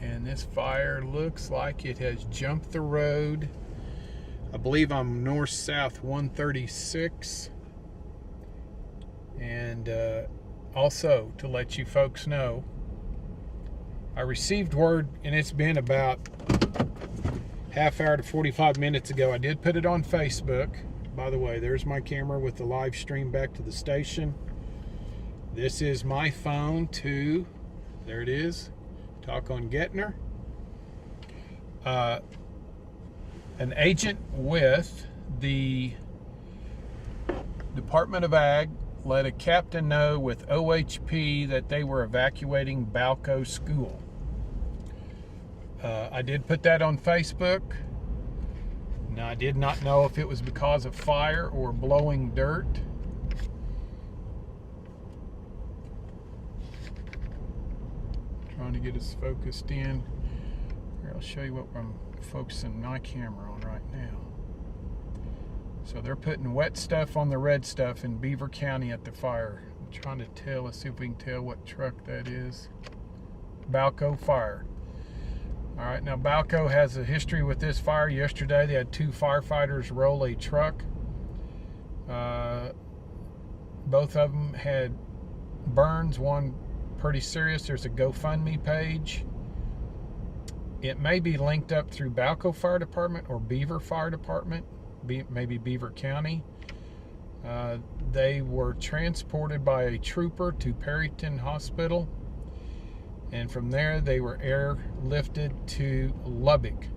And this fire looks like it has jumped the road. I believe I'm north-south 136. And also, to let you folks know, I received word, and it's been about half hour to 45 minutes ago. I did put it on Facebook. By the way, there's my camera with the live stream back to the station. This is my phone to, there it is, talk on Gettner. An agent with the Department of Ag let a captain know with OHP that they were evacuating Balco School. I did put that on Facebook. Now, I did not know if it was because of fire or blowing dirt. Trying to get us focused in. Here, I'll show you what I'm focusing my camera on right now. So they're putting wet stuff on the red stuff in Beaver County at the fire. I'm trying to tell, let's see if we can tell what truck that is. Balco Fire. All right, now Balco has a history with this fire. Yesterday they had 2 firefighters roll a truck. Both of them had burns, one pretty serious. There's a GoFundMe page. It may be linked up through Balco Fire Department or Beaver Fire Department, maybe Beaver County. They were transported by a trooper to Perryton Hospital, and from there they were airlifted to Lubbock.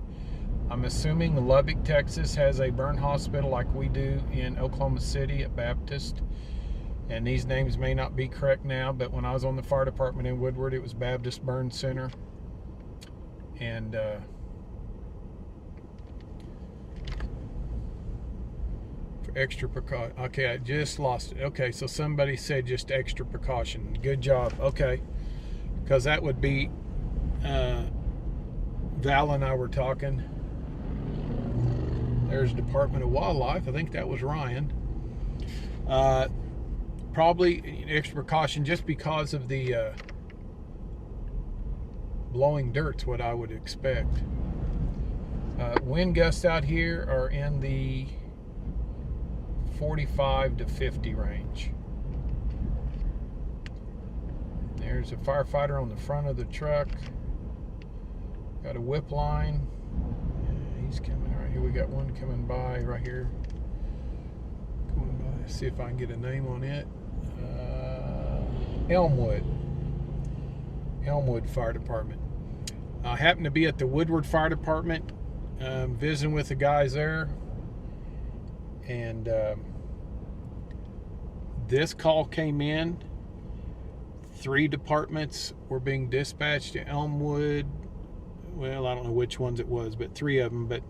I'm assuming Lubbock, Texas has a burn hospital like we do in Oklahoma City at Baptist. And these names may not be correct now, but when I was on the fire department in Woodward, it was Baptist Burn Center. And for extra precaution. Okay, I just lost it. Okay, so somebody said just extra precaution. Good job. Okay, because that would be Val and I were talking. There's Department of Wildlife. I think that was Ryan. Probably extra precaution just because of the blowing dirt's what I would expect. Wind gusts out here are in the 45 to 50 range. There's a firefighter on the front of the truck. Got a whip line. Yeah, he's coming right here. We got one coming by right here. Going by. See if I can get a name on it. Elmwood Fire Department. I happened to be at the Woodward Fire Department visiting with the guys there, and this call came in. 3 departments were being dispatched to Elmwood. Well, I don't know which ones it was, but 3 of them. But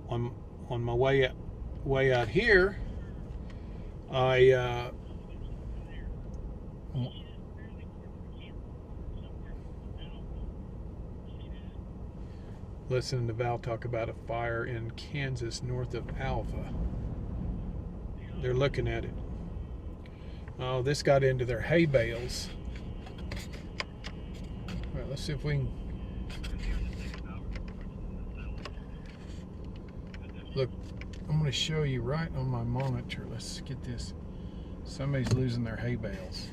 on my way out here, I listening to Val talk about a fire in Kansas north of Alva. They're looking at it. Oh, this got into their hay bales. All right, let's see if we can look. I'm going to show you right on my monitor. Let's get this. Somebody's losing their hay bales.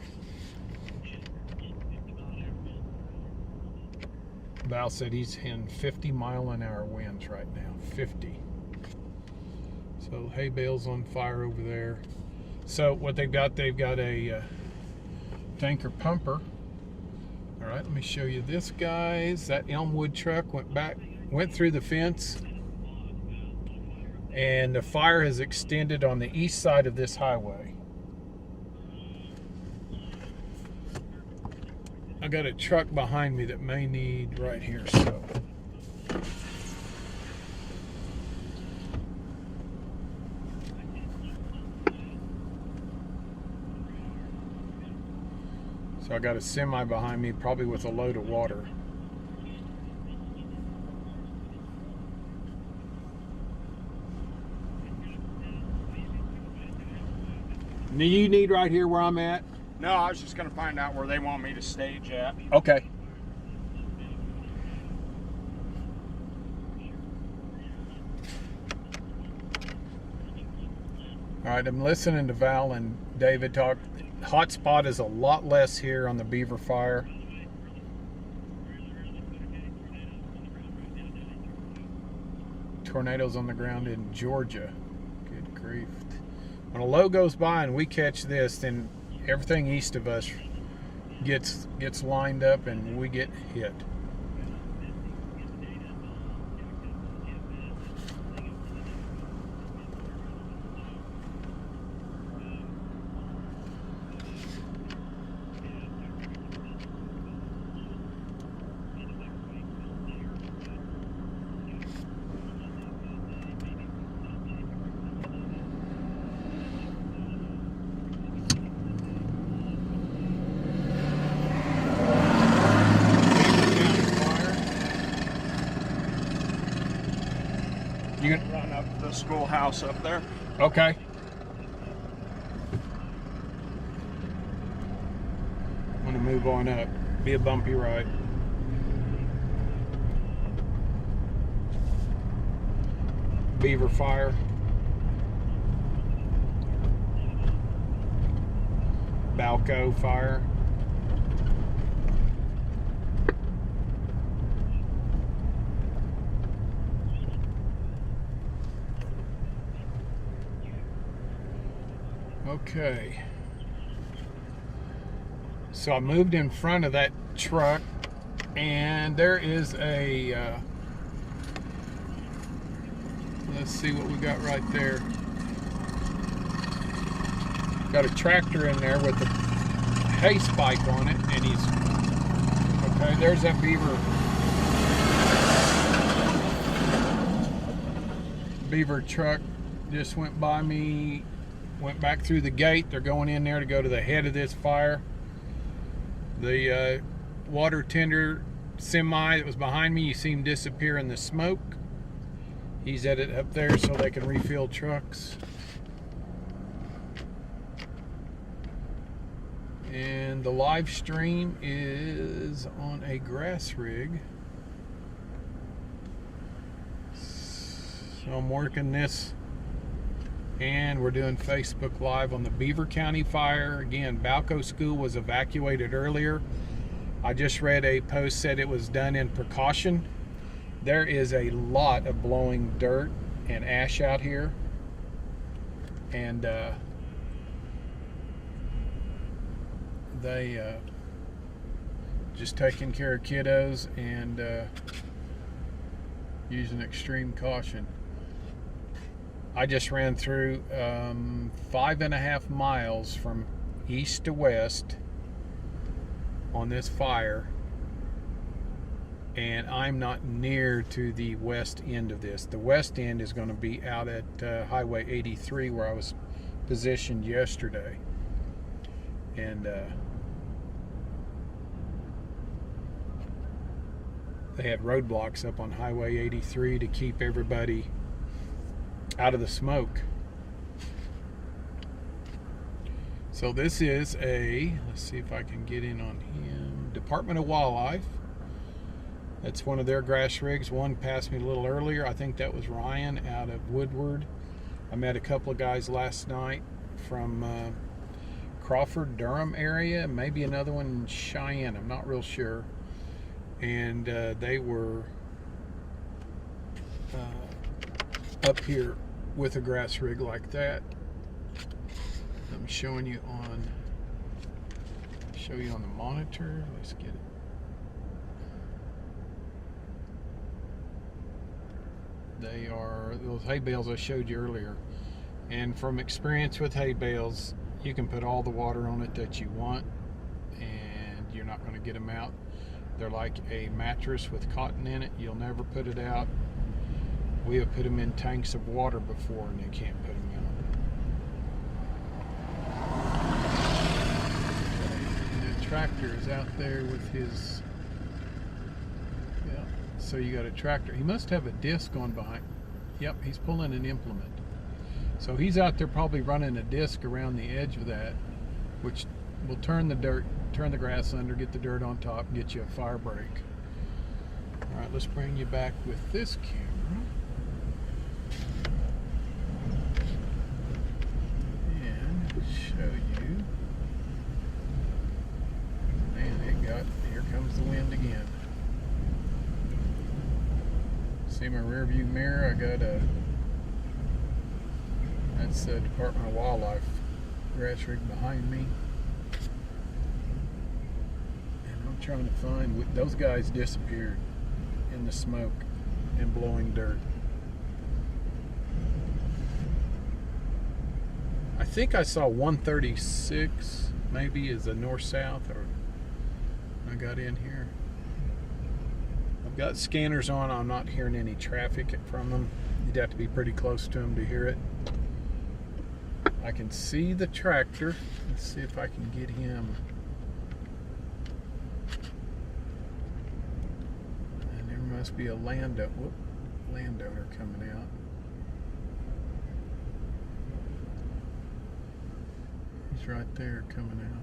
Val said he's in 50-mile-an-hour winds right now. 50. So hay bales on fire over there. So what they've got a tanker pumper. All right, let me show you this, guys. That Elmwood truck went through the fence, and the fire has extended on the east side of this highway. I got a truck behind me that may need right here, so. So I got a semi behind me, probably with a load of water. Do you need right here where I'm at? No, I was just going to find out where they want me to stage at. Okay. All right, I'm listening to Val and David talk. Hotspot is a lot less here on the Beaver Fire. Tornadoes on the ground in Georgia. Good grief. When a low goes by and we catch this, then everything east of us gets lined up and we get hit. You can run up the schoolhouse up there. Okay. I'm gonna move on up. Be a bumpy ride. Beaver Fire. Balco Fire. Okay, so I moved in front of that truck, and there is a, let's see what we got right there. Got a tractor in there with a hay spike on it, and he's, okay, there's that Beaver truck just went by me. Went back through the gate. They're going in there to go to the head of this fire. The water tender semi that was behind me, you see him disappear in the smoke. He's headed up there so they can refill trucks. And the live stream is on a grass rig. So I'm working this. And we're doing Facebook Live on the Beaver County fire. Again, Balco School was evacuated earlier. I just read a post said it was done in precaution. There is a lot of blowing dirt and ash out here. And they just taking care of kiddos and using extreme caution. I just ran through 5.5 miles from east to west on this fire, and I'm not near to the west end of this. The west end is going to be out at Highway 83 where I was positioned yesterday, and they had roadblocks up on Highway 83 to keep everybody out of the smoke. So this is let's see if I can get in on him, Department of Wildlife. That's one of their grass rigs. One passed me a little earlier. I think that was Ryan out of Woodward. I met a couple of guys last night from Crawford, Durham area, maybe another one in Cheyenne, I'm not real sure. And they were up here with a grass rig like that. I'm showing you on, show you on the monitor. Let's get it. They are those hay bales I showed you earlier. And from experience with hay bales, you can put all the water on it that you want and you're not going to get them out. They're like a mattress with cotton in it. You'll never put it out. We have put them in tanks of water before and they can't put them out. And the tractor is out there with his, yeah, so you got a tractor. He must have a disc on behind. Yep, he's pulling an implement. So he's out there probably running a disc around the edge of that, which will turn the dirt, turn the grass under, get the dirt on top, and get you a fire break. All right, let's bring you back with this camera. the wind again. See my rear view mirror? That's the Department of Wildlife grass rig behind me. And I'm trying to find, those guys disappeared in the smoke and blowing dirt. I think I saw 136 maybe is a north-south, or I got in here. I've got scanners on. I'm not hearing any traffic from them. You'd have to be pretty close to them to hear it. I can see the tractor. Let's see if I can get him. And there must be a landowner coming out. He's right there coming out.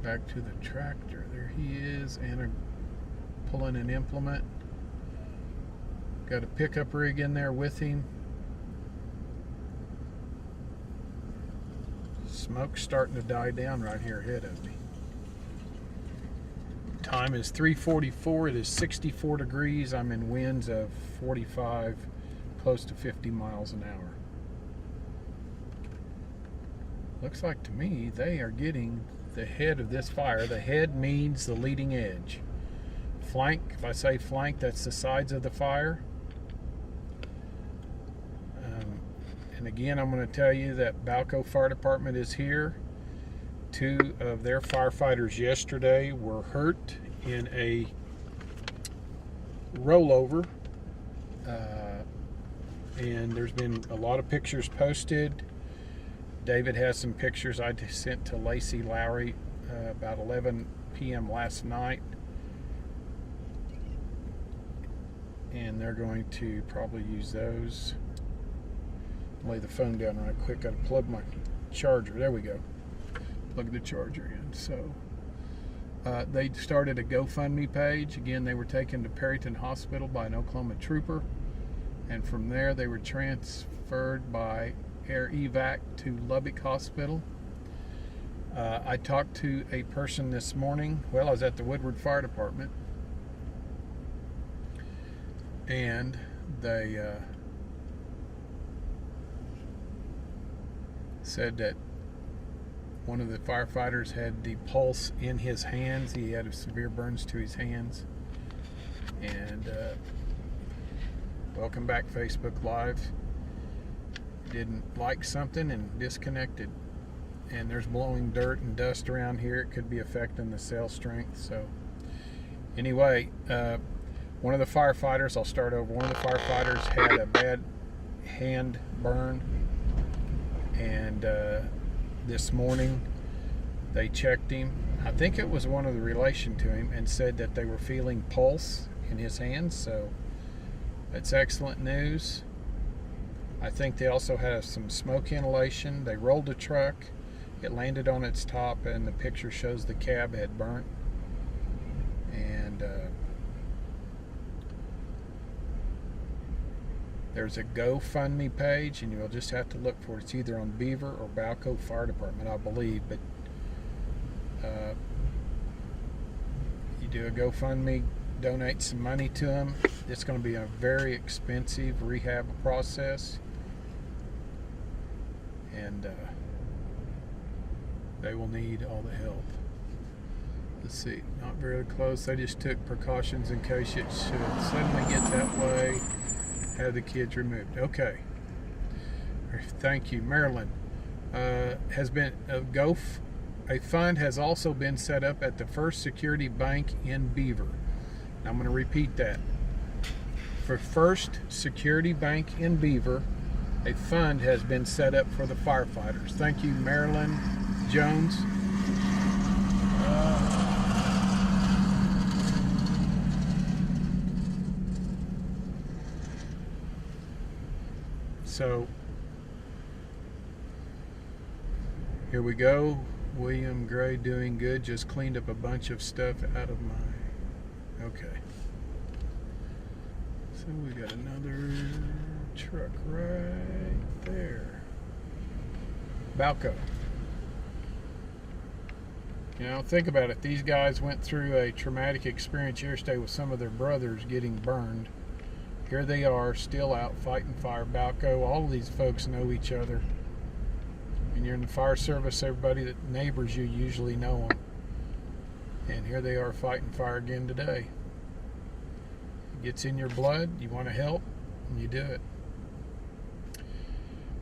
Back to the tractor. There he is, and pulling an implement. Got a pickup rig in there with him. Smoke's starting to die down right here ahead of me. Time is 3:44. It is 64 degrees. I'm in winds of 45, close to 50 miles an hour. Looks like to me they are getting the head of this fire. The head means the leading edge. Flank, if I say flank, that's the sides of the fire. And again, I'm going to tell you that Balco Fire Department is here. 2 of their firefighters yesterday were hurt in a rollover. And there's been a lot of pictures posted. David has some pictures I sent to Lacey Lowry about 11 p.m. last night. And they're going to probably use those. Lay the phone down right quick. Got to plug my charger. There we go. Plug the charger in. So they started a GoFundMe page. Again, they were taken to Perryton Hospital by an Oklahoma trooper. And from there, they were transferred by air evac to Lubbock Hospital. I talked to a person this morning. Well, I was at the Woodward Fire Department, and they said that one of the firefighters had the pulse in his hands. He had severe burns to his hands. And welcome back, Facebook Live. Didn't like something and disconnected. And there's blowing dirt and dust around here. It could be affecting the cell strength. So anyway, one of the firefighters, I'll start over. One of the firefighters had a bad hand burn. And this morning they checked him. I think it was one of the relation to him, and said that they were feeling pulse in his hands. So that's excellent news. I think they also have some smoke inhalation. They rolled a truck. It landed on its top, and the picture shows the cab had burnt. And there's a GoFundMe page, and you'll just have to look for it. It's either on Beaver or Balco Fire Department, I believe. But you do a GoFundMe, donate some money to them. It's going to be a very expensive rehab process. And they will need all the help. Let's see, not very close. They just took precautions in case it should suddenly get that way. Have the kids removed. Okay. Thank you, Maryland. Has been a fund has also been set up at the First Security Bank in Beaver. I'm going to repeat that. For First Security Bank in Beaver, a fund has been set up for the firefighters. Thank you, Marilyn Jones. So here we go. William Gray doing good. Just cleaned up a bunch of stuff out of my... Okay. So we got another truck right there. Balco. You know, think about it. These guys went through a traumatic experience yesterday with some of their brothers getting burned. Here they are, still out fighting fire. Balco, all of these folks know each other. And you're in the fire service, everybody that neighbors you usually know them. And here they are fighting fire again today. It gets in your blood, you want to help, and you do it.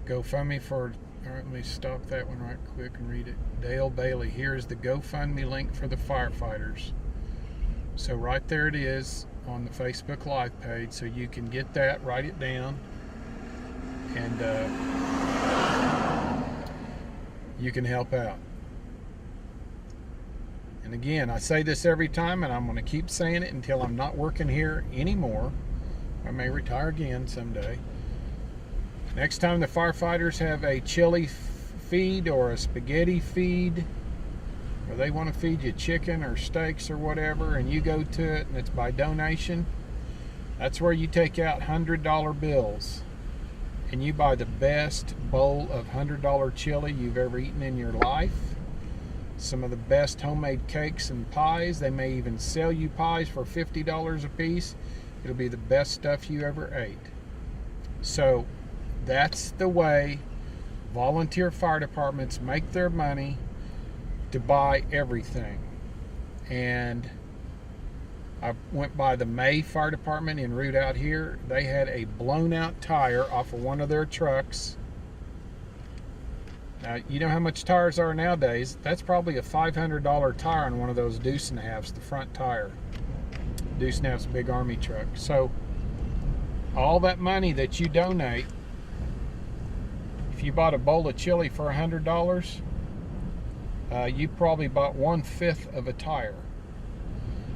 GoFundMe for, all right, let me stop that one right quick and read it. Dale Bailey, here's the GoFundMe link for the firefighters. So right there it is on the Facebook Live page, so you can get that, write it down, and you can help out. And again, I say this every time, and I'm going to keep saying it until I'm not working here anymore. I may retire again someday. Next time the firefighters have a chili feed or a spaghetti feed, or they want to feed you chicken or steaks or whatever, and you go to it and it's by donation, that's where you take out $100 bills and you buy the best bowl of $100 chili you've ever eaten in your life. Some of the best homemade cakes and pies. They may even sell you pies for $50 a piece. It'll be the best stuff you ever ate. So that's the way volunteer fire departments make their money, to buy everything. And I went by the May Fire Department en route out here. They had a blown out tire off of one of their trucks. Now, you know how much tires are nowadays. That's probably a $500 tire on one of those deuce and a halves, the front tire. Deuce and a half's a big army truck. So all that money that you donate, if you bought a bowl of chili for $100, you probably bought 1/5 of a tire.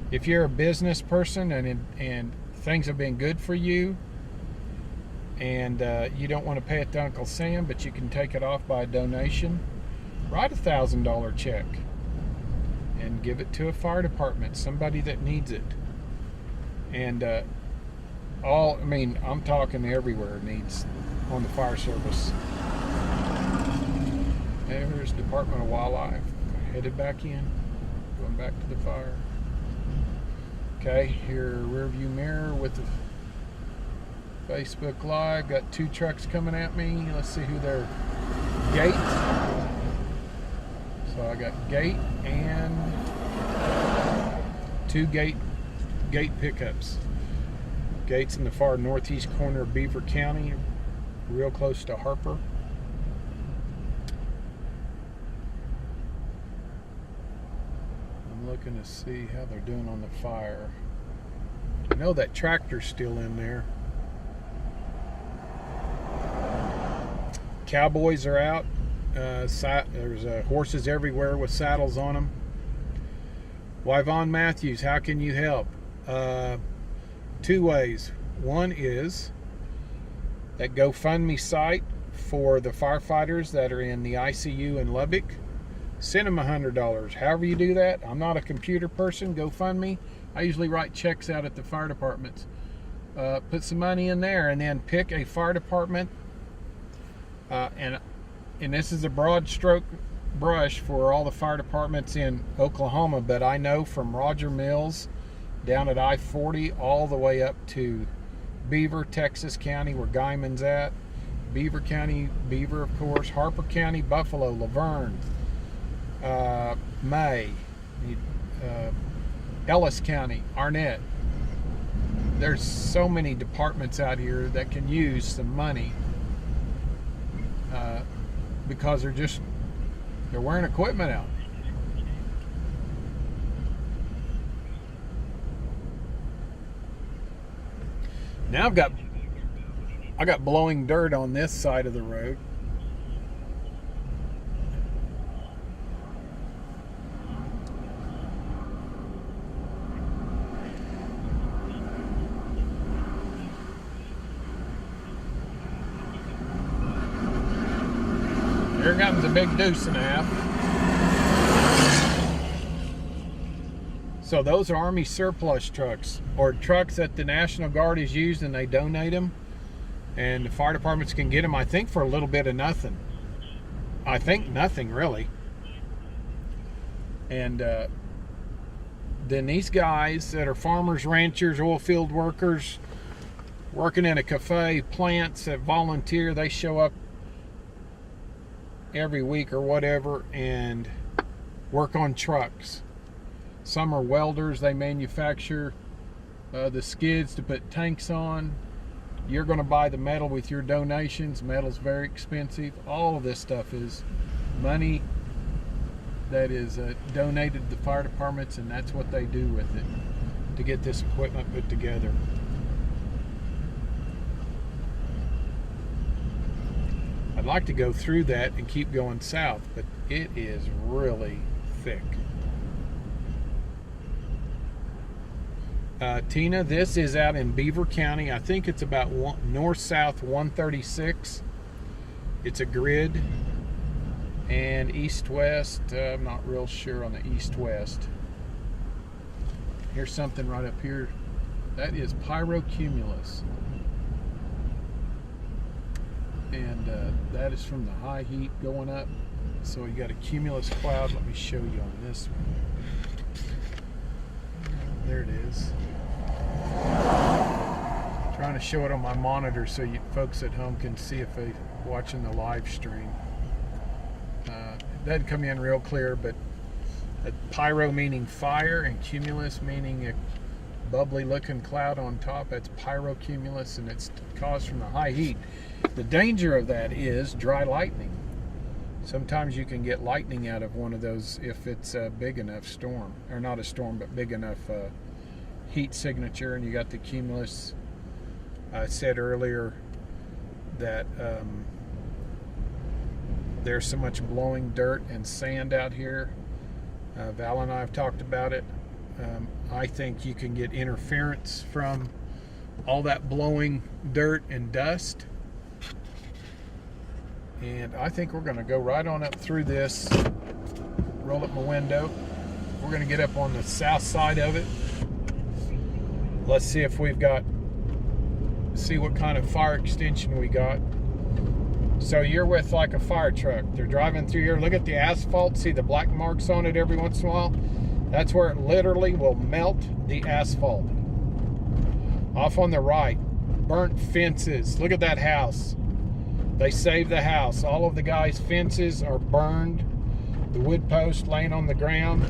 If you're a business person and things have been good for you, and you don't want to pay it to Uncle Sam, but you can take it off by a donation, write a $1,000 check and give it to a fire department, somebody that needs it. And I'm talking everywhere needs on the fire service. There's Department of Wildlife. Headed back in, going back to the fire. Okay, here rear view mirror with the Facebook Live. Got two trucks coming at me. Let's see who they're. Gate. So I got Gate and two Gate pickups. Gate's in the far northeast corner of Beaver County, real close to Harper. I'm looking to see how they're doing on the fire. I know that tractor's still in there. Cowboys are out. There's horses everywhere with saddles on them. Yvonne Matthews, how can you help? Two ways. One is that GoFundMe site for the firefighters that are in the ICU in Lubbock. Send them $100. However you do that. I'm not a computer person. GoFundMe. I usually write checks out at the fire departments. Put some money in there and then pick a fire department. And this is a broad stroke brush for all the fire departments in Oklahoma, but I know from Roger Mills down at I-40 all the way up to Beaver, Texas County, where Guyman's at. Beaver County, Beaver, of course. Harper County, Buffalo, Laverne, May, Ellis County, Arnett. There's so many departments out here that can use some money because they're wearing equipment out. Now I got blowing dirt on this side of the road. Here comes a big deuce and a half. So those are Army surplus trucks, or trucks that the National Guard has used and they donate them. And the fire departments can get them, I think, for a little bit of nothing. I think nothing, really. And then these guys that are farmers, ranchers, oil field workers, working in a cafe, plants that volunteer, they show up every week or whatever and work on trucks. Some are welders, they manufacture the skids to put tanks on. You're going to buy the metal with your donations. Metal's very expensive. All of this stuff is money that is donated to the fire departments, and that's what they do with it to get this equipment put together. I'd like to go through that and keep going south, but it is really thick. Tina, this is out in Beaver County. I think it's about north-south 136. It's a grid. And east-west, I'm not real sure on the east-west. Here's something right up here. That is Pyrocumulus. And that is from the high heat going up. So you got a cumulus cloud. Let me show you on this one. There it is. Trying to show it on my monitor so you folks at home can see if they're watching the live stream. It doesn't come in real clear, but pyro meaning fire and cumulus meaning a bubbly looking cloud on top. That's pyrocumulus, and it's caused from the high heat. The danger of that is dry lightning. Sometimes you can get lightning out of one of those if it's a big enough storm, or not a storm, but big enough heat signature, and you got the cumulus. I said earlier that there's so much blowing dirt and sand out here. Val and I have talked about it. I think you can get interference from all that blowing dirt and dust. And I think we're going to go right on up through this, roll up my window. We're going to get up on the south side of it. Let's see if we've got, see what kind of fire extension we got. So you're with like a fire truck. They're driving through here. Look at the asphalt. See the black marks on it every once in a while? That's where it literally will melt the asphalt. Off on the right, burnt fences. Look at that house. They saved the house. All of the guys' fences are burned. The wood post laying on the ground.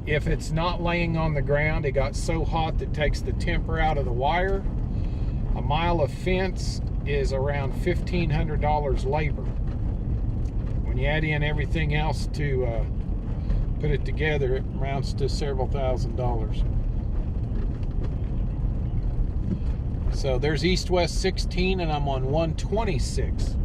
If it's not laying on the ground, it got so hot that it takes the temper out of the wire. A mile of fence is around $1,500 labor. When you add in everything else to put it together, it amounts to several $1,000s. So there's east-west 16, and I'm on 126.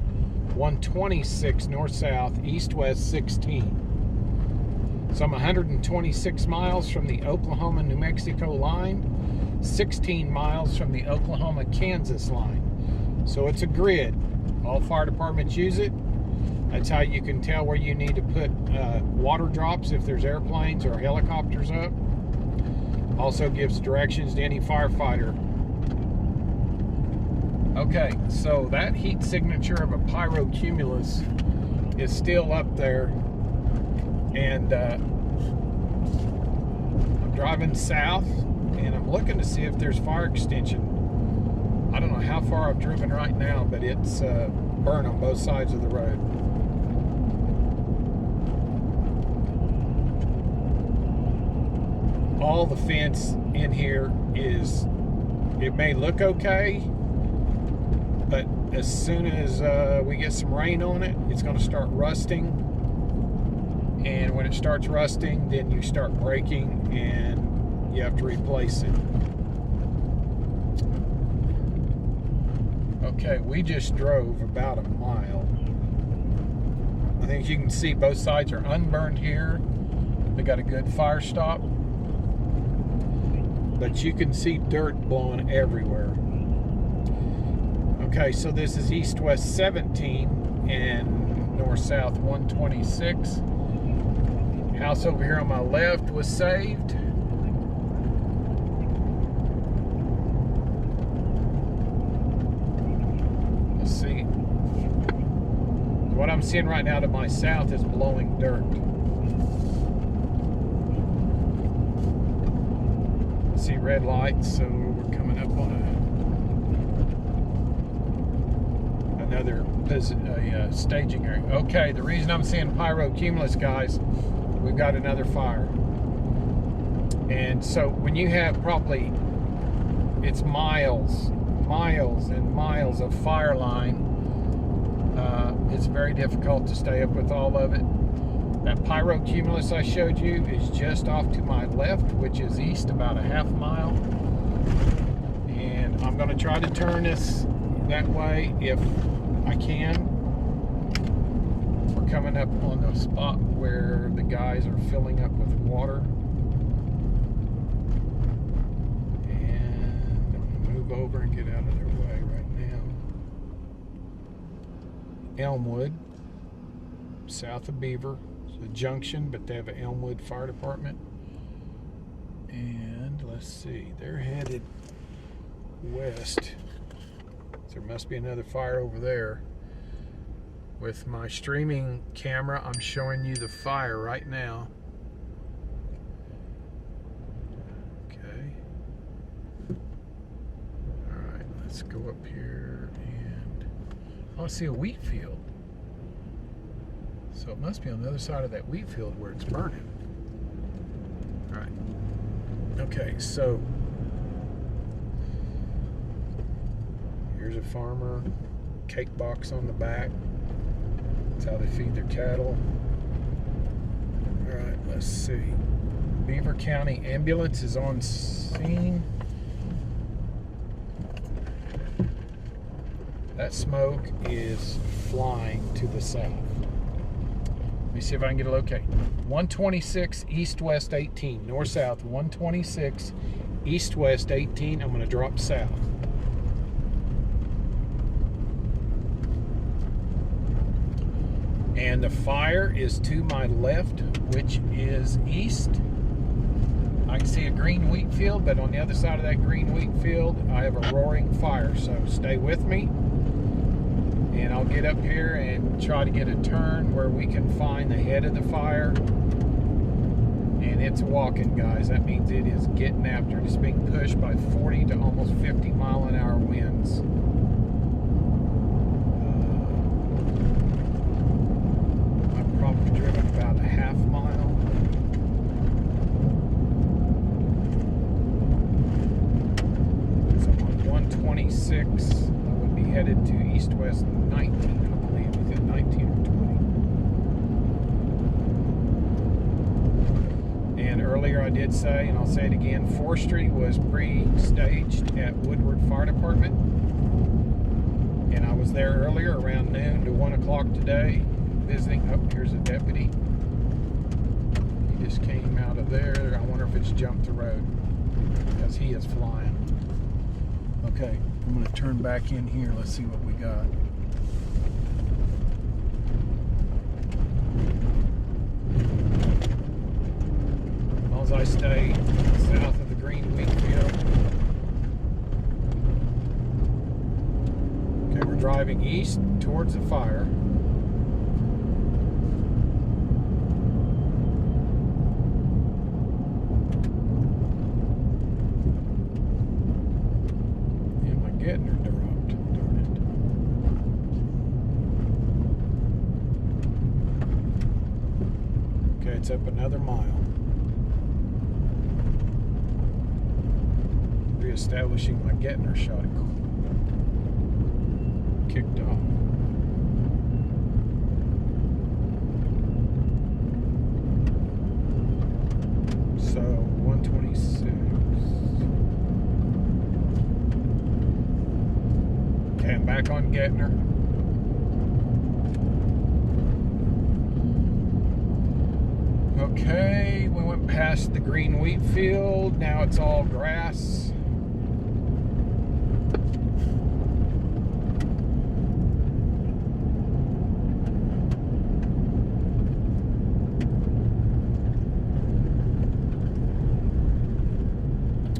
126 north-south, east-west 16. So I'm 126 miles from the Oklahoma-New Mexico line, 16 miles from the Oklahoma-Kansas line. So it's a grid. All fire departments use it. That's how you can tell where you need to put water drops if there's airplanes or helicopters up. Also gives directions to any firefighter. Okay, so that heat signature of a pyrocumulus is still up there, and I'm driving south, and I'm looking to see if there's fire extension. I don't know how far I've driven right now, but it's burned on both sides of the road. All the fence in here is, it may look okay, but as soon as we get some rain on it, it's going to start rusting. And when it starts rusting, then you start breaking and you have to replace it. Okay, we just drove about a mile. I think you can see both sides are unburned here. They got a good fire stop. But you can see dirt blowing everywhere. Okay, so this is east-west 17 and north-south 126. House over here on my left was saved. Let's see. What I'm seeing right now to my south is blowing dirt. red lights, so we're coming up on another staging area. Okay, the reason I'm saying Pyrocumulus, guys, we've got another fire. And so when you have probably, it's miles and miles of fire line, it's very difficult to stay up with all of it. That Pyrocumulus I showed you is just off to my left, which is east about a half mile. And I'm going to try to turn this that way if I can. We're coming up on the spot where the guys are filling up with water. And I'm going to move over and get out of their way right now. Elmwood, south of Beaver. It's a junction, but they have an Elmwood Fire Department. And let's see, they're headed west. There must be another fire over there. With my streaming camera, I'm showing you the fire right now. Okay. Alright, let's go up here and I see a wheat field. So it must be on the other side of that wheat field where it's burning. Alright. Okay, so here's a farmer, cake box on the back. That's how they feed their cattle. Alright, let's see. Beaver County ambulance is on scene. That smoke is flying to the south. Let me see if I can get a locate. 126 east-west 18, north-south 126 east-west 18. I'm going to drop south. And the fire is to my left, which is east. I can see a green wheat field, but on the other side of that green wheat field, I have a roaring fire. So stay with me, and I'll get up here and try to get a turn where we can find the head of the fire. And it's walking, guys. That means it is getting after it. It's being pushed by 40 to almost 50 mile-an-hour winds. Driven about a half mile. So on 126, I would be headed to east-west 19, I believe. Is it 19 or 20? And earlier I did say, and I'll say it again, forestry was pre-staged at Woodward Fire Department. And I was there earlier around noon to 1 o'clock today. Visiting. Oh, here's a deputy. He just came out of there. I wonder if it's jumped the road because he is flying. Okay, I'm going to turn back in here. Let's see what we got. As long as I stay south of the green wheat field. Okay, we're driving east towards the fire. It's up another mile. Reestablishing my Gettner shot kicked off. So 126. Okay, I'm back on Gettner. Okay, we went past the green wheat field. Now it's all grass.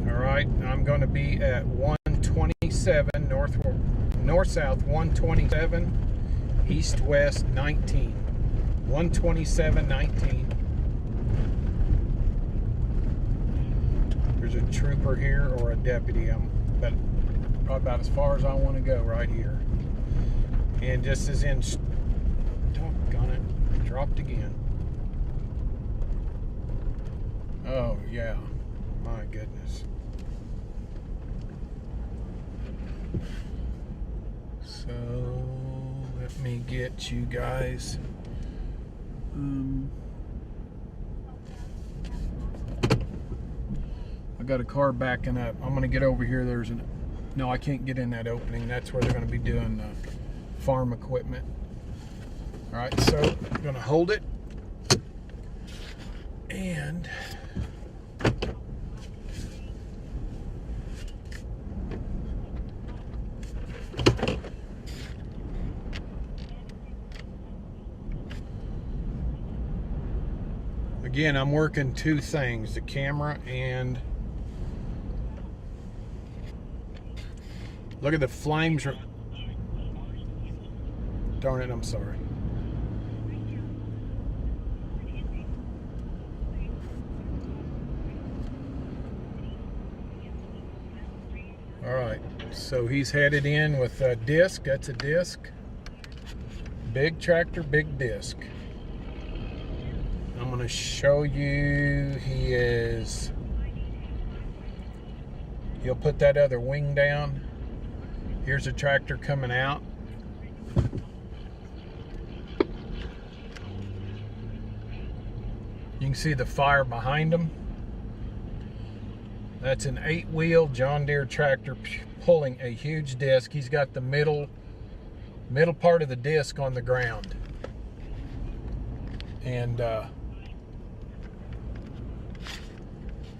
All right, I'm going to be at 127 north-south 127 east-west 19. 127 19. There's a trooper here or a deputy. I'm about as far as I want to go right here. And just as in, doggone it, dropped again. Oh yeah, my goodness. So let me get you guys. I got a car backing up. I'm gonna get over here. No, I can't get in that opening. That's where they're gonna be doing farm equipment. All right, so I'm gonna hold it and again, I'm working two things, the camera and look at the flames. Darn it, I'm sorry. All right, so he's headed in with a disc. That's a disc. Big tractor, big disc. I'm going to show you, he'll put that other wing down. Here's a tractor coming out. You can see the fire behind him. That's an 8-wheel John Deere tractor pulling a huge disc. He's got the middle part of the disc on the ground. And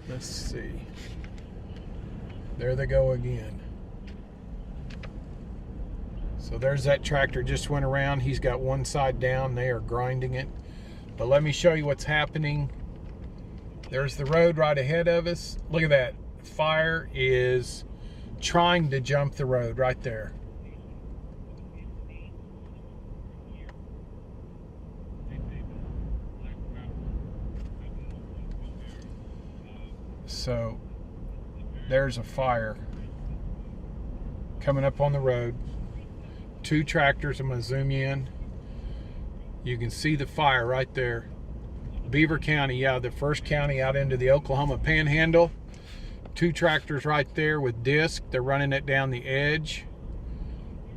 let's see. There they go again. So there's that tractor just went around. He's got one side down. They are grinding it. But let me show you what's happening. There's the road right ahead of us. Look at that. Fire is trying to jump the road right there. So there's a fire coming up on the road. Two tractors. I'm going to zoom you in. You can see the fire right there. Beaver County, yeah, the first county out into the Oklahoma Panhandle. Two tractors right there with disc. They're running it down the edge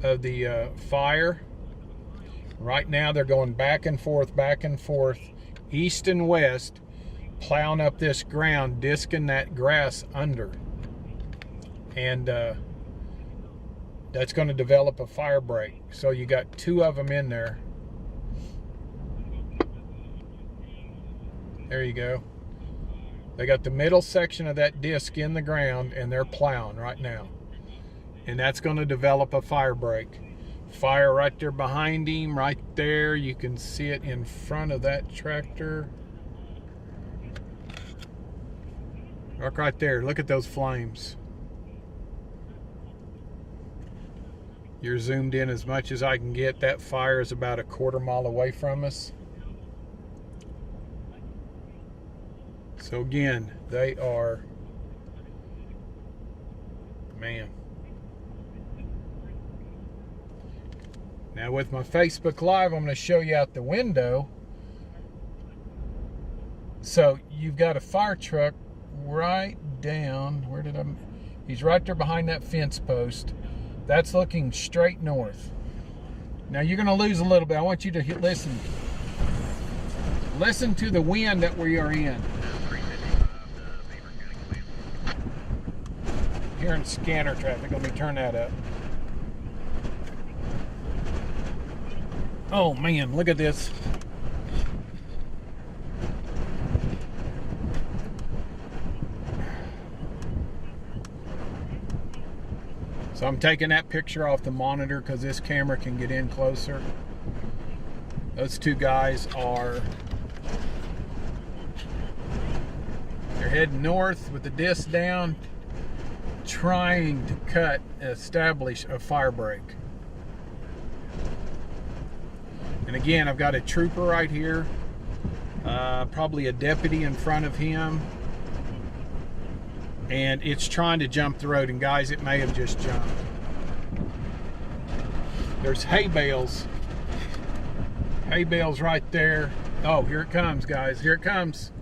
of the fire. Right now they're going back and forth, east and west, plowing up this ground, discing that grass under. And that's going to develop a fire break. So you got two of them in there. There you go. They got the middle section of that disc in the ground and they're plowing right now. And that's going to develop a fire break. Fire right there behind him, right there. You can see it in front of that tractor. Look right there. Look at those flames. You're zoomed in as much as I can get. That fire is about a quarter mile away from us. So again, they are, man. Now with my Facebook Live, I'm going to show you out the window. So you've got a fire truck right down, he's right there behind that fence post. That's looking straight north. Now you're going to lose a little bit. I want you to listen. Listen to the wind that we are in. Hearing scanner traffic. Let me turn that up. Oh man, look at this. So I'm taking that picture off the monitor because this camera can get in closer. Those two guys they're heading north with the disc down, trying to establish a fire break. And again, I've got a trooper right here, probably a deputy in front of him. and it's trying to jump the road. And guys, it may have just jumped. There's hay bales. Hay bales right there. Oh, here it comes, guys. Here it comes.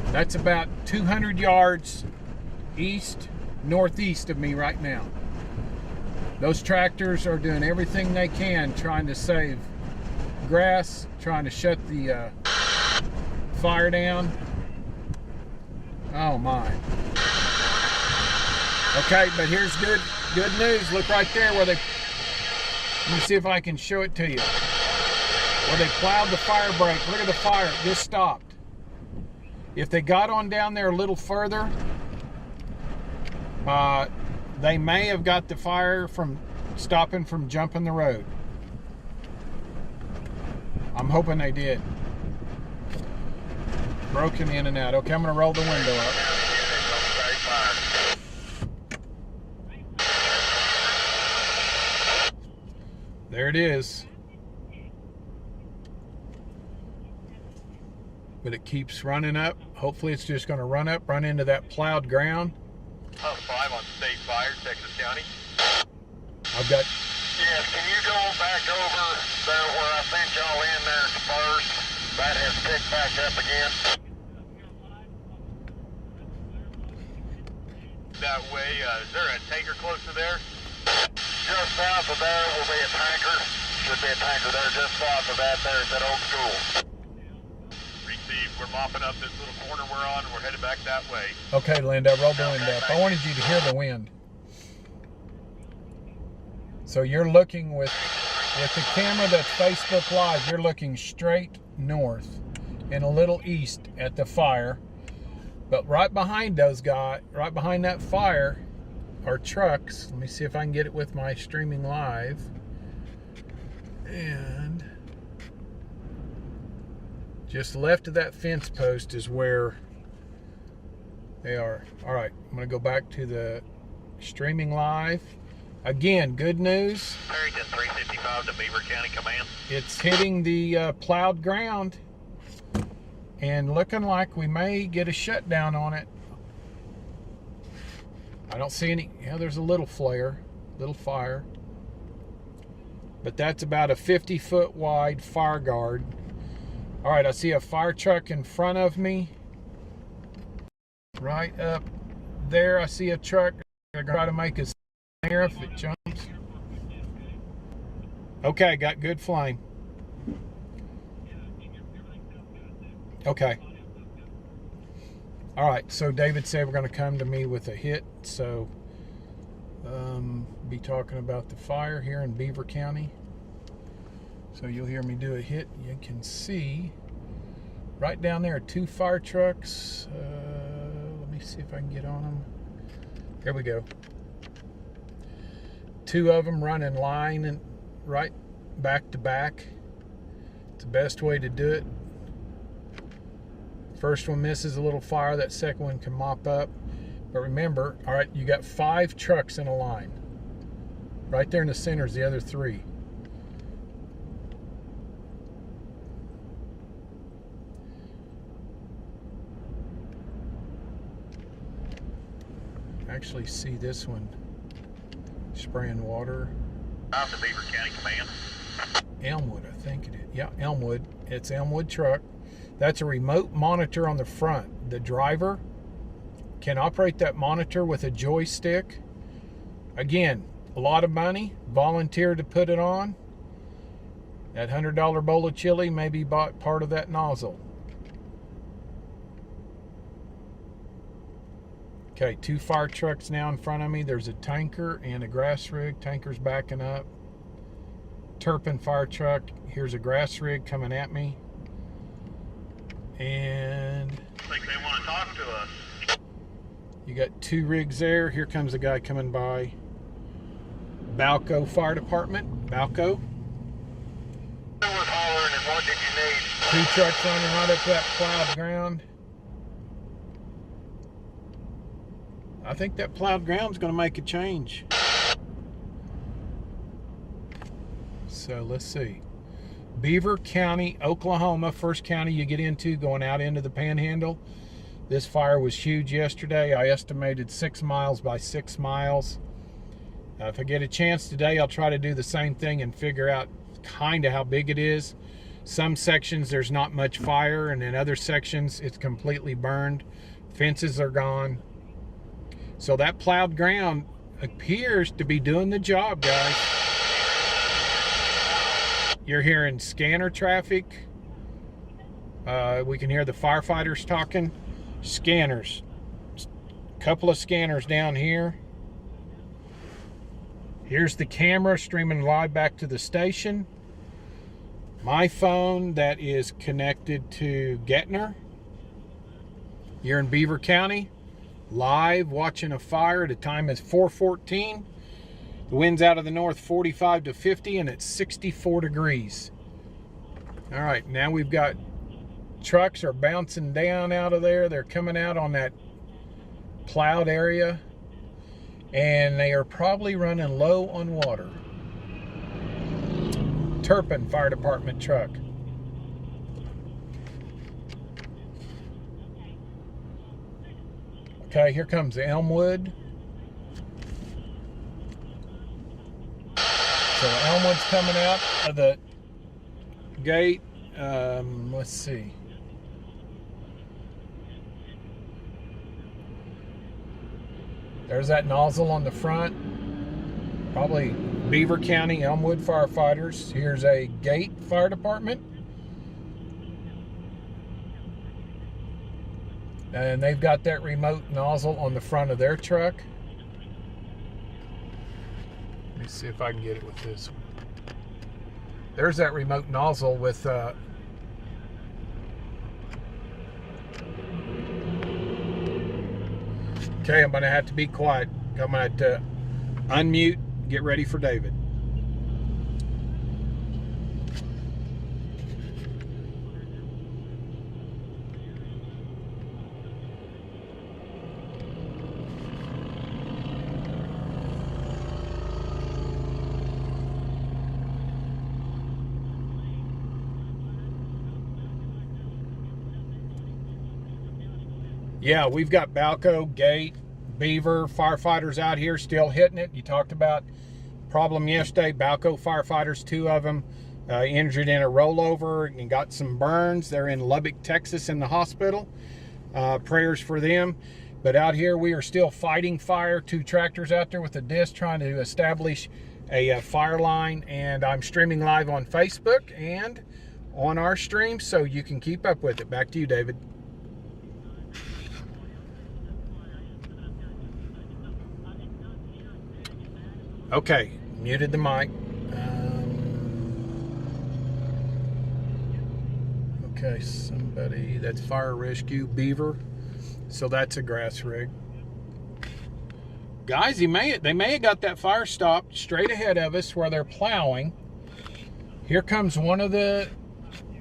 That's about 200 yards northeast of me right now. Those tractors are doing everything they can trying to save grass, trying to shut the fire down. Oh my. Okay, but here's good news. Look right there where they, let me see if I can show it to you. Where they plowed the fire break. Look at the fire, it just stopped. If they got on down there a little further, they may have got the fire from stopping from jumping the road. I'm hoping they did. Broken in and out. Okay, I'm going to roll the window up. There it is. But it keeps running up. Hopefully it's just going to run up, run into that plowed ground. 5 on State Fire, Texas County. I've got... Yes, can you go back over there where I sent y'all in there first? That has picked back up again. That way, is there a tanker close to there? Just south of there will be a tanker. Should be a tanker there just south of that there at that old school. Received. We're mopping up this little corner we're on and we're headed back that way. Okay, Linda, roll the window up. I wanted you to hear the wind. So you're looking with the camera that's Facebook Live, you're looking straight north and a little east at the fire. But right behind those guys, right behind that fire are trucks. Let me see if I can get it with my streaming live. And just left of that fence post is where they are. All right, I'm going to go back to the streaming live. Again, good news. Harrington 355 to Beaver County Command. It's hitting the plowed ground and looking like we may get a shutdown on it. I don't see any. Yeah, there's a little flare, little fire. But that's about a 50-foot wide fire guard. All right, I see a fire truck in front of me. Right up there, I see a truck. I'm gonna try to make a there if it jumps. Okay, got good flame. Okay. All right, so David said we're going to come to me with a hit, so be talking about the fire here in Beaver County. So you'll hear me do a hit. You can see right down there 2 fire trucks. Let me see if I can get on them. There we go. 2 of them running line and right back to back. It's the best way to do it. First one misses a little fire, that second one can mop up. But remember, all right, you got 5 trucks in a line. Right there in the center is the other 3. Actually see this one spraying water. Out to Beaver County Command. Elmwood, I think it is. Yeah, Elmwood. It's Elmwood truck. That's a remote monitor on the front. The driver can operate that monitor with a joystick. Again, a lot of money. Volunteer to put it on. That $100 bowl of chili maybe bought part of that nozzle. Okay, 2 fire trucks now in front of me. There's a tanker and a grass rig. Tanker's backing up. Turpin fire truck. Here's a grass rig coming at me. And I think they want to talk to us. you got 2 rigs there. Here comes a guy coming by. Balco Fire Department. Balco. Who was hollering and what did you need? 2 trucks running right up that plowed ground. I think that plowed ground's going to make a change. So let's see. Beaver County, Oklahoma, first county you get into going out into the Panhandle. This fire was huge yesterday. I estimated 6 miles by 6 miles. If I get a chance today, I'll try to do the same thing and figure out kind of how big it is. Some sections there's not much fire, and in other sections it's completely burned. Fences are gone. So that plowed ground appears to be doing the job, guys. You're hearing scanner traffic. We can hear the firefighters talking. Scanners. A couple of scanners down here. Here's the camera streaming live back to the station. My phone that is connected to Gettner. You're in Beaver County, live watching a fire. The time is 4:14. The wind's out of the north 45 to 50 and it's 64 degrees. All right, now we've got trucks are bouncing down out of there. They're coming out on that plowed area, and they are probably running low on water. Turpin Fire Department truck. Okay, here comes the Elmwood. So Elmwood's coming out of the gate. Let's see. There's that nozzle on the front. Probably Beaver County Elmwood Firefighters. Here's a Gate Fire Department. And they've got that remote nozzle on the front of their truck. Let me see if I can get it with this one. There's that remote nozzle with okay, I'm going to have to be quiet. I'm going to have to unmute, get ready for David. Yeah, we've got Balco, Gate, Beaver firefighters out here still hitting it. You talked about problem yesterday. Balco firefighters, 2 of them injured in a rollover and got some burns. They're in Lubbock, Texas in the hospital. Prayers for them. But out here we are still fighting fire. 2 tractors out there with a disc trying to establish a fire line. And I'm streaming live on Facebook and on our stream so you can keep up with it. Back to you, David. Okay, muted the mic. Okay, somebody, that's fire rescue, Beaver. So that's a grass rig. Guys, they may have got that fire stopped straight ahead of us where they're plowing. Here comes one of the,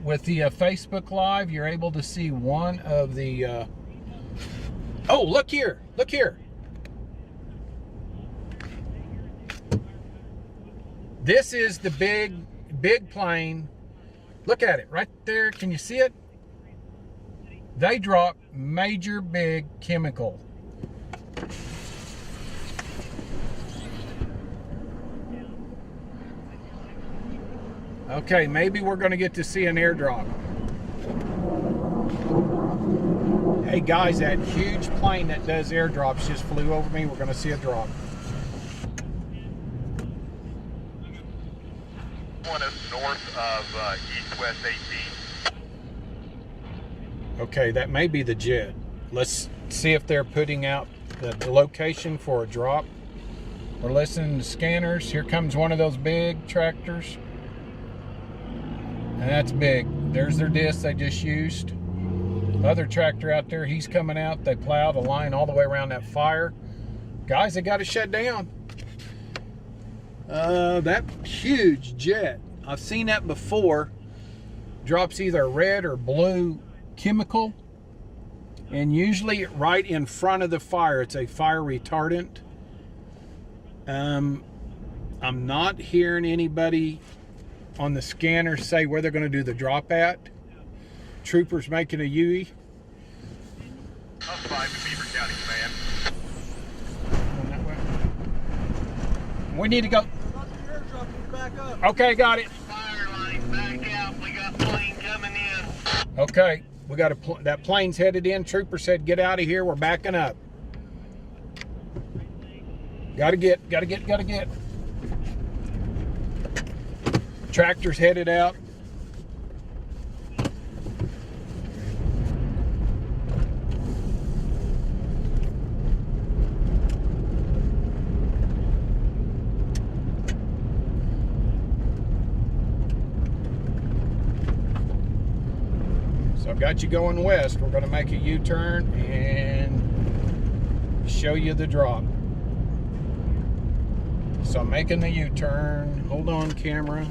with the Facebook Live, you're able to see one of the, oh, look here, look here. This is the big plane. Look at it right there. Can you see it? They drop major big chemical. Okay, maybe we're going to get to see an airdrop. Hey guys, that huge plane that does airdrops just flew over me. We're going to see a drop. One is north of east-west 18. Okay, that may be the jet. Let's see if they're putting out the location for a drop. We're listening to scanners. Here comes one of those big tractors. And that's big. There's their disc they just used. Other tractor out there, he's coming out. They plowed a line all the way around that fire. Guys, they got to shut down. That huge jet, I've seen that before, drops either red or blue chemical, and usually right in front of the fire. It's a fire retardant. I'm not hearing anybody on the scanner say where they're going to do the drop at. Troopers making a U-E. 5 to Beaver County Command. Going that way. We need to go. Okay, got it. Fire line, back out. We got plane coming in. Okay, we got that plane's headed in. Trooper said, "Get out of here. We're backing up." Gotta get. Tractor's headed out. So I've got you going west. We're going to make a U-turn and show you the drop. So I'm making the U-turn. Hold on, camera.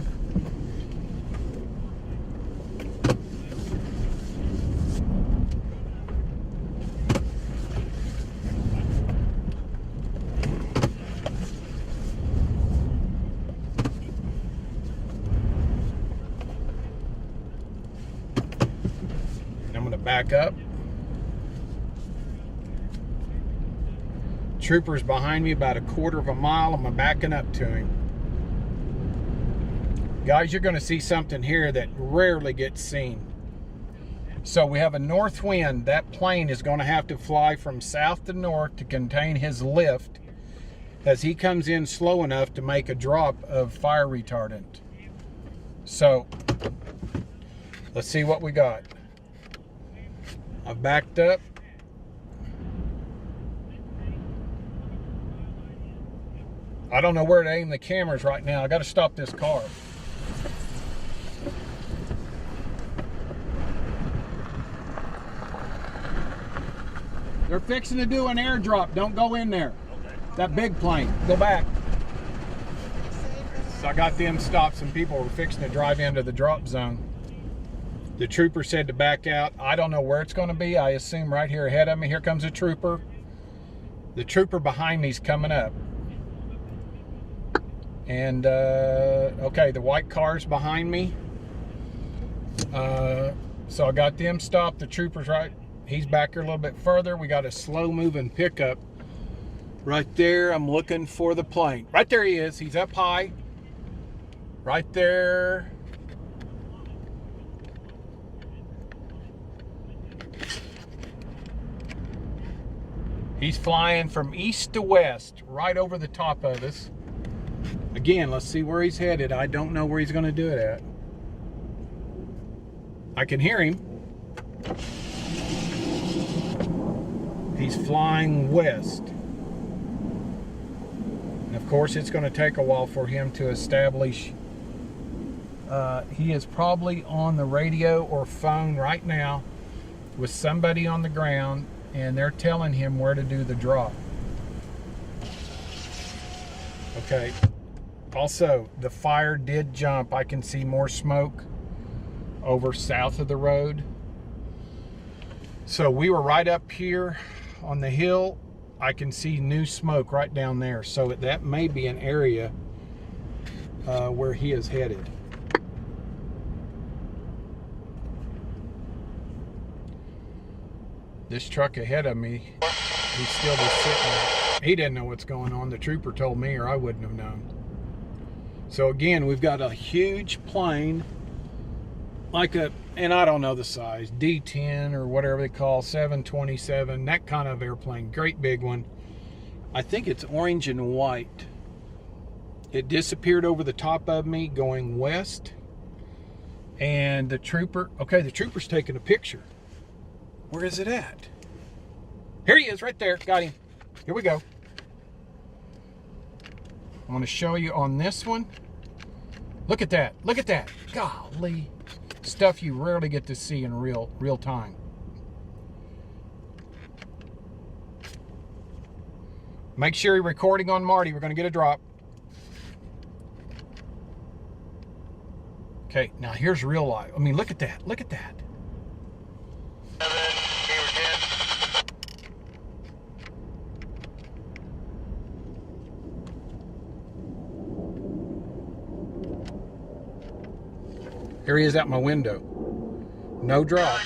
I'm going to back up. Trooper's behind me about a quarter of a mile. I'm backing up to him. Guys, you're going to see something here that rarely gets seen. So we have a north wind. That plane is going to have to fly from south to north to contain his lift as he comes in slow enough to make a drop of fire retardant. So let's see what we got. I've backed up. I don't know where to aim the cameras right now. I got to stop this car. They're fixing to do an airdrop. Don't go in there. Okay. That big plane. Go back. So I got them stopped. Some people were fixing to drive into the drop zone. The trooper said to back out. I don't know where it's going to be. I assume right here ahead of me. Here comes a trooper. The trooper behind me is coming up. And, okay, the white car's behind me. So I got them stopped. The trooper's right. He's back here a little bit further. We got a slow-moving pickup right there. I'm looking for the plane. Right there he is. He's up high. Right there. He's flying from east to west, right over the top of us. Again, let's see where he's headed. I don't know where he's going to do it at. I can hear him. He's flying west. And of course, it's going to take a while for him to establish. He is probably on the radio or phone right now with somebody on the ground, and they're telling him where to do the drop. Okay. Also, the fire did jump. I can see more smoke over south of the road. So we were right up here on the hill. I can see new smoke right down there. So that may be an area where he is headed. This truck ahead of me, he's still just sitting there. He didn't know what's going on. The trooper told me, or I wouldn't have known. So again, we've got a huge plane, like and I don't know the size, D-10 or whatever they call, 727, that kind of airplane, great big one. I think it's orange and white. It disappeared over the top of me going west. And the trooper, okay, the trooper's taking a picture. Where is it at? Here he is, right there, got him. Here we go. I want to show you on this one. Look at that. Look at that. Golly. Stuff you rarely get to see in real time. Make sure you're recording on Marty. We're going to get a drop. Okay, now here's real life. I mean, look at that. Look at that. Here he is out my window. No drop.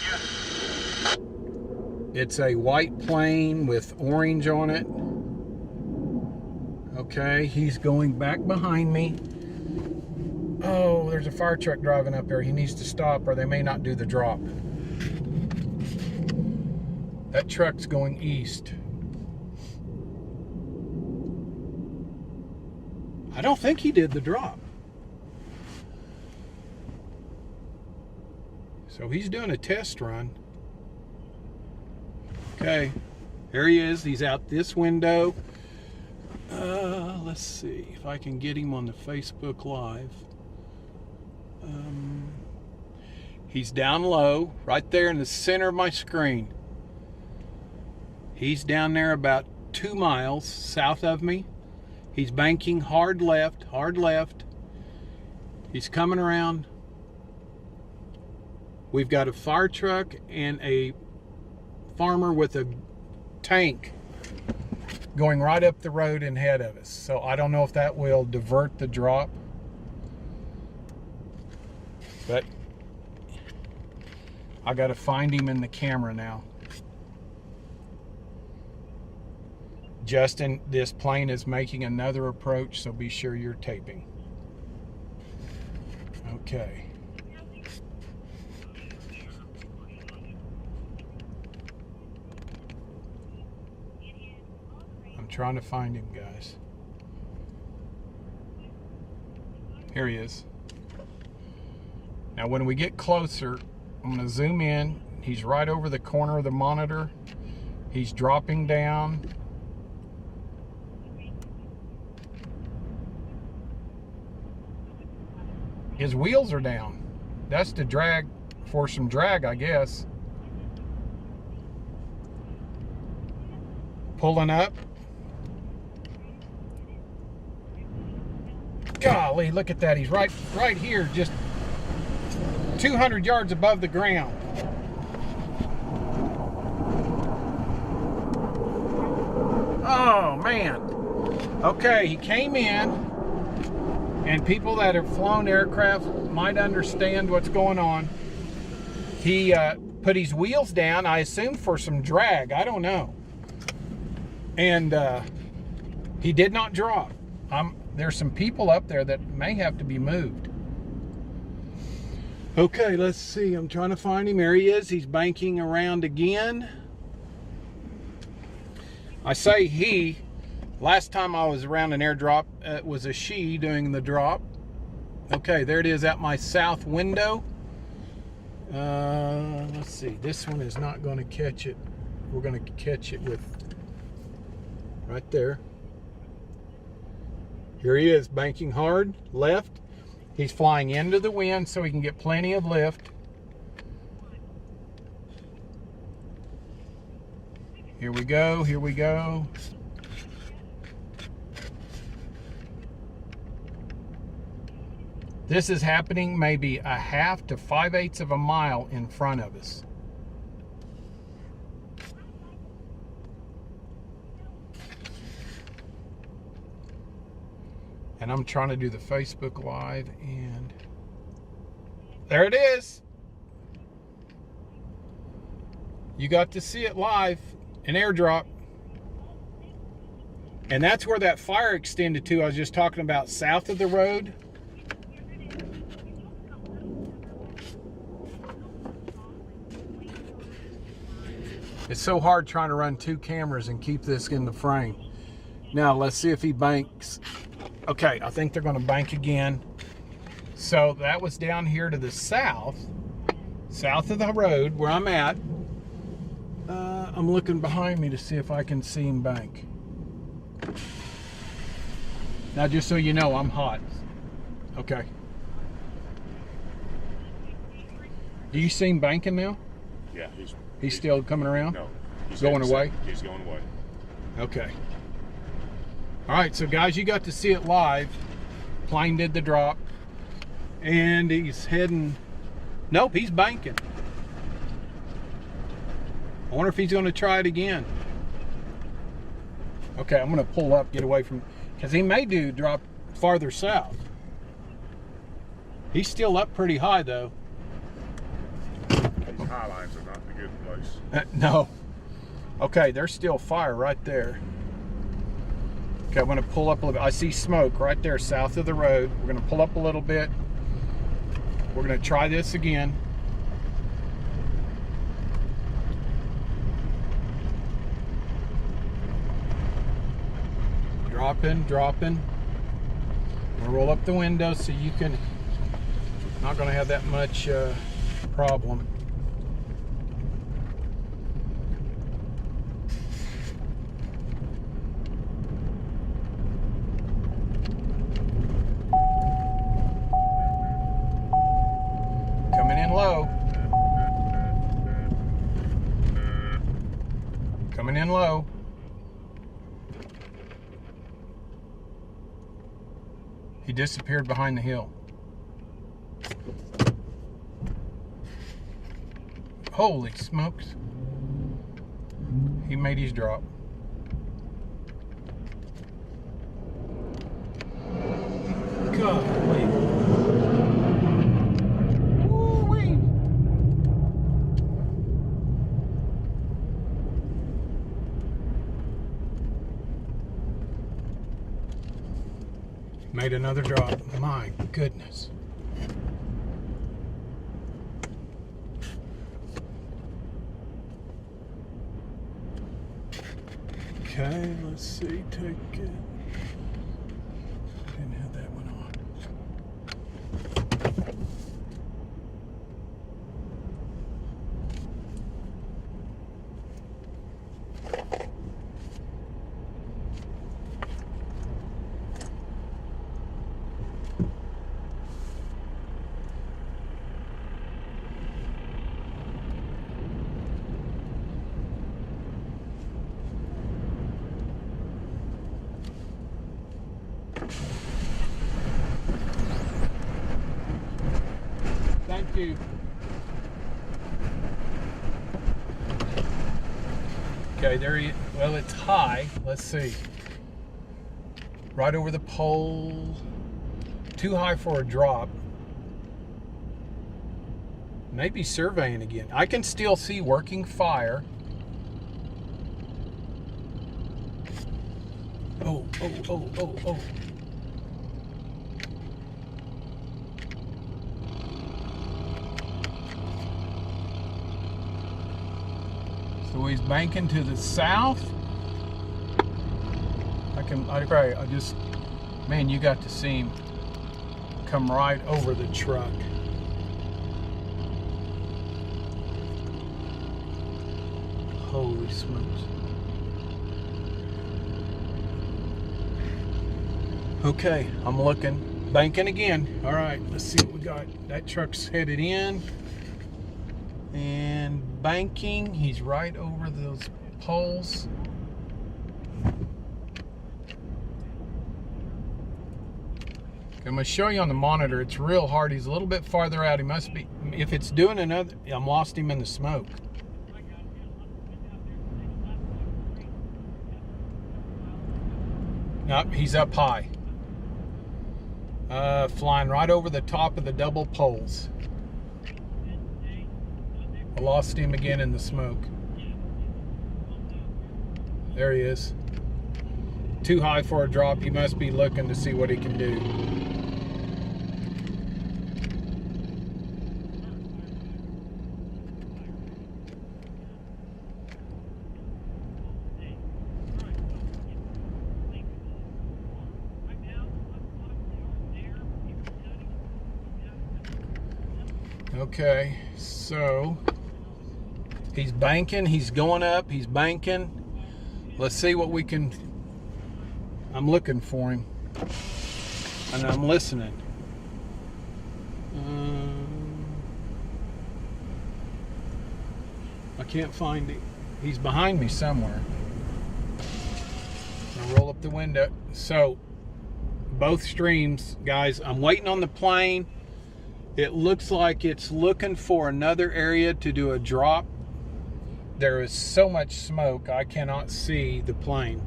It's a white plane with orange on it. Okay, he's going back behind me. Oh, there's a fire truck driving up there. He needs to stop or they may not do the drop. That truck's going east. I don't think he did the drop. So he's doing a test run. Okay, here he is. He's out this window. Let's see if I can get him on the Facebook Live. He's down low, right there in the center of my screen. He's down there about 2 miles south of me. He's banking hard left, hard left. He's coming around. We've got a fire truck and a farmer with a tank going right up the road and ahead of us. So I don't know if that will divert the drop. But I got to find him in the camera now. Justin, this plane is making another approach, so be sure you're taping. Okay. I'm trying to find him, guys. Here he is. Now when we get closer, I'm going to zoom in. He's right over the corner of the monitor. He's dropping down. His wheels are down. That's to drag, for some drag, I guess. Pulling up. Golly, look at that. He's right here, just 200 yards above the ground. Oh, man. Okay, he came in, and people that have flown aircraft might understand what's going on. He put his wheels down, I assume for some drag, I don't know. And he did not drop. There's some people up there that may have to be moved. Okay, let's see. I'm trying to find him. There he is. He's banking around again. I say he. Last time I was around an airdrop, it was a she doing the drop. Okay, there it is at my south window. Let's see. This one is not going to catch it. We're going to catch it with right there. Here he is, banking hard, left. He's flying into the wind so he can get plenty of lift. Here we go, here we go. This is happening maybe a 1/2 to 5/8 of a mile in front of us. And I'm trying to do the Facebook Live, and there it is. You got to see it live, an airdrop. And that's where that fire extended to. I was just talking about south of the road. It's so hard trying to run 2 cameras and keep this in the frame. Now let's see if he banks. Okay, I think they're going to bank again. So that was down here to the south of the road where I'm at. I'm looking behind me to see if I can see him bank. Now, just so you know, I'm hot. Okay. Do you see him banking now? Yeah, he's still coming around? No. He's going away? He's going away. Okay. All right, so guys, you got to see it live. Plane did the drop. And he's heading... Nope, he's banking. I wonder if he's going to try it again. Okay, I'm going to pull up, get away from... Because he may do drop farther south. He's still up pretty high, though. These high lines are not in a good place. No. Okay, there's still fire right there. Okay, I'm gonna pull up a little bit. I see smoke right there south of the road. We're gonna pull up a little bit. We're gonna try this again. Dropping. We'll roll up the window so you can, not gonna have that much problem. Coming in low. Coming in low. He disappeared behind the hill. Holy smokes. He made his drop. Golly. Woo-wee. Made another drop. My goodness. Okay, let's see. Take it. Didn't have that one on. Thank you. Okay, there he, well, it's high. Let's see. Right over the pole. Too high for a drop. Maybe surveying again. I can still see working fire. Oh. So he's banking to the south. I just, man, you got to see him come right over the truck. Holy smokes. Okay, I'm looking. Banking again. All right, let's see what we got. That truck's headed in. And banking, he's right over those poles. Okay, I'm going to show you on the monitor. It's real hard. He's a little bit farther out. He must be, if it's doing another, I'm lost him in the smoke. Nope, he's up high. Flying right over the top of the double poles. I lost him again in the smoke. There he is. Too high for a drop. He must be looking to see what he can do. Okay, so he's banking, he's going up, he's banking. Let's see what we can, I'm looking for him. And I'm listening. I can't find him. He's behind me somewhere. I'll roll up the window. So, both streams, guys, I'm waiting on the plane. It looks like it's looking for another area to do a drop. There is so much smoke, I cannot see the plane.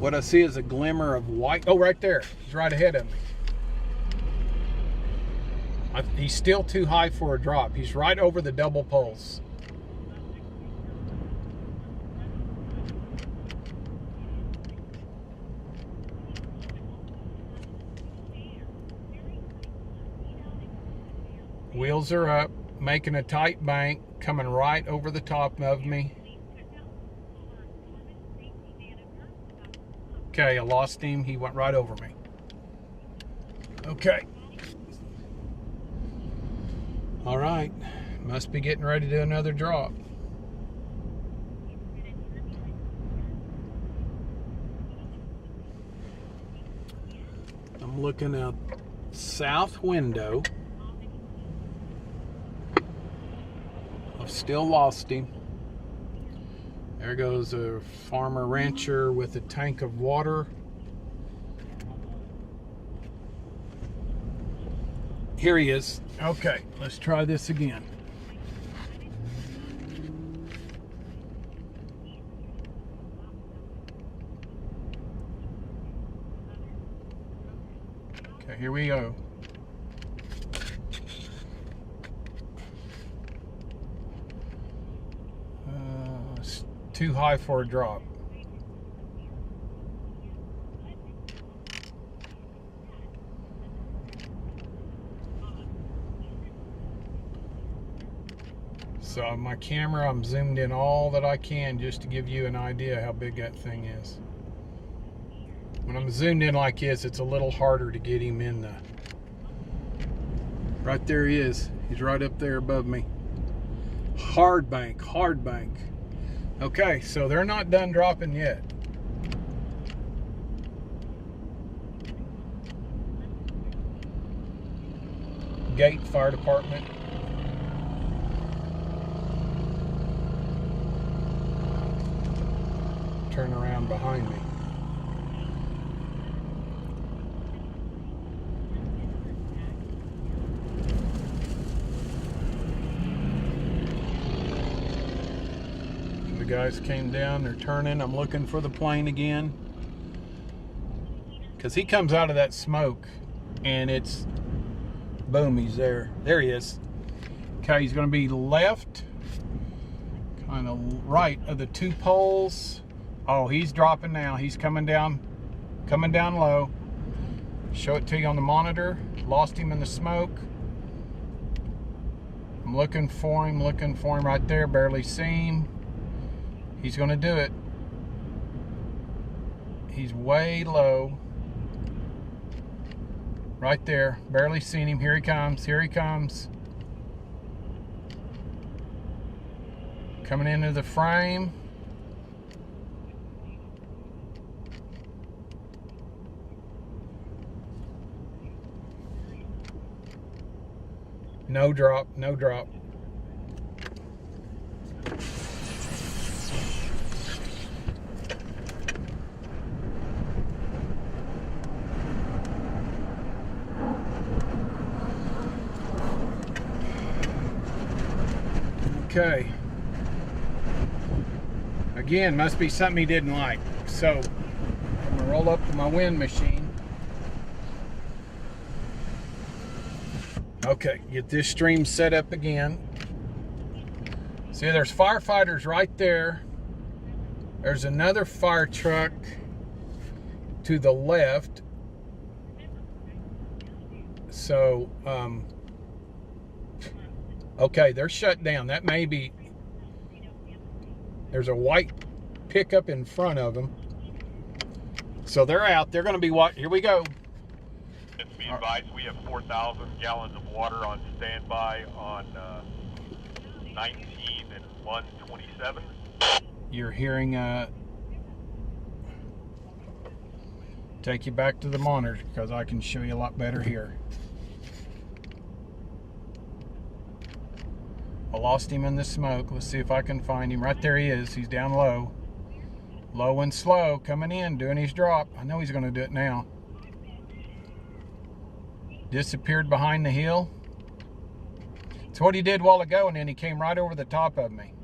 What I see is a glimmer of white. Oh, right there. He's right ahead of me. He's still too high for a drop. He's right over the double poles. Wheels are up, making a tight bank, coming right over the top of me. Okay, I lost him. He went right over me. Okay. All right. Must be getting ready to do another drop. I'm looking out south window. I've still lost him. There goes a farmer rancher with a tank of water. Here he is. Okay, let's try this again. Okay, here we go. It's too high for a drop. So my camera, I'm zoomed in all that I can just to give you an idea how big that thing is. When I'm zoomed in like this, it's a little harder to get him in the... Right there he is. He's right up there above me. Hard bank, hard bank. Okay, so they're not done dropping yet. Gate Fire Department. Turn around behind me. The guys came down, they're turning. I'm looking for the plane again. Because he comes out of that smoke and it's boom, he's there. There he is. Okay, he's going to be left, kind of right of the two poles. Oh, he's dropping now. He's coming down low. Show it to you on the monitor. Lost him in the smoke. I'm looking for him right there. Barely see him. He's going to do it. He's way low. Right there. Barely seen him. Here he comes. Here he comes. Coming into the frame. No drop, no drop. Okay. Again, must be something he didn't like. So, I'm gonna roll up to my wind machine. Okay, get this stream set up again. See, there's firefighters right there. There's another fire truck to the left. So, okay, they're shut down. That may be... There's a white pickup in front of them. So they're out. They're going to be... Here we go. Be advised, we have 4,000 gallons of water on standby on 19 and 127. You're hearing take you back to the monitor because I can show you a lot better here. I lost him in the smoke. Let's see if I can find him. Right there he is. He's down low. Low and slow, coming in, doing his drop. I know he's going to do it now. Disappeared behind the hill. It's what he did a while ago, and then he came right over the top of me.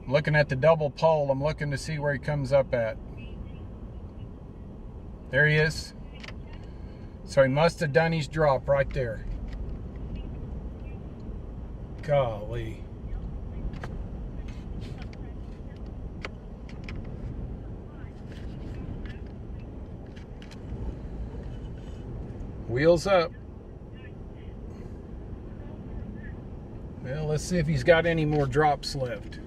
I'm looking at the double pole. I'm looking to see where he comes up at. There he is. So he must have done his drop right there. Golly. Wheels up. Well, let's see if he's got any more drops left.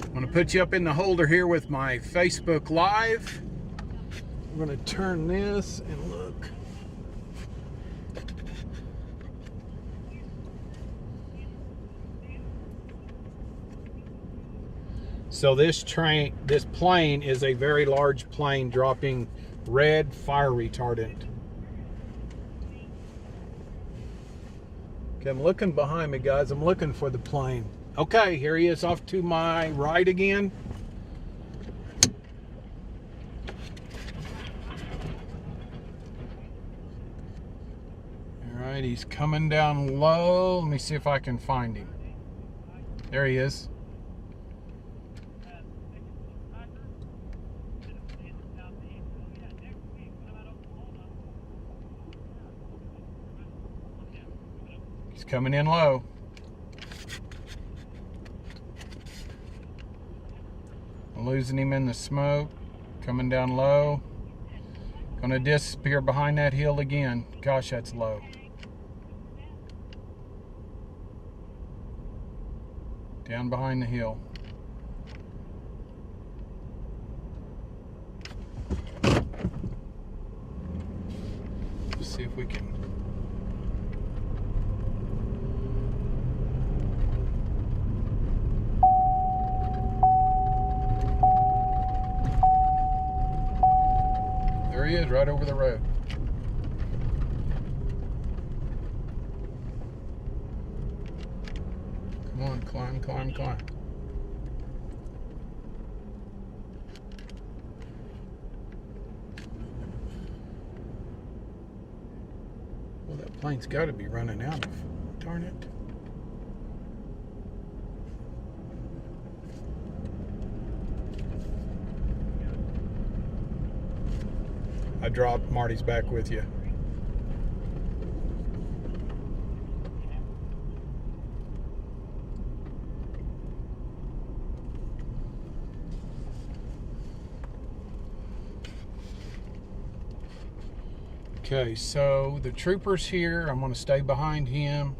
I'm going to put you up in the holder here with my Facebook Live. I'm going to turn this and look. So this plane is a very large plane dropping red fire retardant. Okay, I'm looking behind me, guys. I'm looking for the plane. Okay, here he is off to my right again. All right, he's coming down low. Let me see if I can find him. There he is. He's coming in low. I'm losing him in the smoke. Coming down low. Gonna disappear behind that hill again. Gosh, that's low. Down behind the hill. Let's see if we can. There he is, right over the road. Come on, climb, climb, climb. Well, that plane's got to be running out of, darn it. I dropped Marty's back with you. Okay, so the trooper's here. I'm going to stay behind him.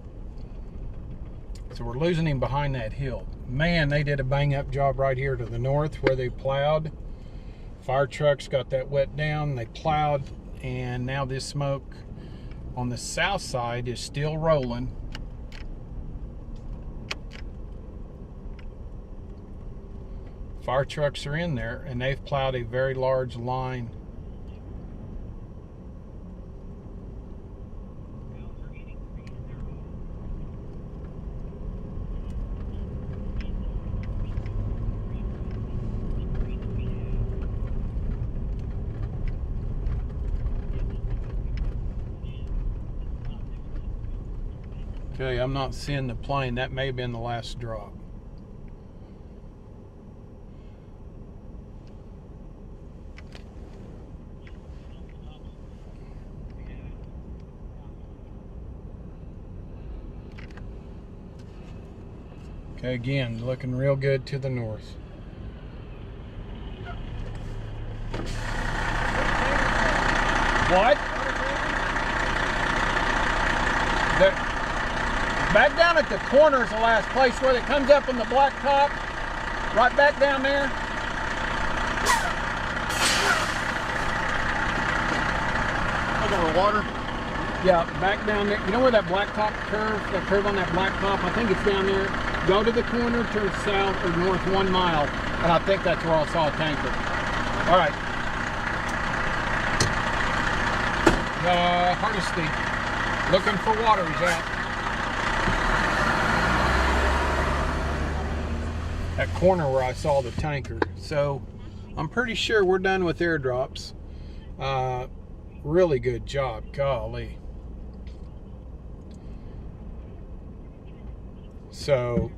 So we're losing him behind that hill. Man, they did a bang-up job right here to the north where they plowed. Fire trucks got that wet down, they plowed, and now this smoke on the south side is still rolling. Fire trucks are in there, and they've plowed a very large line. Okay, I'm not seeing the plane. That may have been the last drop. Okay, again, looking real good to the north. What? Back down at the corner is the last place where it comes up on the black top. Right back down there. Look over water. Yeah, back down there. You know where that black top curve, that curve on that black top? I think it's down there. Go to the corner, turn south or north 1 mile, and I think that's where I saw a tanker. All right. Hardesty. Looking for water, he's out. That corner where I saw the tanker. So I'm pretty sure we're done with airdrops. Really good job, golly. So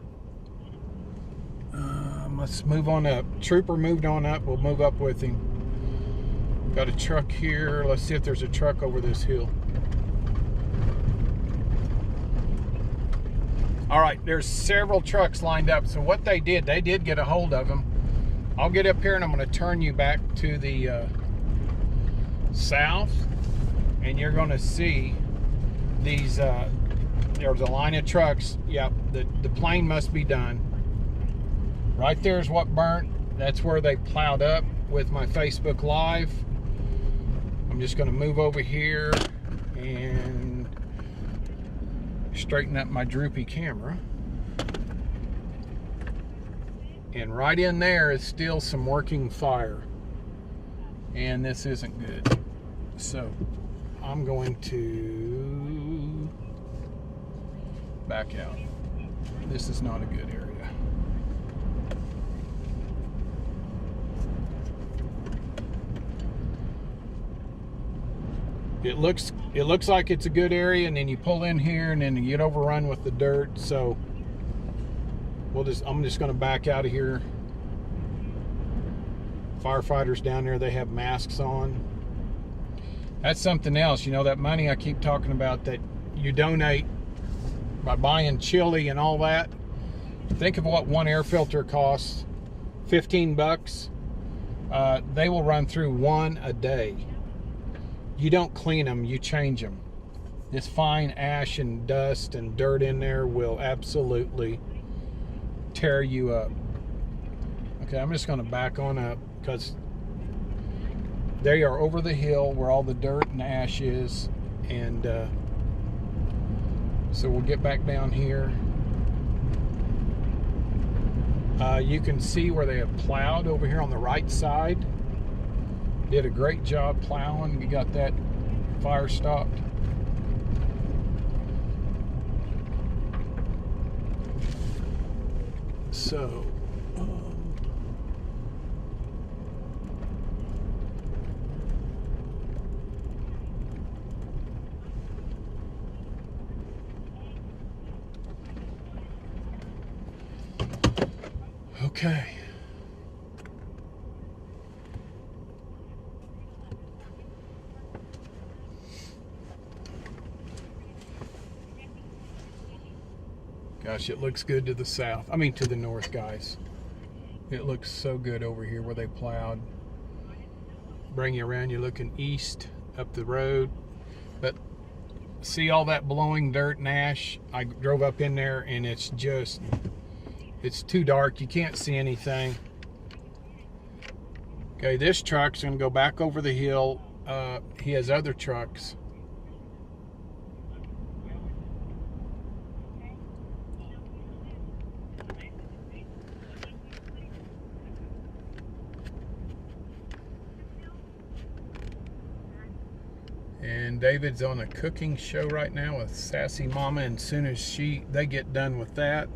let's move on up. Trooper moved on up. We'll move up with him. Got a truck here. Let's see if there's a truck over this hill. All right, there's several trucks lined up. So what they did get a hold of them. I'll get up here and I'm going to turn you back to the south. and you're going to see these, there's a line of trucks. Yep, the plane must be done. Right there is what burnt. That's where they plowed up with my Facebook Live. I'm just going to move over here and straighten up my droopy camera. And right in there is still some working fire. And this isn't good. So I'm going to back out. This is not a good area. It looks like it's a good area, and then you pull in here and then you get overrun with the dirt. So I'm just going to back out of here. Firefighters down there, they have masks on. That's something else, you know, that money I keep talking about that you donate by buying chili and all that. Think of what one air filter costs, 15 bucks. They will run through one a day. You don't clean them, you change them. This fine ash and dust and dirt in there will absolutely tear you up. Okay, I'm just going to back on up because they are over the hill where all the dirt and ash is, and so we'll get back down here. You can see where they have plowed over here on the right side. Did a great job plowing. We got that fire stopped. So okay. Gosh, it looks good to the south. I mean, to the north, guys. It looks so good over here where they plowed. Bring you around, you're looking east up the road. But see all that blowing dirt and ash? I drove up in there and it's too dark. You can't see anything. Okay, this truck's gonna go back over the hill. He has other trucks. And David's on a cooking show right now with Sassy Mama, and as soon as they get done with that,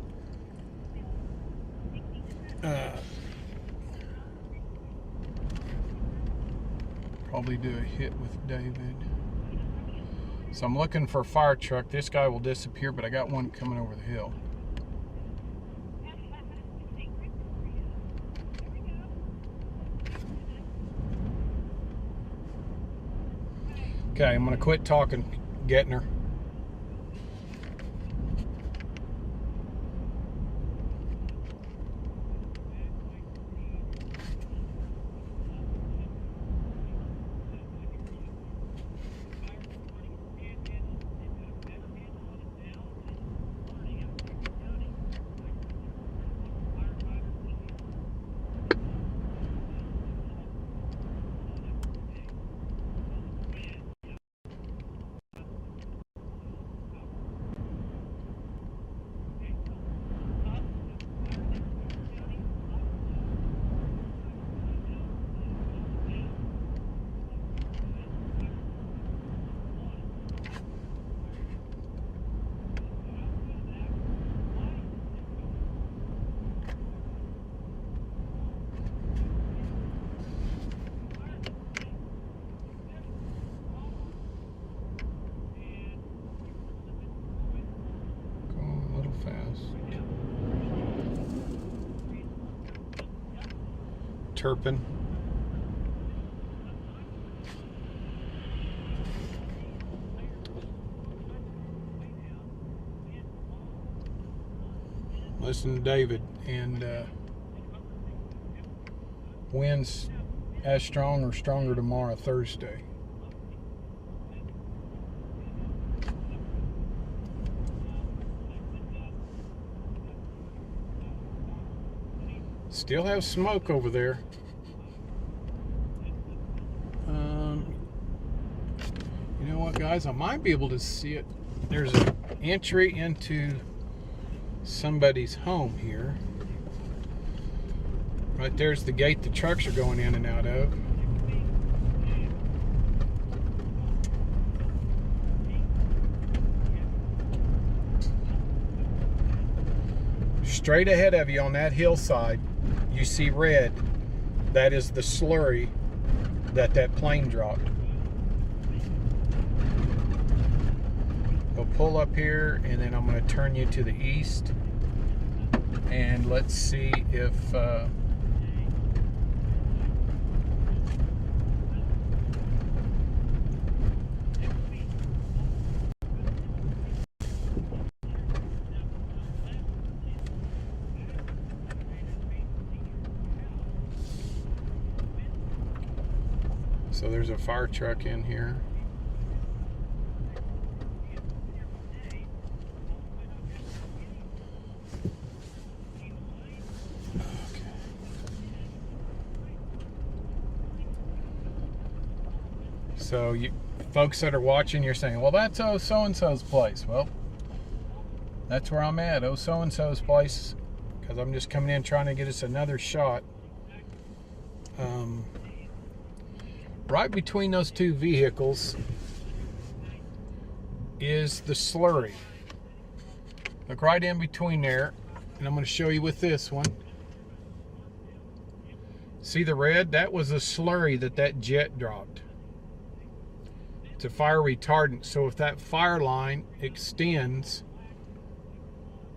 probably do a hit with David. So I'm looking for a fire truck. This guy will disappear, but I got one coming over the hill. Okay, I'm going to quit talking, getting her. Turpin. Listen to David, and winds as strong or stronger tomorrow, Thursday. Still have smoke over there. You know what, guys? I might be able to see it. There's an entry into somebody's home here. Right there's the gate the trucks are going in and out of. Straight ahead of you on that hillside, you see red. That is the slurry that plane dropped. We'll pull up here, and then I'm going to turn you to the east, and let's see if so there's a fire truck in here. Okay. So you folks that are watching, you're saying, well, that's so-and-so's place. Well, that's where I'm at, so-and-so's place, because I'm just coming in trying to get us another shot. Right between those two vehicles is the slurry. Look right in between there, and I'm going to show you with this one. See the red? That was a slurry that jet dropped. It's a fire retardant, so if that fire line extends,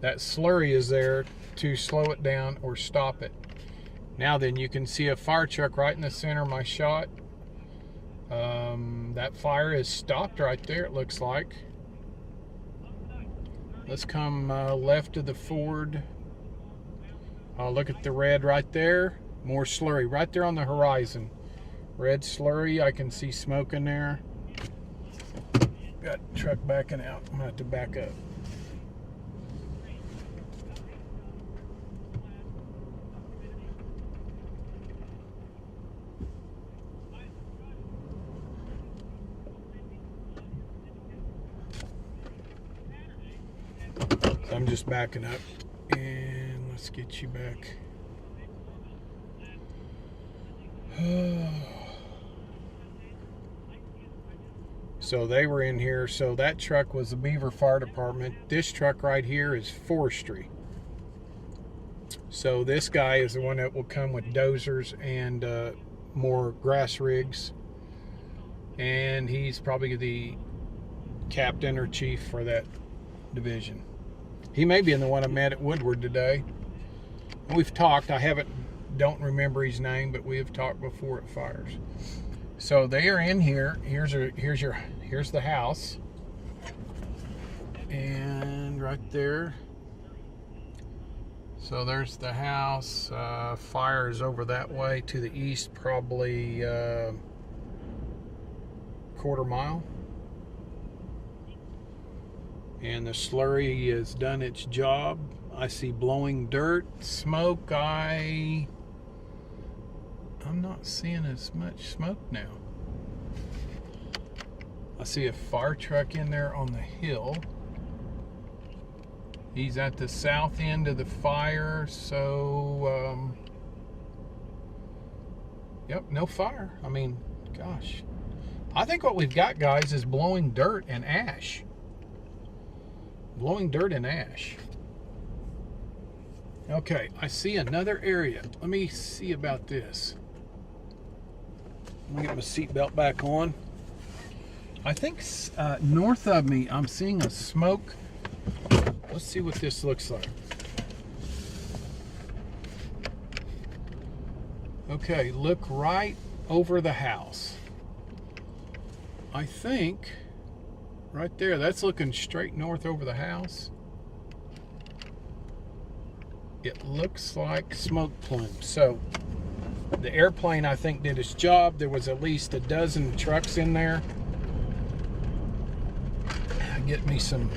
that slurry is there to slow it down or stop it. Now then, you can see a fire truck right in the center of my shot. That fire is stopped right there, it looks like. Let's come left of the Ford. Look at the red right there. More slurry right there on the horizon. Red slurry, I can see smoke in there. Got truck backing out. I'm going to have to back up. I'm just backing up, and let's get you back. So they were in here. So that truck was the Beaver Fire Department. This truck right here is forestry. So this guy is the one that will come with dozers and more grass rigs, and he's probably the captain or chief for that division. He may be in the one I met at Woodward today. We've talked. Don't remember his name, but we have talked before at fires. So they are in here. Here's the house, and right there. So there's the house. Fire is over that way to the east, probably quarter mile. And the slurry has done its job. I see blowing dirt, smoke. I'm not seeing as much smoke now. I see a fire truck in there on the hill. He's at the south end of the fire, so yep, no fire. I mean, gosh. I think what we've got, guys, is blowing dirt and ash. Blowing dirt and ash. Okay, I see another area. Let me see about this. Let me get my seatbelt back on. I think north of me, I'm seeing a smoke. Let's see what this looks like. Okay, look right over the house. I think right there, that's looking straight north over the house. It looks like smoke plumes. So the airplane, I think, did its job. There was at least a dozen trucks in there. Get me some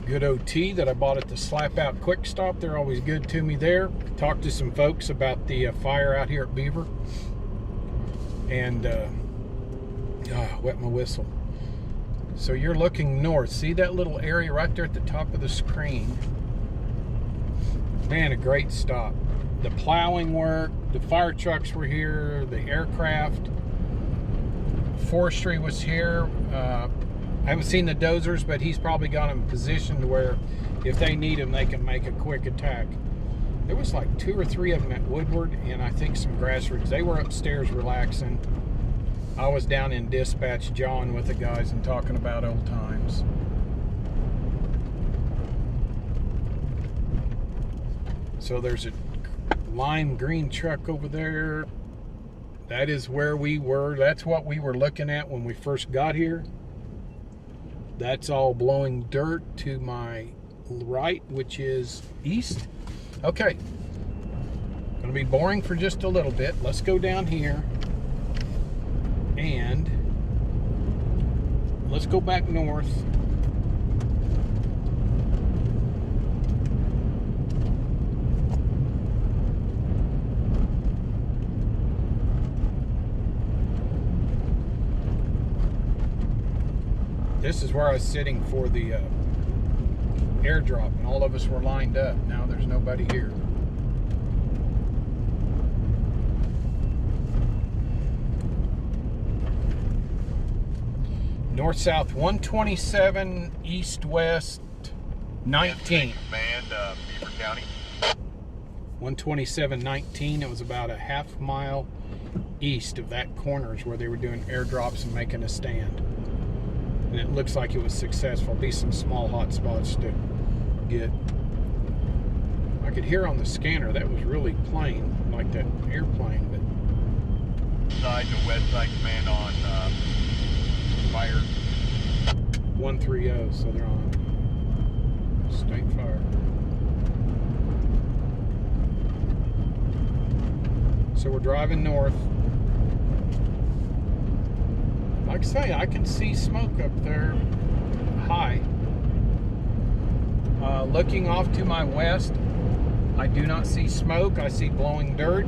Good OT that I bought at the Slap Out Quick Stop. They're always good to me there. Talked to some folks about the fire out here at Beaver. And wet my whistle. So you're looking north. See that little area right there at the top of the screen? Man, a great stop. The plowing work, the fire trucks were here, the aircraft, forestry was here. I haven't seen the dozers, but he's probably got them positioned where if they need them, they can make a quick attack. There was like 2 or 3 of them at Woodward, and I think some grass rigs. They were upstairs relaxing. I was down in dispatch jawing with the guys and talking about old times. So there's a lime green truck over there. That is where we were. That's what we were looking at when we first got here. That's all blowing dirt to my right, which is east. Okay. Gonna be boring for just a little bit. Let's go down here and let's go back north. This is where I was sitting for the airdrop, and all of us were lined up. Now there's nobody here. North-south 127, east-west 19. Command, Beaver County. 127.19. It was about a half mile east of that corner is where they were doing airdrops and making a stand. And it looks like it was successful. Be some small hot spots to get. I could hear on the scanner that was really plain, like that airplane. But Side to west side command on fire. 130, so they're on state fire. So we're driving north. Like I say, I can see smoke up there high. Looking off to my west, I do not see smoke. I see blowing dirt.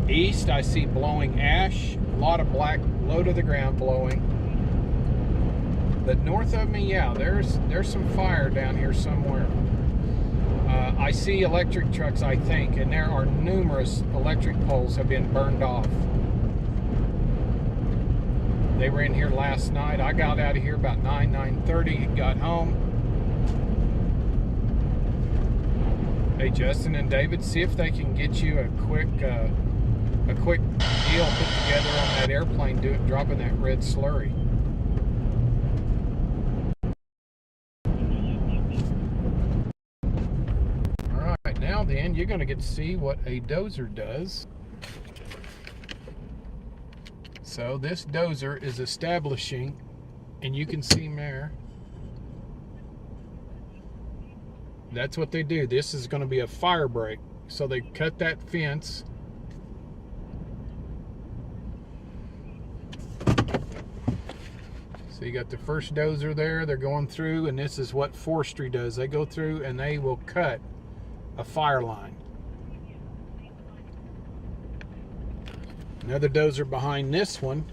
East, I see blowing ash. A lot of black low to the ground blowing. But north of me, yeah, there's some fire down here somewhere. I see electric trucks, I think, and there are numerous electric poles have been burned off. They were in here last night. I got out of here about 9:30, got home. Hey, Justin and David, see if they can get you a quick deal put together on that airplane dropping that red slurry. All right, now then, you're going to get to see what a dozer does. So this dozer is establishing, and you can see there, that's what they do. This is going to be a fire break. So they cut that fence. So you got the first dozer there, they're going through, and this is what forestry does. They go through and they will cut a fire line. Another dozer behind this one.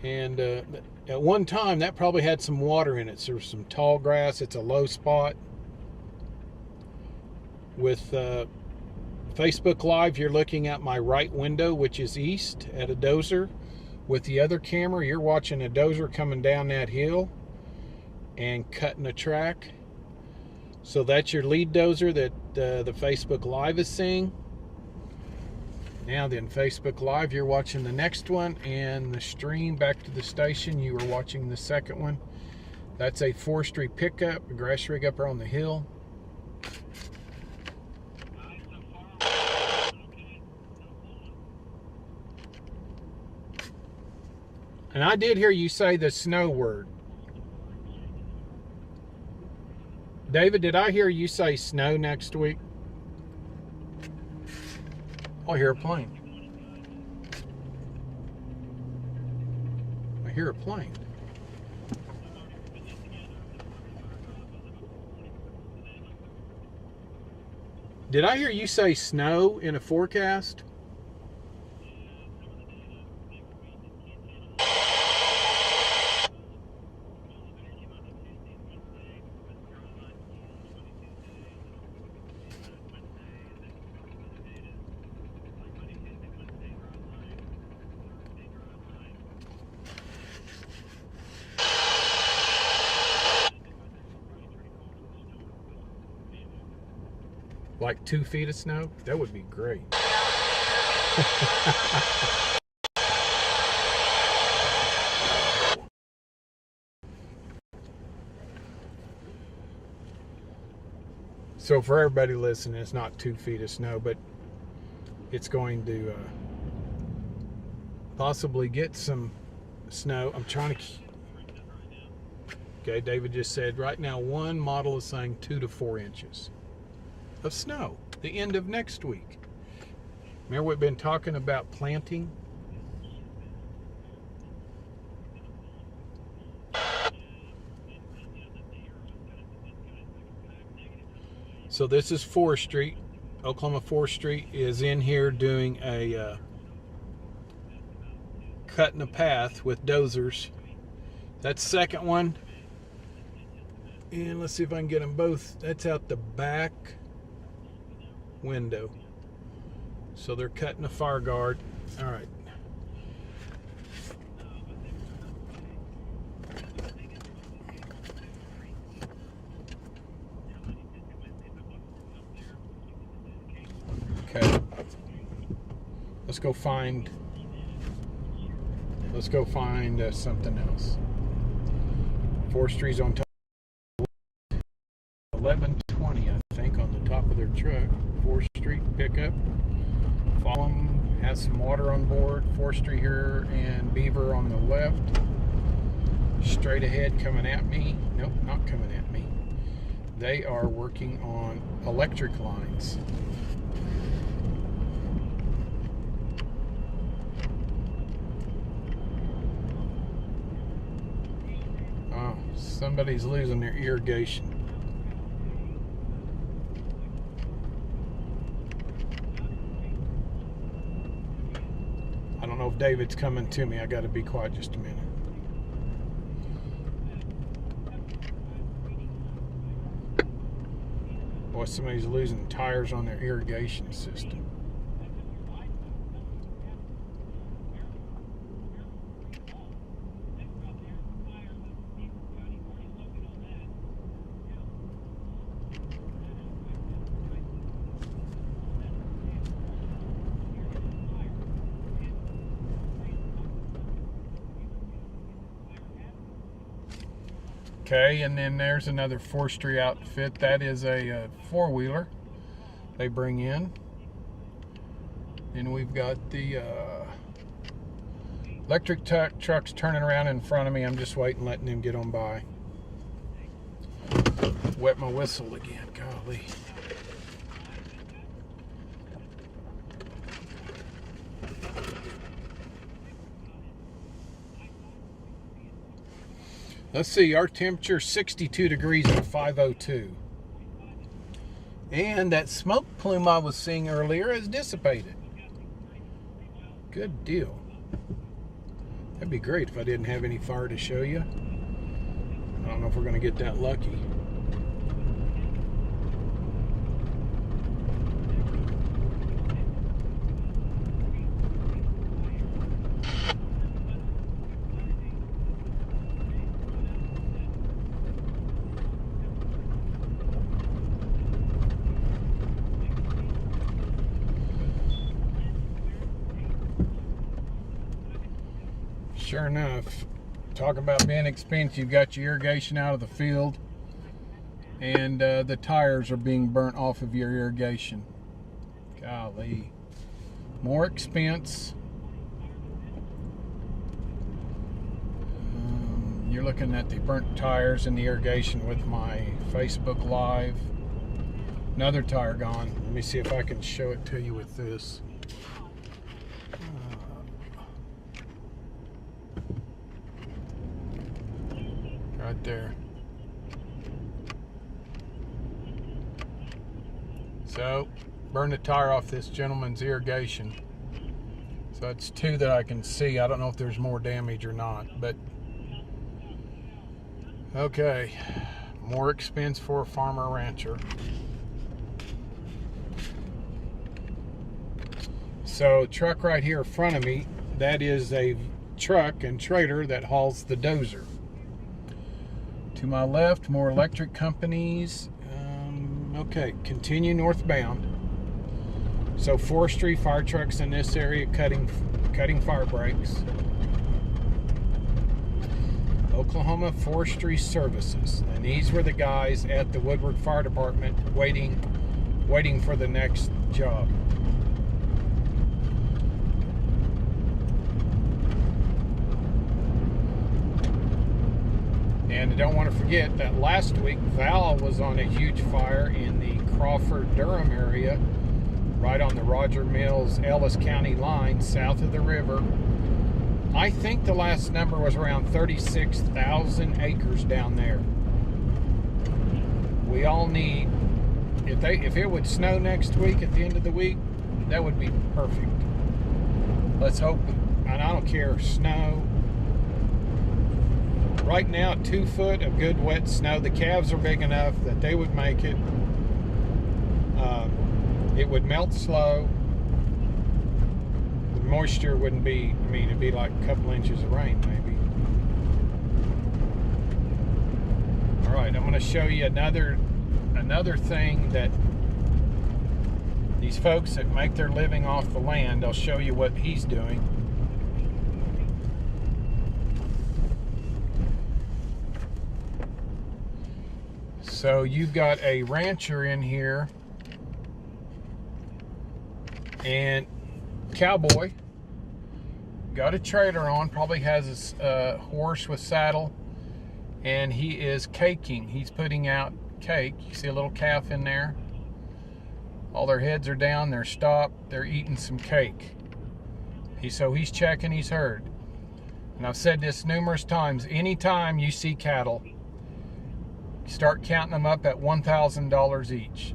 And at one time, that probably had some water in it. So there's some tall grass. It's a low spot. With Facebook Live, you're looking at my right window, which is east, at a dozer. With the other camera, you're watching a dozer coming down that hill and cutting a track. So that's your lead dozer that the Facebook Live is seeing. Now then, Facebook Live, you're watching the next one, and the stream back to the station, you were watching the second one. That's a forestry pickup, a grass rig up there on the hill. And I did hear you say the snow word. David, did I hear you say snow next week? I hear a plane. I hear a plane. Did I hear you say snow in a forecast? Like 2 feet of snow? That would be great. So for everybody listening, it's not 2 feet of snow, but it's going to possibly get some snow. I'm trying to... Okay, David just said right now one model is saying 2 to 4 inches of snow the end of next week. Remember we've been talking about planting? So this is Forestry. Oklahoma Forestry is in here doing a cutting a path with dozers. That second one, and let's see if I can get them both. That's out the back window. So they're cutting a fire guard. All right. Okay. Let's go find something else. Forestry's on top. 1120, I think, on the top of their truck. 4th Street pickup. Follow them. Has some water on board. Forestry here and Beaver on the left. Straight ahead coming at me. Nope, not coming at me. They are working on electric lines. Oh, somebody's losing their irrigation. I don't know if David's coming to me. I got to be quiet just a minute. Boy, somebody's losing tires on their irrigation system. Okay, and then there's another forestry outfit. That is a four-wheeler they bring in. And we've got the electric trucks turning around in front of me. I'm just waiting, letting them get on by. Wet my whistle again, golly. Let's see, our temperature 62 degrees at 5:02. And that smoke plume I was seeing earlier has dissipated. Good deal. That'd be great if I didn't have any fire to show you. I don't know if we're going to get that lucky. Sure enough, talk about being expensive. You've got your irrigation out of the field, and the tires are being burnt off of your irrigation. Golly, more expense. You're looking at the burnt tires and the irrigation with my Facebook Live. Another tire gone. Let me see if I can show it to you with this. Right there. So, burn the tire off this gentleman's irrigation. So that's 2 that I can see. I don't know if there's more damage or not, but okay. More expense for a farmer rancher. So, truck right here in front of me, that is a truck and trailer that hauls the Dozer. To my left, more electric companies. Okay, continue northbound. So forestry, fire trucks in this area cutting fire breaks. Oklahoma Forestry Services, and these were the guys at the Woodward Fire Department waiting for the next job. And I don't want to forget that last week Val was on a huge fire in the Crawford-Durham area, right on the Roger Mills-Ellis County line, south of the river. I think the last number was around 36,000 acres down there. We all need, if it would snow next week at the end of the week, that would be perfect. Let's hope, and I don't care, snow. Right now, 2 foot of good wet snow. The calves are big enough that they would make it. It would melt slow. The moisture wouldn't be, I mean, it'd be like a couple inches of rain maybe. All right, I'm going to show you another thing that these folks that make their living off the land, I'll show you what he's doing. So you've got a rancher in here, and cowboy, got a trailer on, probably has his horse with saddle, and he is caking. He's putting out cake. You see a little calf in there. All their heads are down, they're stopped, they're eating some cake. So he's checking his herd. And I've said this numerous times, anytime you see cattle, start counting them up at $1,000 each.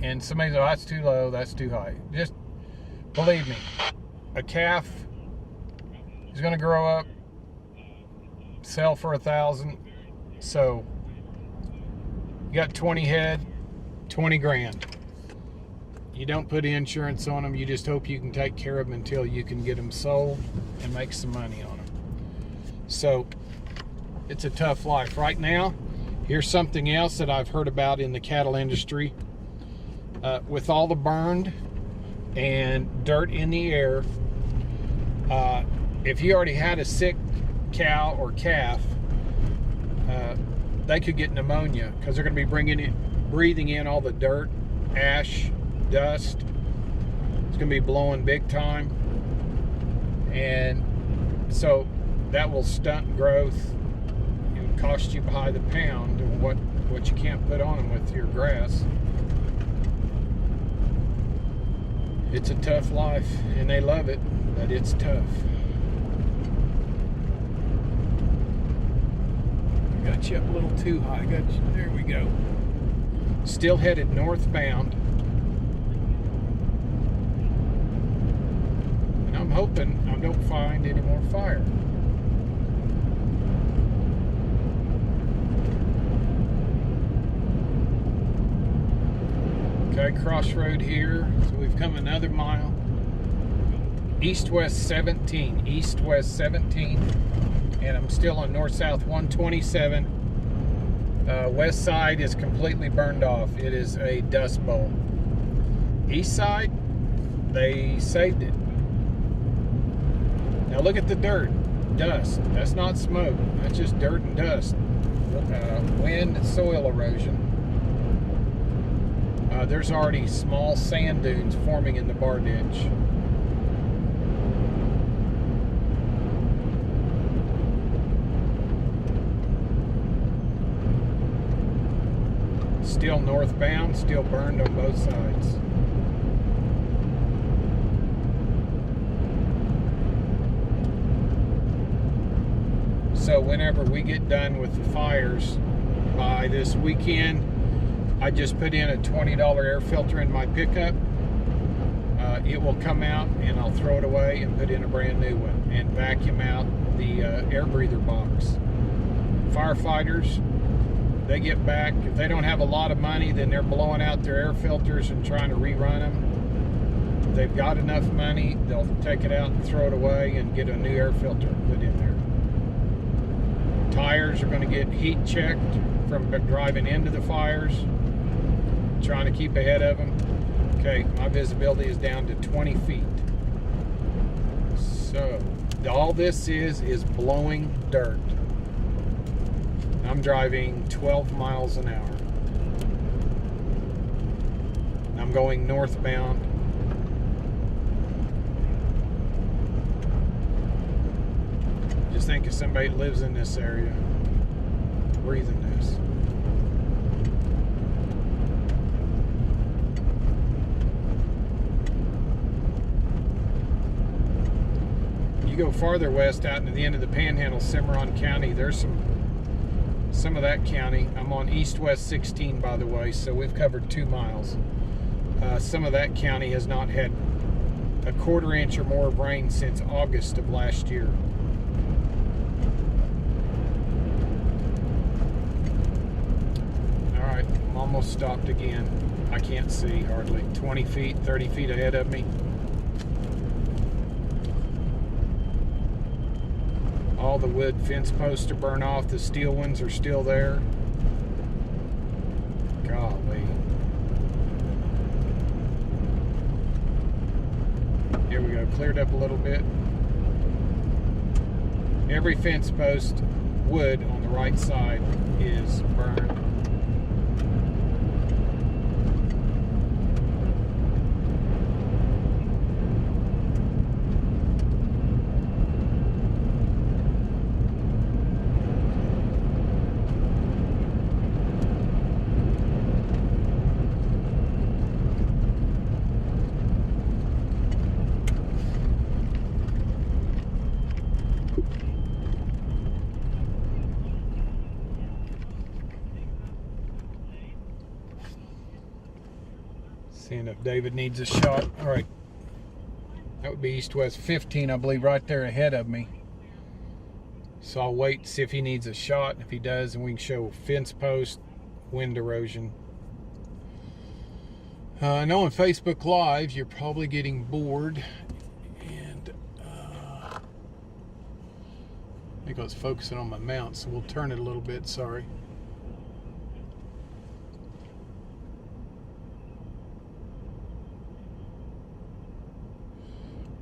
And somebody says, oh, that's too low, that's too high. Just believe me, a calf is going to grow up, sell for $1,000. So you got 20 head, 20 grand. You don't put insurance on them, you just hope you can take care of them until you can get them sold and make some money on them. So it's a tough life. Right now, here's something else that I've heard about in the cattle industry. With all the burned and dirt in the air, if you already had a sick cow or calf, they could get pneumonia because they're going to be breathing in all the dirt, ash, dust. It's going to be blowing big time. And so that will stunt growth. It would cost you by the pound what you can't put on them with your grass. It's a tough life, and they love it, but it's tough. I got you up a little too high. There we go. Still headed northbound. And I'm hoping I don't find any more fire. Okay, crossroad here, so we've come another mile. East-west 17, and I'm still on north-south 127. West side is completely burned off. It is a dust bowl. East side, they saved it. Now look at the dirt, dust. That's not smoke, that's just dirt and dust. Wind and soil erosion. There's already small sand dunes forming in the bar ditch. Still northbound, still burned on both sides. So whenever we get done with the fires by this weekend, I just put in a $20 air filter in my pickup. It will come out and I'll throw it away and put in a brand new one and vacuum out the air breather box. Firefighters, they get back. If they don't have a lot of money, then they're blowing out their air filters and trying to rerun them. If they've got enough money, they'll take it out and throw it away and get a new air filter put in there. Tires are going to get heat checked from driving into the fires, trying to keep ahead of them. Okay, my visibility is down to 20 feet. So, all this is blowing dirt. I'm driving 12 miles an hour. I'm going northbound. Just think of somebody that lives in this area breathing this. You go farther west out into the end of the Panhandle, Cimarron County, there's some of that county. I'm on east-west 16, by the way, so we've covered 2 miles. Some of that county has not had a quarter inch or more of rain since August of last year. All right, I'm almost stopped again. I can't see hardly. 20 feet, 30 feet ahead of me. All the wood fence posts are burned off. The steel ones are still there. Golly. Here we go. Cleared up a little bit. Every fence post, wood on the right side, is burned. Seeing if David needs a shot. All right, that would be east-west 15, I believe, right there ahead of me. So I'll wait to see if he needs a shot. If he does, then we can show fence post, wind erosion. I know on Facebook Live you're probably getting bored, and I think I was focusing on my mount, so we'll turn it a little bit. Sorry.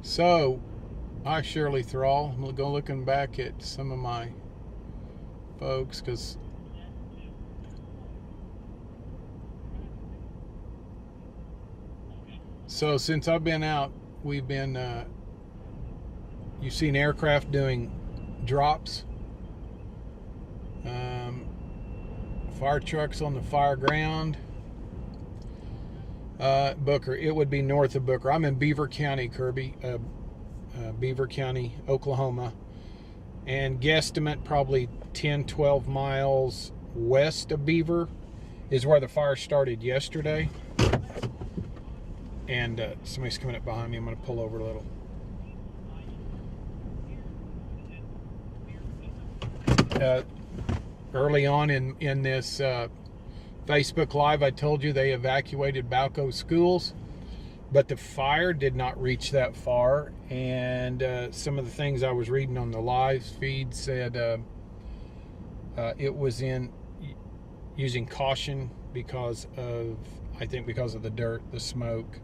So, hi Shirley Thrall. I'm going looking back at some of my folks, because so since I've been out, we've been you've seen aircraft doing drops, fire trucks on the fire ground. Booker, it would be north of Booker. I'm in Beaver County, Kirby, Beaver County, Oklahoma, and guesstimate probably 10-12 miles west of Beaver is where the fire started yesterday. And somebody's coming up behind me. I'm going to pull over a little. Early on in this Facebook Live, I told you they evacuated Balco schools, but the fire did not reach that far. And some of the things I was reading on the live feed said it was in using caution because of, I think, because of the dirt, the smoke.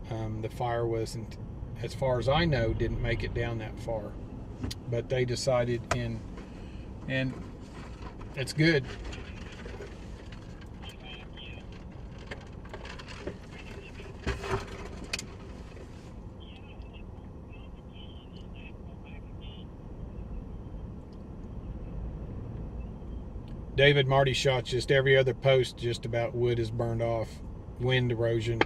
The fire wasn't, as far as I know, didn't make it down that far. But they decided and it's good. David Marty shots, just every other post, just about wood is burned off. Wind erosion.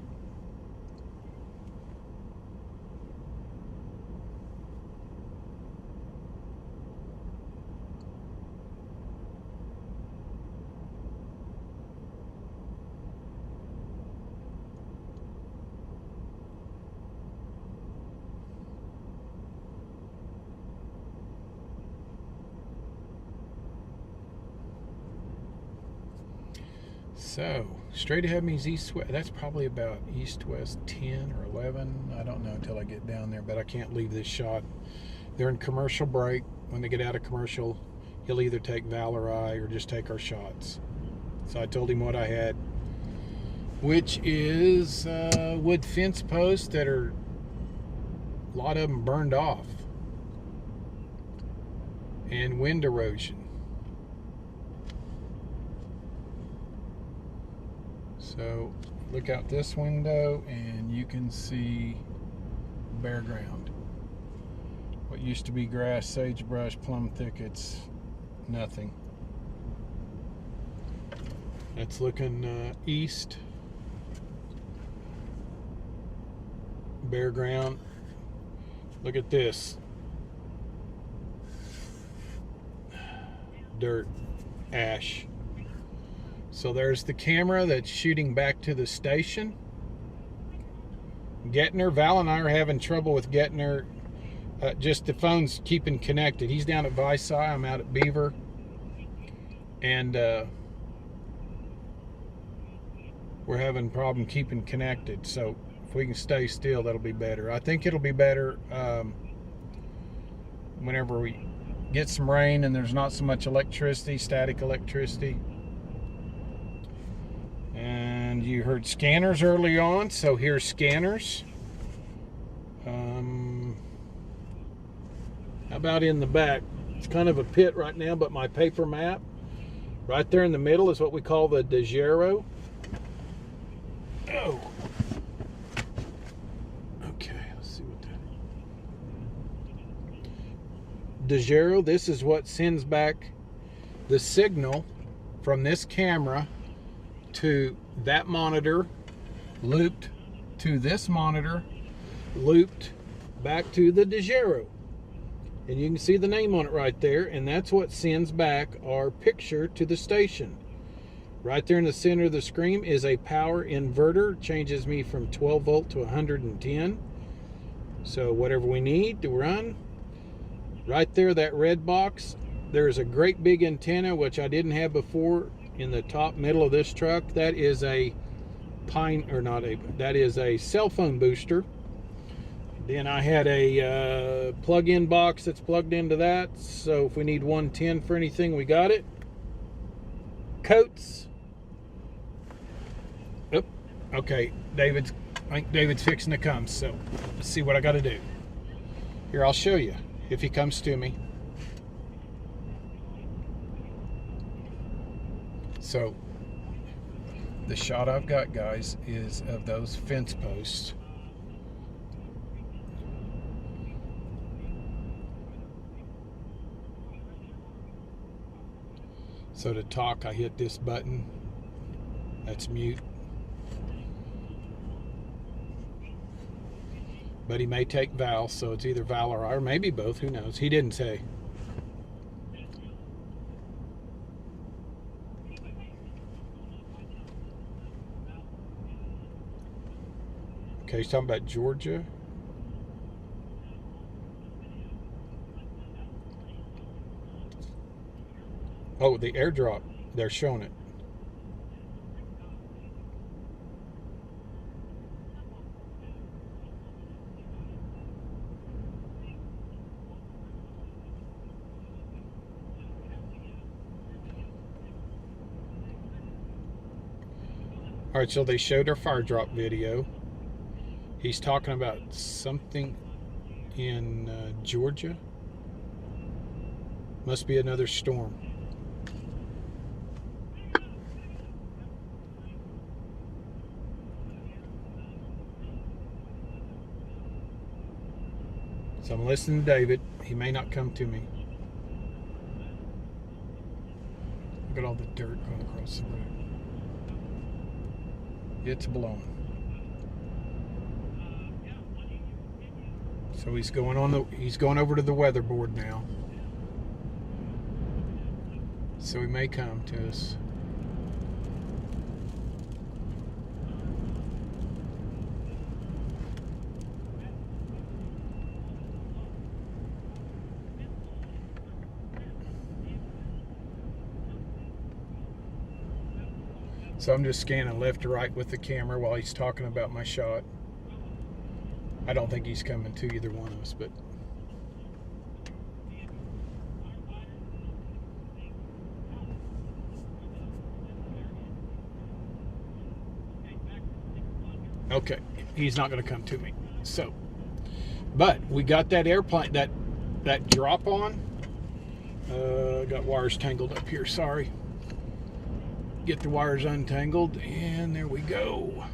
So, straight ahead means east-west. That's probably about east-west 10 or 11. I don't know until I get down there, but I can't leave this shot. They're in commercial break. When they get out of commercial, he'll either take Val or I, or just take our shots. So I told him what I had, which is wood fence posts that are, a lot of them burned off, and wind erosion. So look out this window and you can see bare ground. What used to be grass, sagebrush, plum thickets, nothing. That's looking east. Bare ground. Look at this. Dirt, ash. So there's the camera that's shooting back to the station. Getner, Val and I are having trouble with Getner. Just the phone's keeping connected. He's down at Vici, I'm out at Beaver. And we're having a problem keeping connected. So if we can stay still, that'll be better. I think it'll be better whenever we get some rain and there's not so much electricity, static electricity. And you heard scanners early on, so here's scanners. How about in the back? It's kind of a pit right now, but my paper map right there in the middle is what we call the Dozer. Oh. Okay, let's see what that is. Dozer, this is what sends back the signal from this camera to that monitor, looped to this monitor, looped back to the Dozer. And you can see the name on it right there, and that's what sends back our picture to the station. Right there in the center of the screen is a power inverter. Changes me from 12 volt to 110. So whatever we need to run. Right there, that red box, there's a great big antenna, which I didn't have before, in the top middle of this truck. That is a that is a cell phone booster. Then I had a plug-in box that's plugged into that, so if we need 110 for anything, we got it. Coats. Oh, okay, I think David's fixing to come, so let's see what I got to do. Here, I'll show you if he comes to me. So the shot I've got, guys, is of those fence posts. So to talk, I hit this button. That's mute. But he may take Val, so it's either Val or I, or maybe both, who knows? He didn't say. Okay, he's talking about Georgia. Oh, the airdrop. They're showing it. All right, so they showed our fire drop video. He's talking about something in Georgia. Must be another storm. So I'm listening to David. He may not come to me. Look at all the dirt going across the road. It's blowing. So he's going over to the weatherboard now. So he may come to us. So I'm just scanning left to right with the camera while he's talking about my shot. I don't think he's coming to either one of us, but okay, he's not going to come to me. So, but we got that airplane, that drop on. Got wires tangled up here, sorry. Get the wires untangled, and there we go.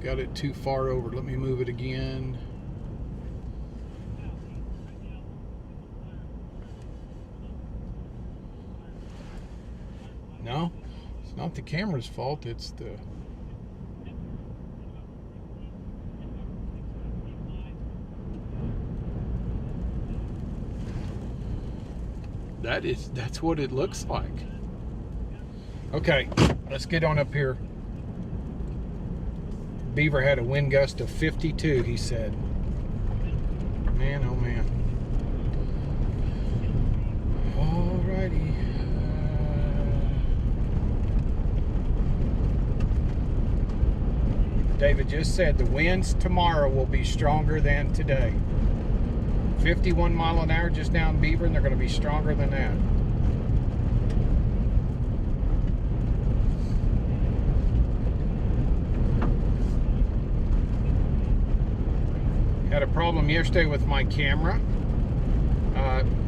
Got it too far over. Let me move it again. No, it's not the camera's fault, it's the... That's what it looks like. Okay, let's get on up here. Beaver had a wind gust of 52, he said. Man, oh man. Alrighty. David just said the winds tomorrow will be stronger than today. 51 mile an hour just down Beaver, and they're going to be stronger than that. Had a problem yesterday with my camera.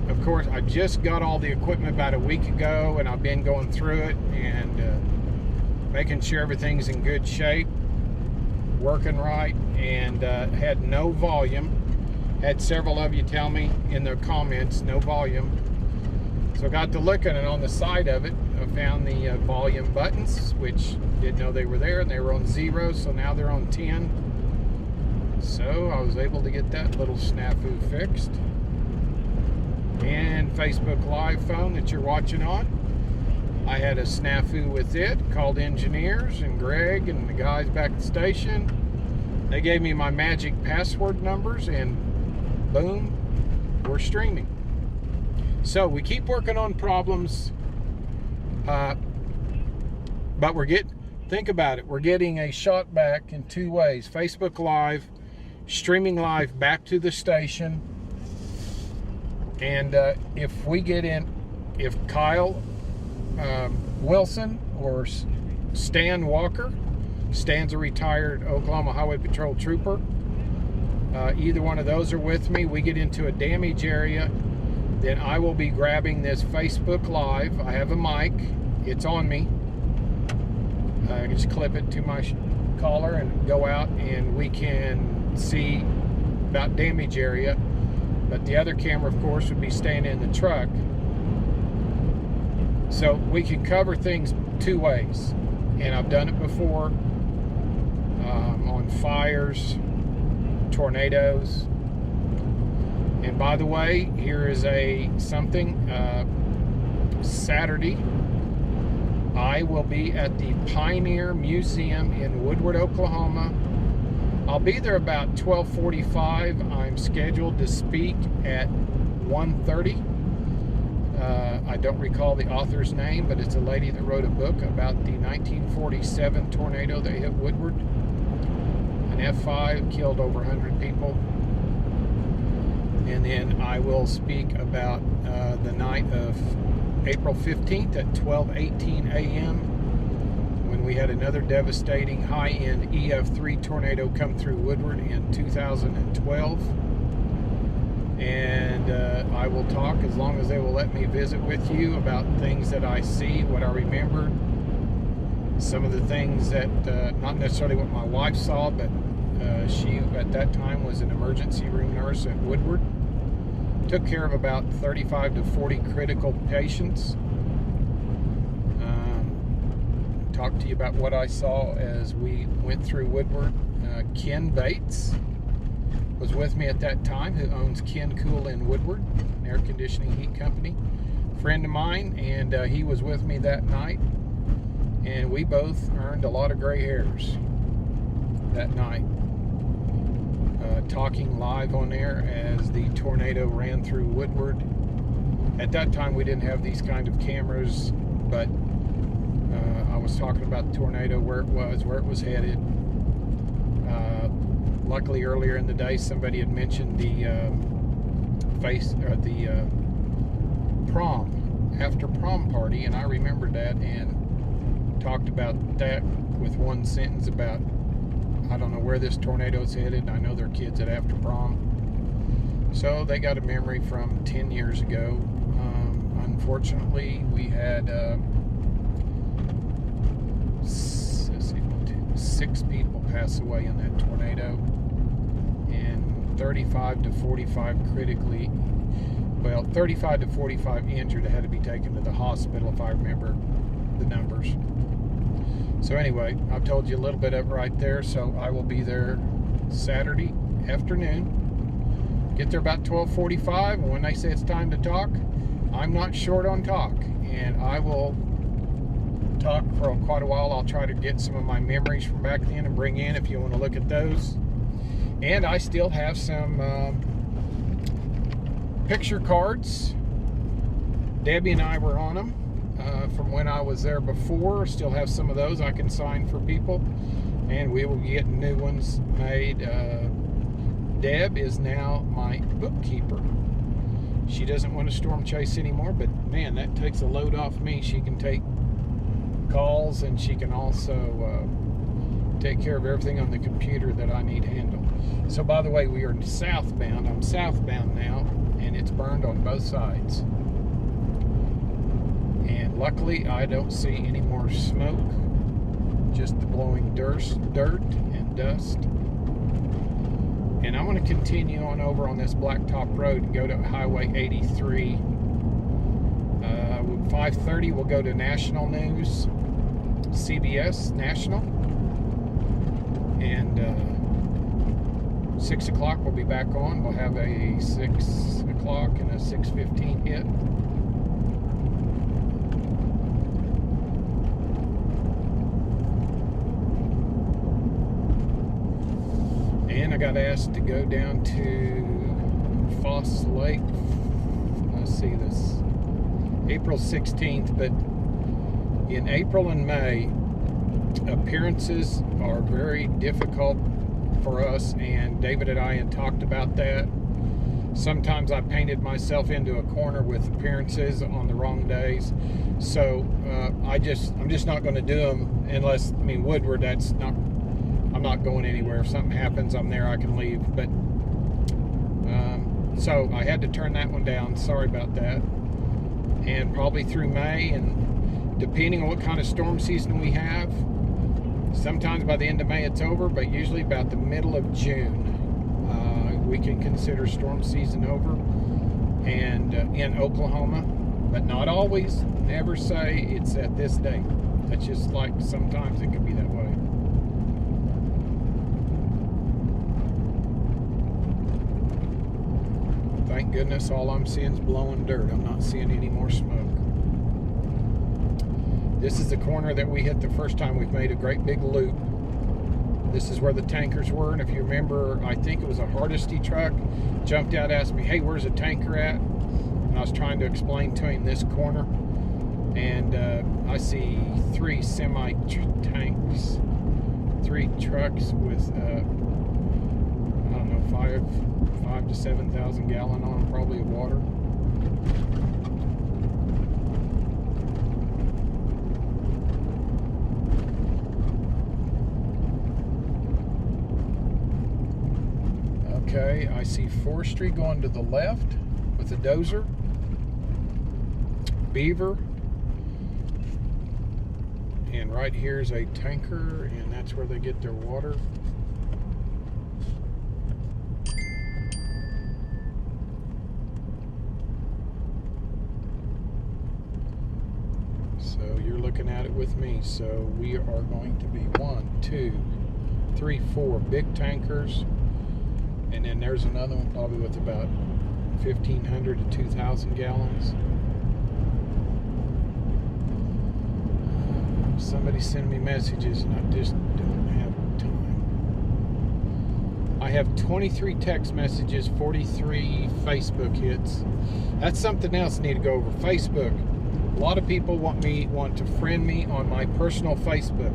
Of course, I just got all the equipment about a week ago, and I've been going through it and making sure everything's in good shape, working right, and had no volume. Had several of you tell me in their comments, no volume. So I got to looking, and on the side of it, I found the volume buttons, which didn't know they were there, and they were on 0, so now they're on 10. So I was able to get that little snafu fixed. And Facebook Live phone that you're watching on, I had a snafu with it, called engineers and Greg and the guys back at the station. They gave me my magic password numbers, and boom, we're streaming. So we keep working on problems, but think about it, we're getting a shot back in 2 ways. Facebook Live, streaming live back to the station, and if we get in, if Kyle Wilson or Stan Walker, Stan's a retired Oklahoma Highway Patrol trooper, either one of those are with me, we get into a damage area, then I will be grabbing this Facebook Live. I have a mic, it's on me. I can just clip it to my collar and go out, and we can see about damage area. But the other camera, of course, would be staying in the truck. So we can cover things 2 ways, and I've done it before on fires, tornadoes. And by the way, here is something. Saturday, I will be at the Pioneer Museum in Woodward, Oklahoma. I'll be there about 12:45. I'm scheduled to speak at 1:30. I don't recall the author's name, but it's a lady that wrote a book about the 1947 tornado that hit Woodward. An F5 killed over 100 people. And then I will speak about the night of April 15th at 12:18 a.m. when we had another devastating high-end EF3 tornado come through Woodward in 2012. And I will talk, as long as they will let me visit with you, about things that I see, what I remembered, some of the things that, not necessarily what my wife saw, but she at that time was an emergency room nurse at Woodward. Took care of about 35 to 40 critical patients. Talked to you about what I saw as we went through Woodward. Ken Bates was with me at that time, who owns Ken Cool in Woodward, an air conditioning heat company. Friend of mine, and he was with me that night. And we both earned a lot of gray hairs that night. Talking live on air as the tornado ran through Woodward At that time, we didn't have these kind of cameras, but I was talking about the tornado, where it was headed. Luckily, earlier in the day, somebody had mentioned the prom, after prom party, and I remembered that and talked about that with one sentence about, I don't know where this tornado's headed. I know their kids at after prom. So they got a memory from 10 years ago. Unfortunately, we had 6 people pass away in that tornado, and 35 to 45 critically, well, 35 to 45 injured that had to be taken to the hospital, if I remember the numbers. So anyway, I've told you a little bit of it right there, so I will be there Saturday afternoon. Get there about 12:45, and when they say it's time to talk, I'm not short on talk, and I will talk for quite a while. I'll try to get some of my memories from back then and bring in if you want to look at those. And I still have some picture cards. Debbie and I were on them from when I was there before. Still have some of those I can sign for people, and we will be getting new ones made. Deb is now my bookkeeper. She doesn't want to storm chase anymore, but man, that takes a load off me. She can take calls, and she can also take care of everything on the computer that I need handled. So by the way, we are southbound. I'm southbound now, and it's burned on both sides. And luckily, I don't see any more smoke, just the blowing dirt and dust. And I'm going to continue on over on this blacktop road and go to Highway 83. 5:30 we'll go to National News, CBS National, and 6 o'clock we'll be back on. We'll have a 6 o'clock and a 6:15 hit. And I got asked to go down to Foss Lake. Let's see, this April 16th, but in April and May, appearances are very difficult for us, and David and I had talked about that. Sometimes I painted myself into a corner with appearances on the wrong days, so I'm just not going to do them unless, I mean, Woodward, that's not, I'm not going anywhere. If something happens, I'm there, I can leave, but so I had to turn that one down. Sorry about that. And probably through May, and depending on what kind of storm season we have, sometimes by the end of May it's over, but usually about the middle of June we can consider storm season over, and in Oklahoma, but not always. Never say it's at this date. That's just like sometimes it could be that way. Thank goodness all I'm seeing is blowing dirt. I'm not seeing any more smoke. This is the corner that we hit the first time. We've made a great big loop. This is where the tankers were, and if you remember, I think it was a Hardesty truck jumped out, asked me, hey, where's a tanker at? And I was trying to explain to him this corner, and I see 3 semi-tanks, 3 trucks with I don't know, 5 to 7,000 gallon on them, probably, of water. Okay, I see forestry going to the left with a dozer. Beaver. And right here is a tanker, and that's where they get their water. So you're looking at it with me. So we are going to be 1, 2, 3, 4 big tankers. And then there's another one probably with about 1,500 to 2,000 gallons. Somebody send me messages, and I just don't have time. I have 23 text messages, 43 Facebook hits, That's something else I need to go over. Facebook. A lot of people want to friend me on my personal Facebook.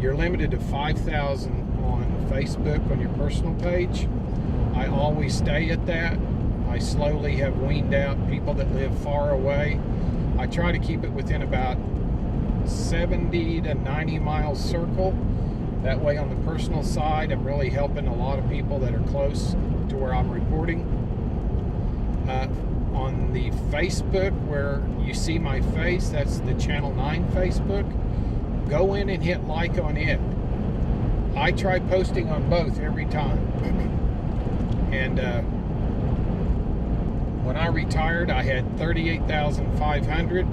You're limited to 5,000 on Facebook on your personal page. I always stay at that. I slowly have weaned out people that live far away. I try to keep it within about 70 to 90 miles circle. That way on the personal side, I'm really helping a lot of people that are close to where I'm reporting. On the Facebook where you see my face, that's the Channel 9 Facebook, go in and hit like on it. I try posting on both every time. And when I retired, I had 38,500.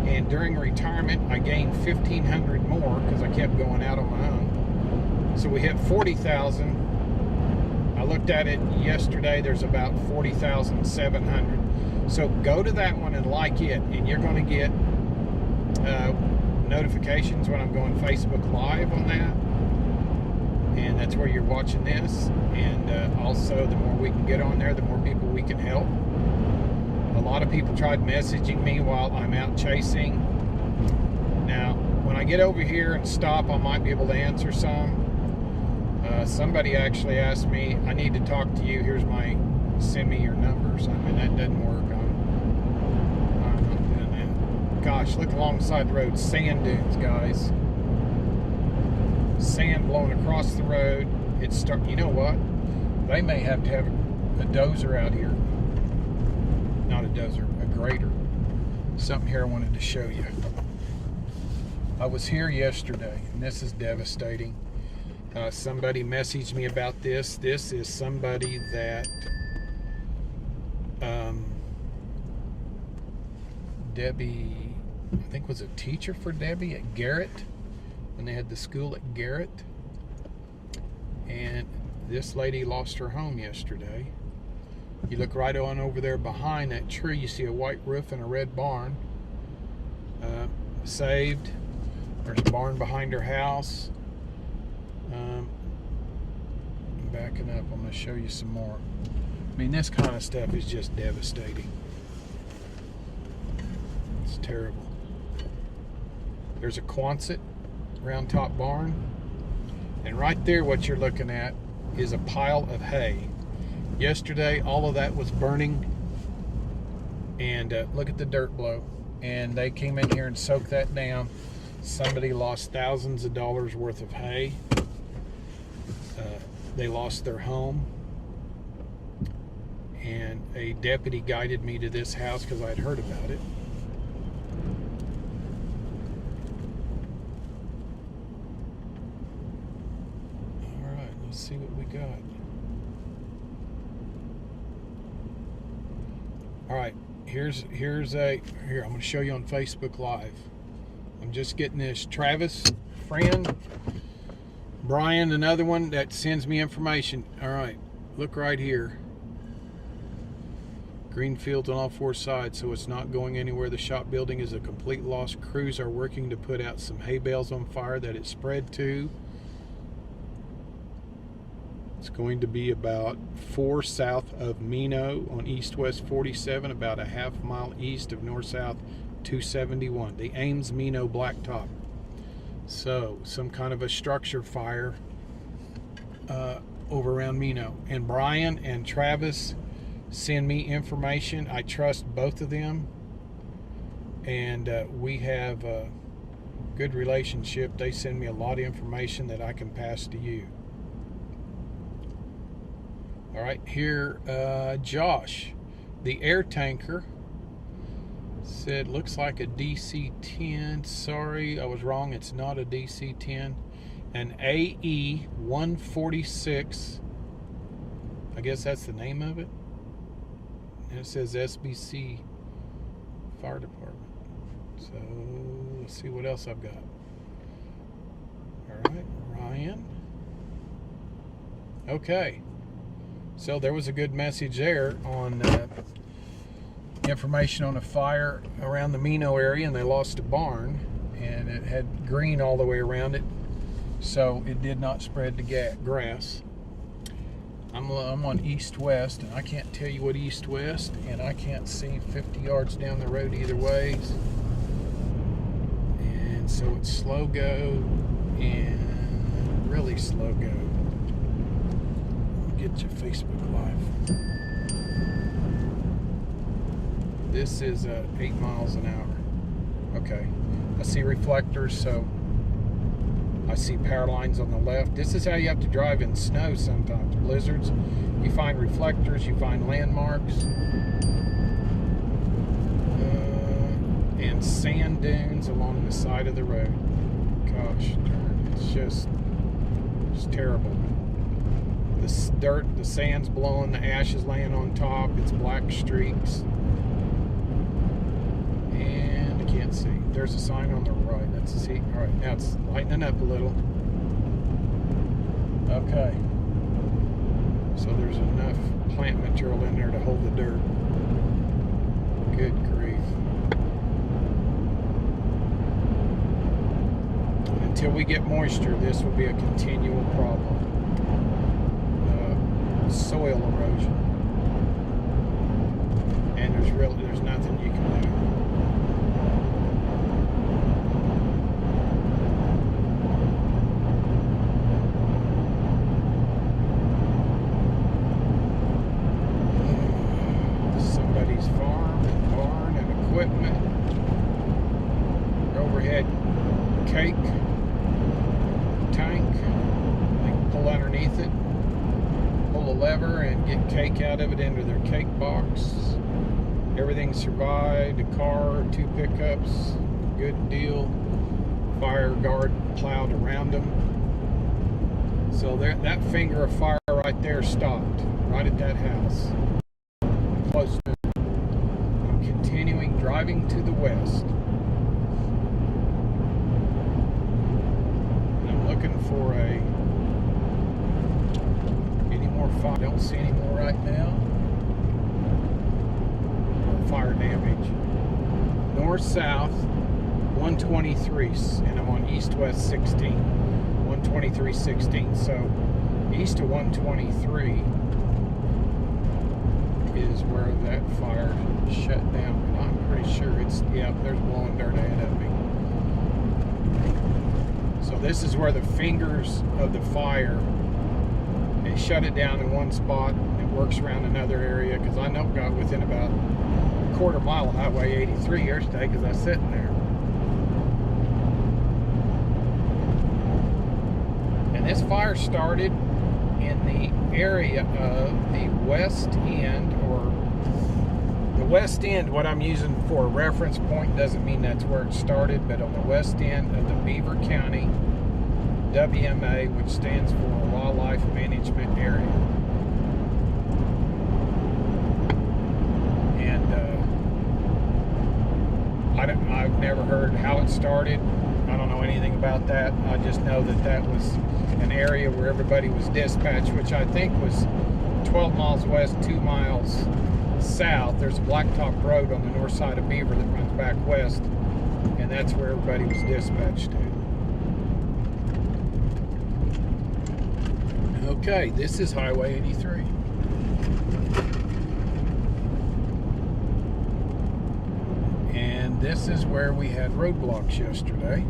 And during retirement, I gained 1,500 more because I kept going out on my own. So we hit 40,000. I looked at it yesterday. There's about 40,700. So go to that one and like it, and you're going to get notifications when I'm going Facebook Live on that. And that's where you're watching this. And also, the more we can get on there, the more people we can help. A lot of people tried messaging me while I'm out chasing. Now, when I get over here and stop, I might be able to answer some. Somebody actually asked me, I need to talk to you. Send me your numbers. I mean, that doesn't work. I'm not doing that. Gosh, look alongside the road. Sand dunes, guys. Sand blowing across the road. You know what? They may have to have a dozer out here. Not a dozer, a grader. Something here I wanted to show you. I was here yesterday, and this is devastating. Somebody messaged me about this. This is somebody that Debbie, I think was a teacher for Debbie at Garrett, when they had the school at Garrett. And this lady lost her home yesterday. You look right on over there behind that tree, you see a white roof and a red barn. Saved. There's a barn behind her house. I'm backing up. I'm going to show you some more. I mean, this kind of stuff is just devastating. It's terrible. There's a Quonset round top barn. And right there, what you're looking at is a pile of hay. Yesterday, all of that was burning. And look at the dirt blow. And they came in here and soaked that down. Somebody lost thousands of dollars worth of hay. They lost their home. And a deputy guided me to this house because I'd heard about it. All right, let's see what we got. All right, here, I'm going to show you on Facebook Live. I'm just getting this. Travis, friend, Brian, another one that sends me information. All right, look right here. Green fields on all four sides, so it's not going anywhere. The shop building is a complete loss. Crews are working to put out some hay bales on fire that it spread to. It's going to be about 4 south of Mino on east-west 47, about a half mile east of north-south 271. The Ames Mino Blacktop. So, some kind of a structure fire over around Mino. And Brian and Travis send me information. I trust both of them. And we have a good relationship. They send me a lot of information that I can pass to you. All right, here, Josh, the air tanker, said, looks like a DC-10. Sorry, I was wrong. It's not a DC-10. An AE-146. I guess that's the name of it. And it says SBC Fire Department. So, let's see what else I've got. All right, Ryan. Okay. So there was a good message there on information on a fire around the Mino area, and they lost a barn, and it had green all the way around it, so it did not spread to grass. I'm on east-west, and I can't tell you what east-west, and I can't see 50 yards down the road either ways. And so it's slow go and really slow go. Get your Facebook Live. This is 8 miles an hour. Okay. I see reflectors, so I see power lines on the left. This is how you have to drive in snow sometimes. Blizzards. You find reflectors, you find landmarks. And sand dunes along the side of the road. Gosh darn, it's just terrible. The dirt, the sand's blowing, the ash is laying on top, it's black streaks. And I can't see. There's a sign on the right. That's a seat. Alright, now it's lightening up a little. Okay. So there's enough plant material in there to hold the dirt. Good grief. Until we get moisture, this will be a continual problem. Soil erosion. And there's nothing you can do. Somebody's farm and barn and equipment. Overhead cake tank. They can pull underneath it, pull a lever and get cake out of it into their cake box. Everything survived. A car, 2 pickups, good deal. Fire guard plowed around them. So that finger of fire right there stopped, right at that house. Close to it. I'm continuing driving to the west. And I'm looking for any more fire. Don't see any more right now. Fire damage. North south 123, and I'm on east west 16. 123 16. So east of 123 is where that fire shut down. And I'm pretty sure it's, yeah, there's blowing dirt ahead of me. So this is where the fingers of the fire, they shut it down in one spot and it works around another area, because I know it got within about a quarter mile of Highway 83 yesterday because I was sitting there. And this fire started in the area of the west end, or the west end. What I'm using for a reference point doesn't mean that's where it started, but on the west end of the Beaver County WMA, which stands for Wildlife Management Area. And I've never heard how it started. I don't know anything about that. I just know that that was an area where everybody was dispatched, which I think was 12 miles west, 2 miles south. There's a blacktop road on the north side of Beaver that runs back west, and that's where everybody was dispatched to. Okay, this is Highway 83. And this is where we had roadblocks yesterday.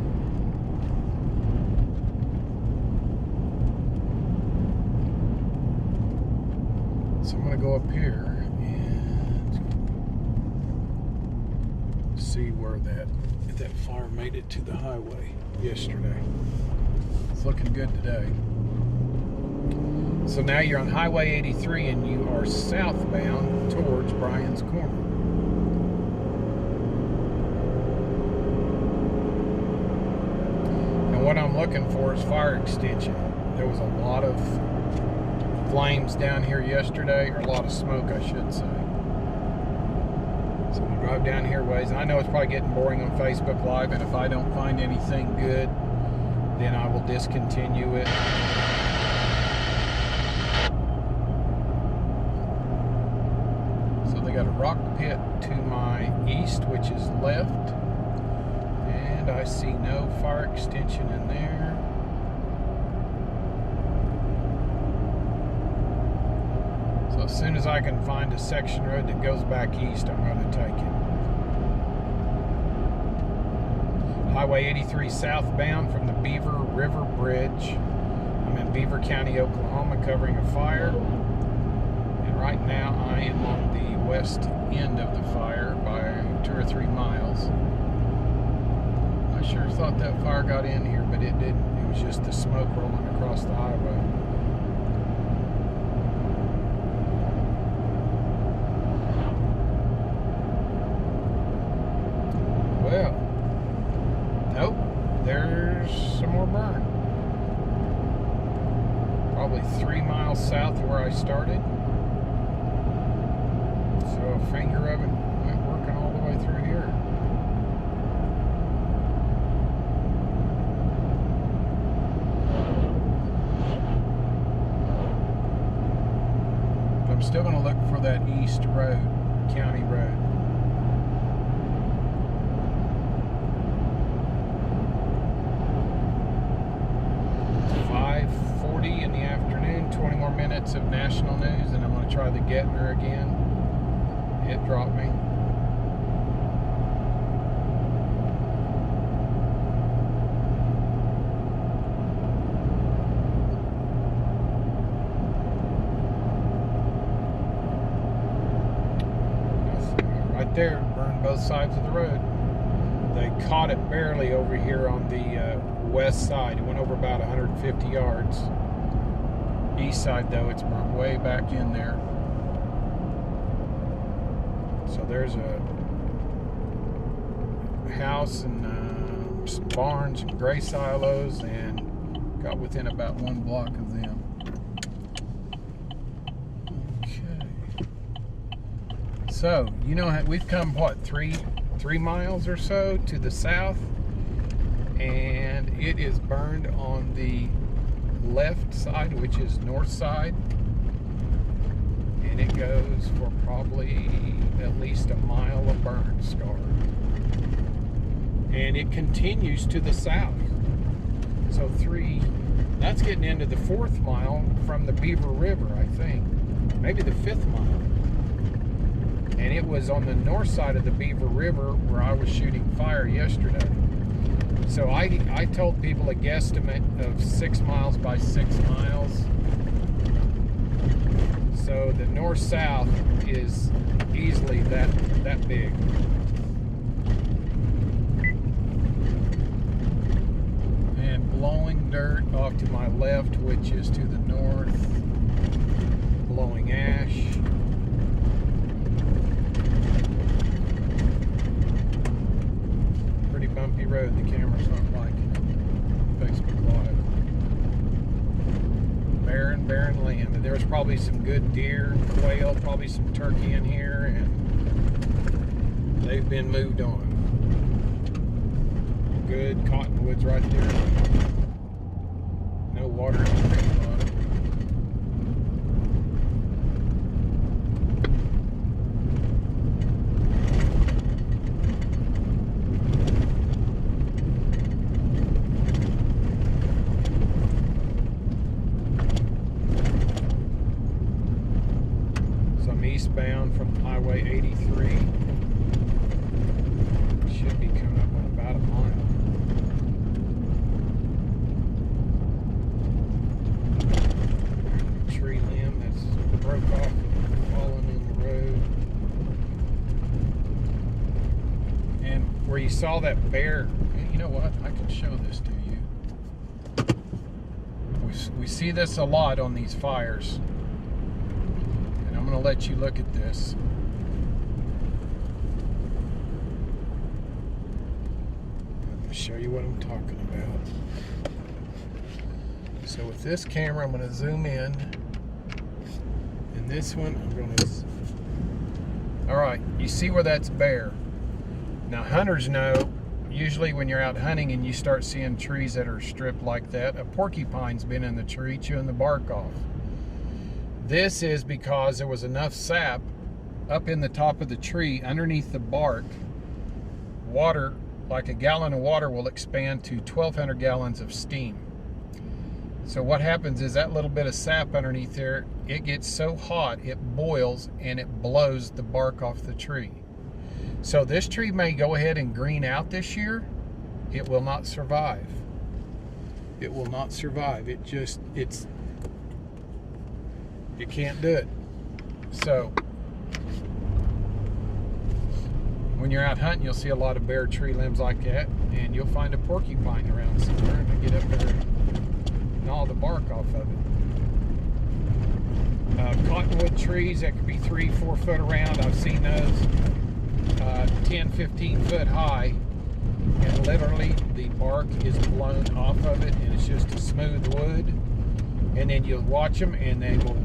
So I'm going to go up here and see where that fire made it to the highway yesterday. It's looking good today. So now you're on Highway 83 and you are southbound towards Bryan's Corner. And what I'm looking for is fire extension. There was a lot of flames down here yesterday, or a lot of smoke, I should say. So I'm gonna drive down here ways. I know it's probably getting boring on Facebook Live, and if I don't find anything good, then I will discontinue it. So they got a rock pit to my east, which is left, and I see no fire extension in there. as soon as I can find a section road that goes back east, I'm going to take it. Highway 83 southbound from the Beaver River Bridge. I'm in Beaver County, Oklahoma, covering a fire. And right now I am on the west end of the fire by 2 or 3 miles. I sure thought that fire got in here, but it didn't. It was just the smoke rolling across the highway. Well, nope, there's some more burn. Probably 3 miles south of where I started. So a finger of it went working all the way through here. I'm still going to look for that east road, county road. 5:40 in the afternoon, 20 more minutes of national news, and I'm going to try the Getner again. It dropped me. Right there, burned both sides of the road. They caught it barely over here on the west side. It went over about 150 yards. East side, though, it's burned way back in there. So there's a house and some barns and gray silos, and got within about 1 block of them. Okay. So, you know, we've come, what, 3 miles or so to the south, and it is burned on the left side, which is north side, and it goes for probably at least a mile of burn scar, and it continues to the south. So that's getting into the 4th mile from the Beaver River, I think, maybe the 5th mile. And it was on the north side of the Beaver River where I was shooting fire yesterday. So I told people a guesstimate of 6 miles by 6 miles. So the north-south is easily that big. And blowing dirt off to my left, which is to the north. Blowing ash. Bumpy road, the camera's not liking it. Facebook Live. Barren land. And there's probably some good deer, quail, probably some turkey in here, and they've been moved on. Good cottonwoods right there. No water in the creek bottom. Eastbound from Highway 83. Should be coming up on about a mile. Tree limb that's broke off and fallen in the road. And where you saw that bear, you know what? I can show this to you. We see this a lot on these fires. I'm going to let you look at this. I'm going to show you what I'm talking about. So with this camera, I'm going to zoom in. And this one, I'm going to... Alright, you see where that's bare. Now hunters know, usually when you're out hunting and you start seeing trees that are stripped like that, a porcupine's been in the tree chewing the bark off. This is because there was enough sap up in the top of the tree underneath the bark. Water, like a gallon of water, will expand to 1,200 gallons of steam. So what happens is that little bit of sap underneath there, it gets so hot, it boils and it blows the bark off the tree. So this tree may go ahead and green out this year. It will not survive. It will not survive. You can't do it. So when you're out hunting, you'll see a lot of bare tree limbs like that, and you'll find a porcupine around somewhere, and they get up there and gnaw the bark off of it. Cottonwood trees that could be 3-4 foot around, I've seen those 10-15 foot high, and literally the bark is blown off of it, and it's just a smooth wood. And then you'll watch them, and they will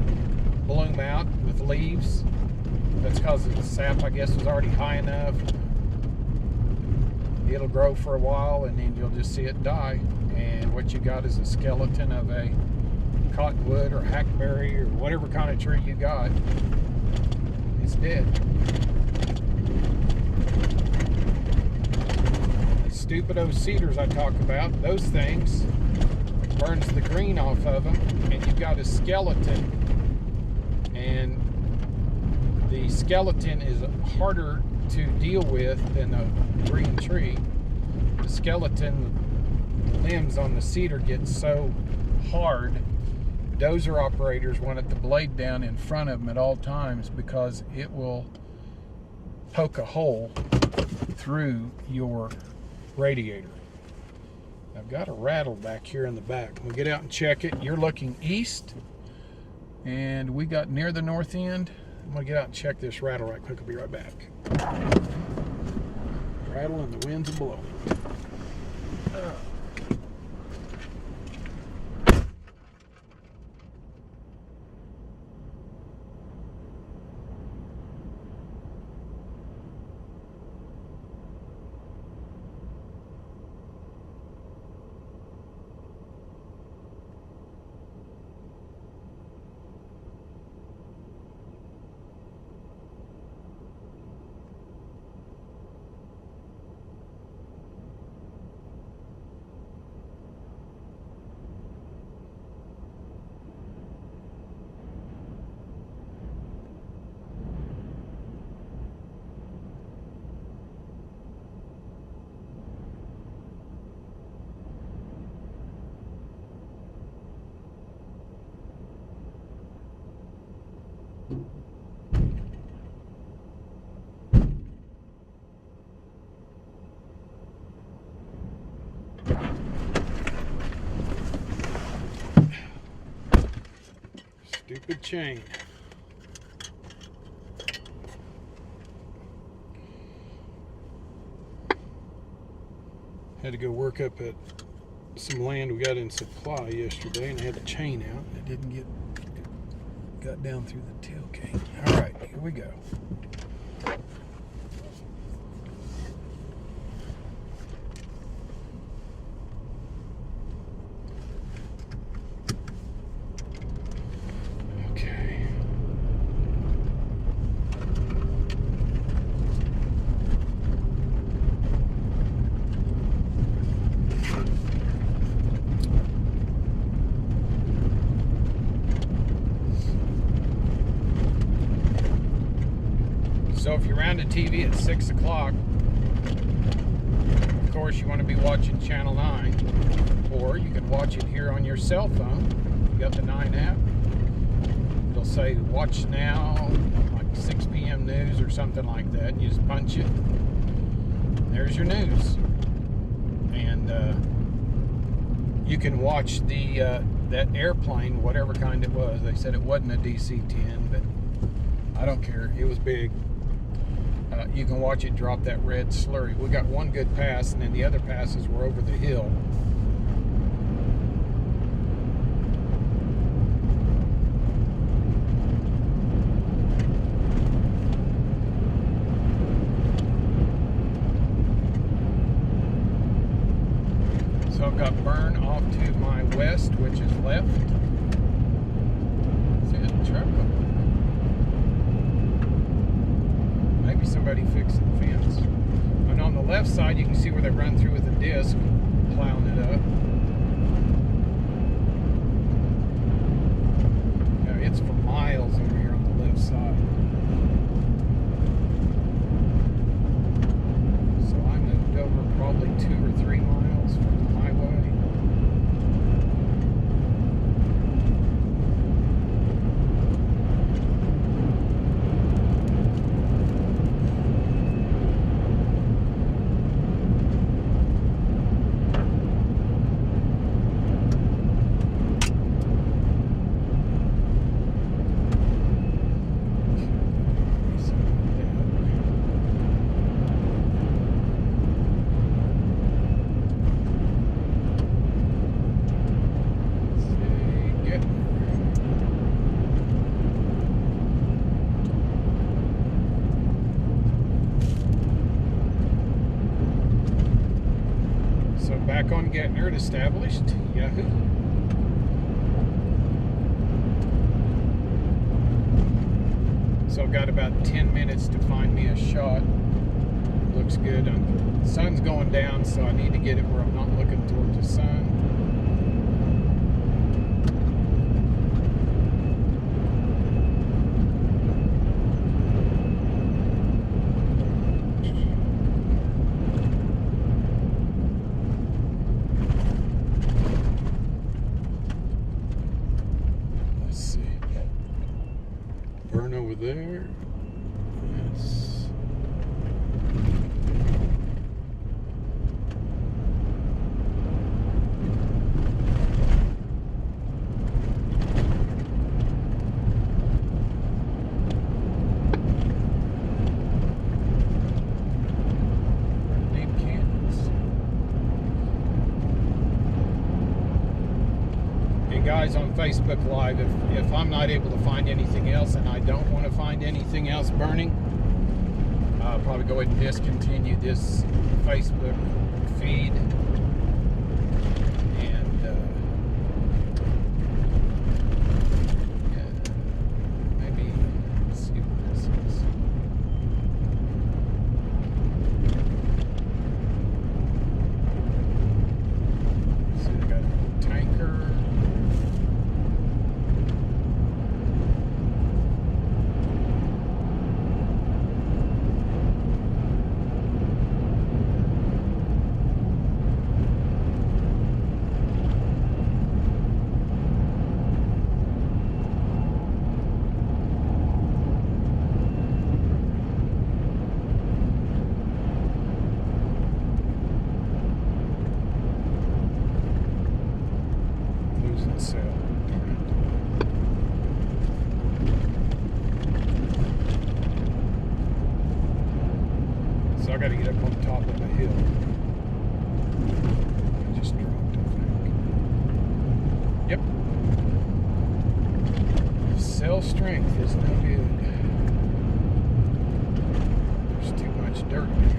bloom out with leaves. That's because the sap, I guess, was already high enough. It'll grow for a while, and then you'll just see it die. And what you got is a skeleton of a cottonwood or hackberry or whatever kind of tree you got. It's dead. The stupid old cedars I talk about, those things, burns the green off of them, and you've got a skeleton. And the skeleton is harder to deal with than a green tree. The skeleton, the limbs on the cedar get so hard, dozer operators want it to blade down in front of them at all times because it will poke a hole through your radiator. I've got a rattle back here in the back. We'll get out and check it. You're looking east, and we got near the north end. I'm gonna get out and check this rattle right quick. I'll be right back. Rattle and the wind's blowing. Stupid chain. Had to go work up at some land we got in supply yesterday, and I had the chain out, and it didn't got down through the tailgate. All right, here we go. So if you're around the TV at 6 o'clock, of course you want to be watching Channel 9, or you can watch it here on your cell phone. You got the 9 app. It'll say watch now, like 6 p.m. news or something like that. You just punch it, and there's your news. And you can watch the that airplane, whatever kind it was. They said it wasn't a DC-10, but I don't care. It was big. You can watch it drop that red slurry. We got one good pass, and then the other passes were over the hill. So I've got burn off to my west, which is left. See that truck? Maybe somebody fixed the fence. And on the left side, you can see where they run through with a disc, plowing it up. miles over here on the left side. So I moved over probably 2 or 3 miles from the highway. Back on getting it established. Yahoo. So I've got about 10 minutes to find me a shot. Looks good. The sun's going down, so I need to get it where I'm not looking towards the sun. Burn over there. Yes. Name cans. Hey guys on Facebook Live, if I'm not able to find anything else and I don't want to find anything else burning, I'll probably go ahead and discontinue this Facebook feed. And yeah, maybe let's see what this is. So we got a tanker. So I got to get up on top of the hill. I just dropped, I think. Yep. Cell strength is no good. There's too much dirt here.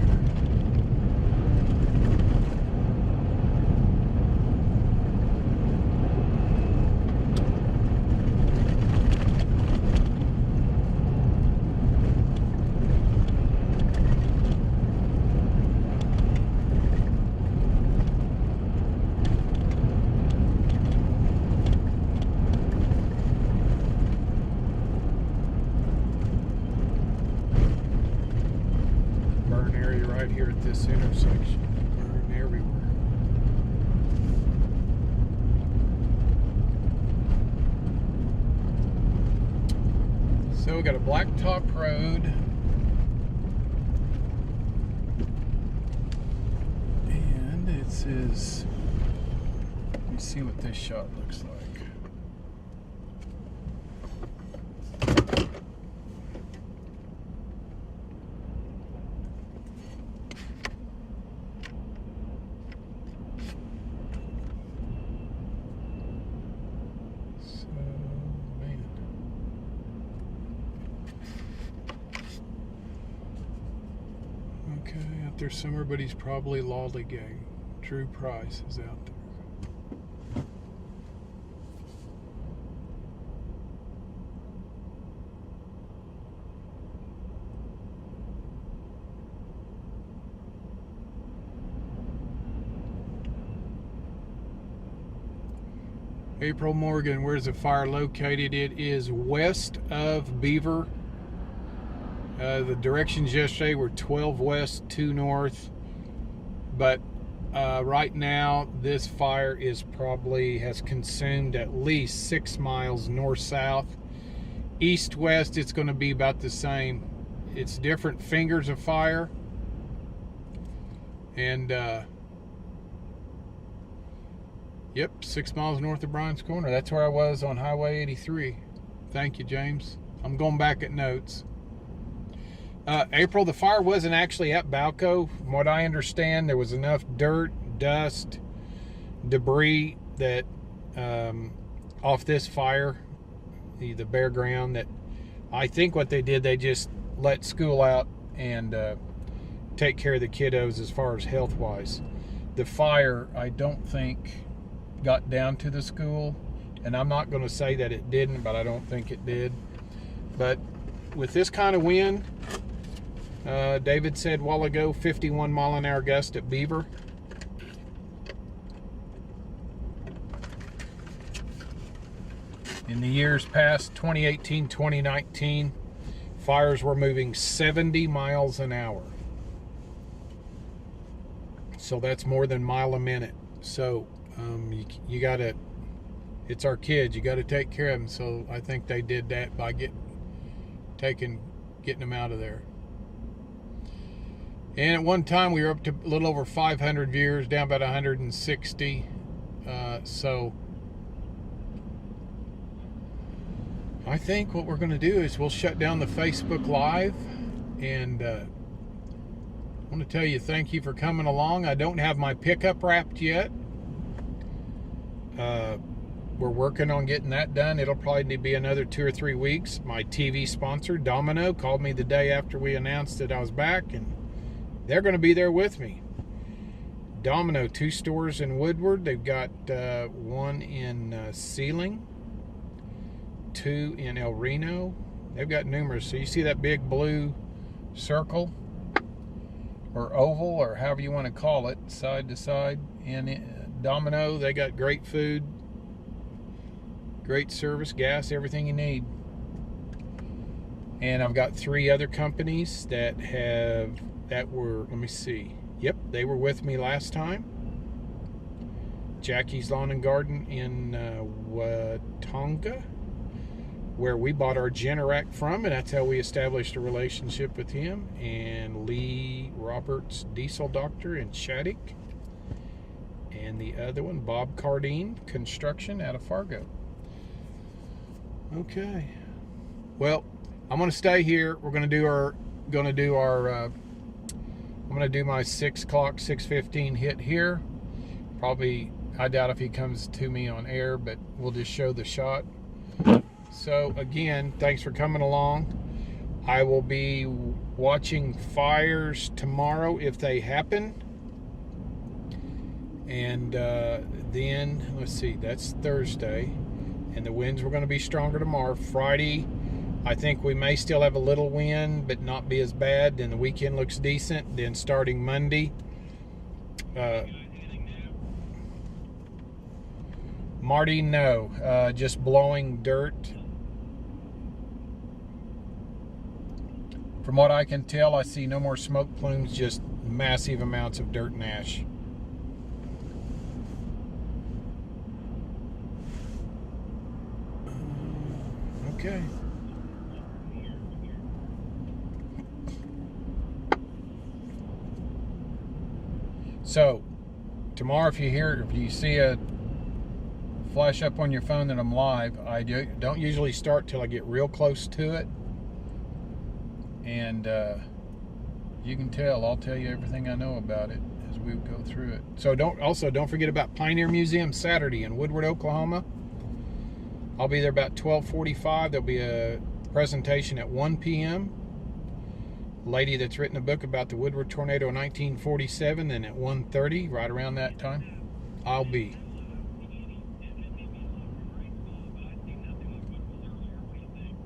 Right here at this intersection, burn everywhere. So we got a blacktop road, and it says, let me see what this shot looks like. Okay, out there somewhere, but he's probably lollygagging. Drew Price is out there. April Morgan, where's the fire located? It is west of Beaver. The directions yesterday were 12 west, 2 north. But right now, this fire has consumed at least 6 miles north-south. East-west, it's going to be about the same. It's different fingers of fire. And, yep, 6 miles north of Bryan's Corner. That's where I was on Highway 83. Thank you, James. I'm going back at notes. April, the fire wasn't actually at Balco. From what I understand, there was enough dirt, dust, debris that off this fire, the bare ground, that I think what they did, they just let school out and take care of the kiddos as far as health-wise. The fire, I don't think, got down to the school, and I'm not going to say that it didn't, but I don't think it did. But with this kind of wind, David said a while ago, 51 mile an hour gust at Beaver. In the years past, 2018, 2019, fires were moving 70 miles an hour. So that's more than a mile a minute. So you gotta, it's our kids, you gotta take care of them. So I think they did that by getting them out of there. And at one time we were up to a little over 500 viewers, down about 160. So I think what we're going to do is we'll shut down the Facebook Live. And I want to tell you thank you for coming along. I don't have my pickup wrapped yet. We're working on getting that done. It'll probably be another 2 or 3 weeks. My TV sponsor, Domino, called me the day after we announced that I was back, and they're going to be there with me. Domino, 2 stores in Woodward. They've got 1 in Sealing, 2 in El Reno. They've got numerous. So you see that big blue circle or oval or however you want to call it, side to side. And Domino, they got great food, great service, gas, everything you need. And I've got 3 other companies that were, let me see. Yep, they were with me last time. Jackie's Lawn and Garden in Watonga, where we bought our Generac from, and that's how we established a relationship with him. And Lee Roberts Diesel Doctor in Shattuck. And the other one, Bob Cardine Construction out of Fargo. Okay. Well, I'm going to stay here. We're going to do our I'm going to do my 6 o'clock, 6:15 hit here. Probably, I doubt if he comes to me on air, but we'll just show the shot. So again, thanks for coming along. I will be watching fires tomorrow if they happen. And then, let's see, that's Thursday. And the winds were going to be stronger tomorrow. Friday, I think we may still have a little wind, but not be as bad. Then the weekend looks decent. Then starting Monday, Marty, no, just blowing dirt. From what I can tell, I see no more smoke plumes, just massive amounts of dirt and ash. Okay. So, tomorrow if you see a flash up on your phone that I'm live, I don't usually start till I get real close to it. And you can tell, I'll tell you everything I know about it as we go through it. So don't forget about Pioneer Museum Saturday in Woodward, Oklahoma. I'll be there about 12:45. There'll be a presentation at 1 p.m. Lady that's written a book about the Woodward tornado in 1947, and at 1:30, right around that time, I'll be.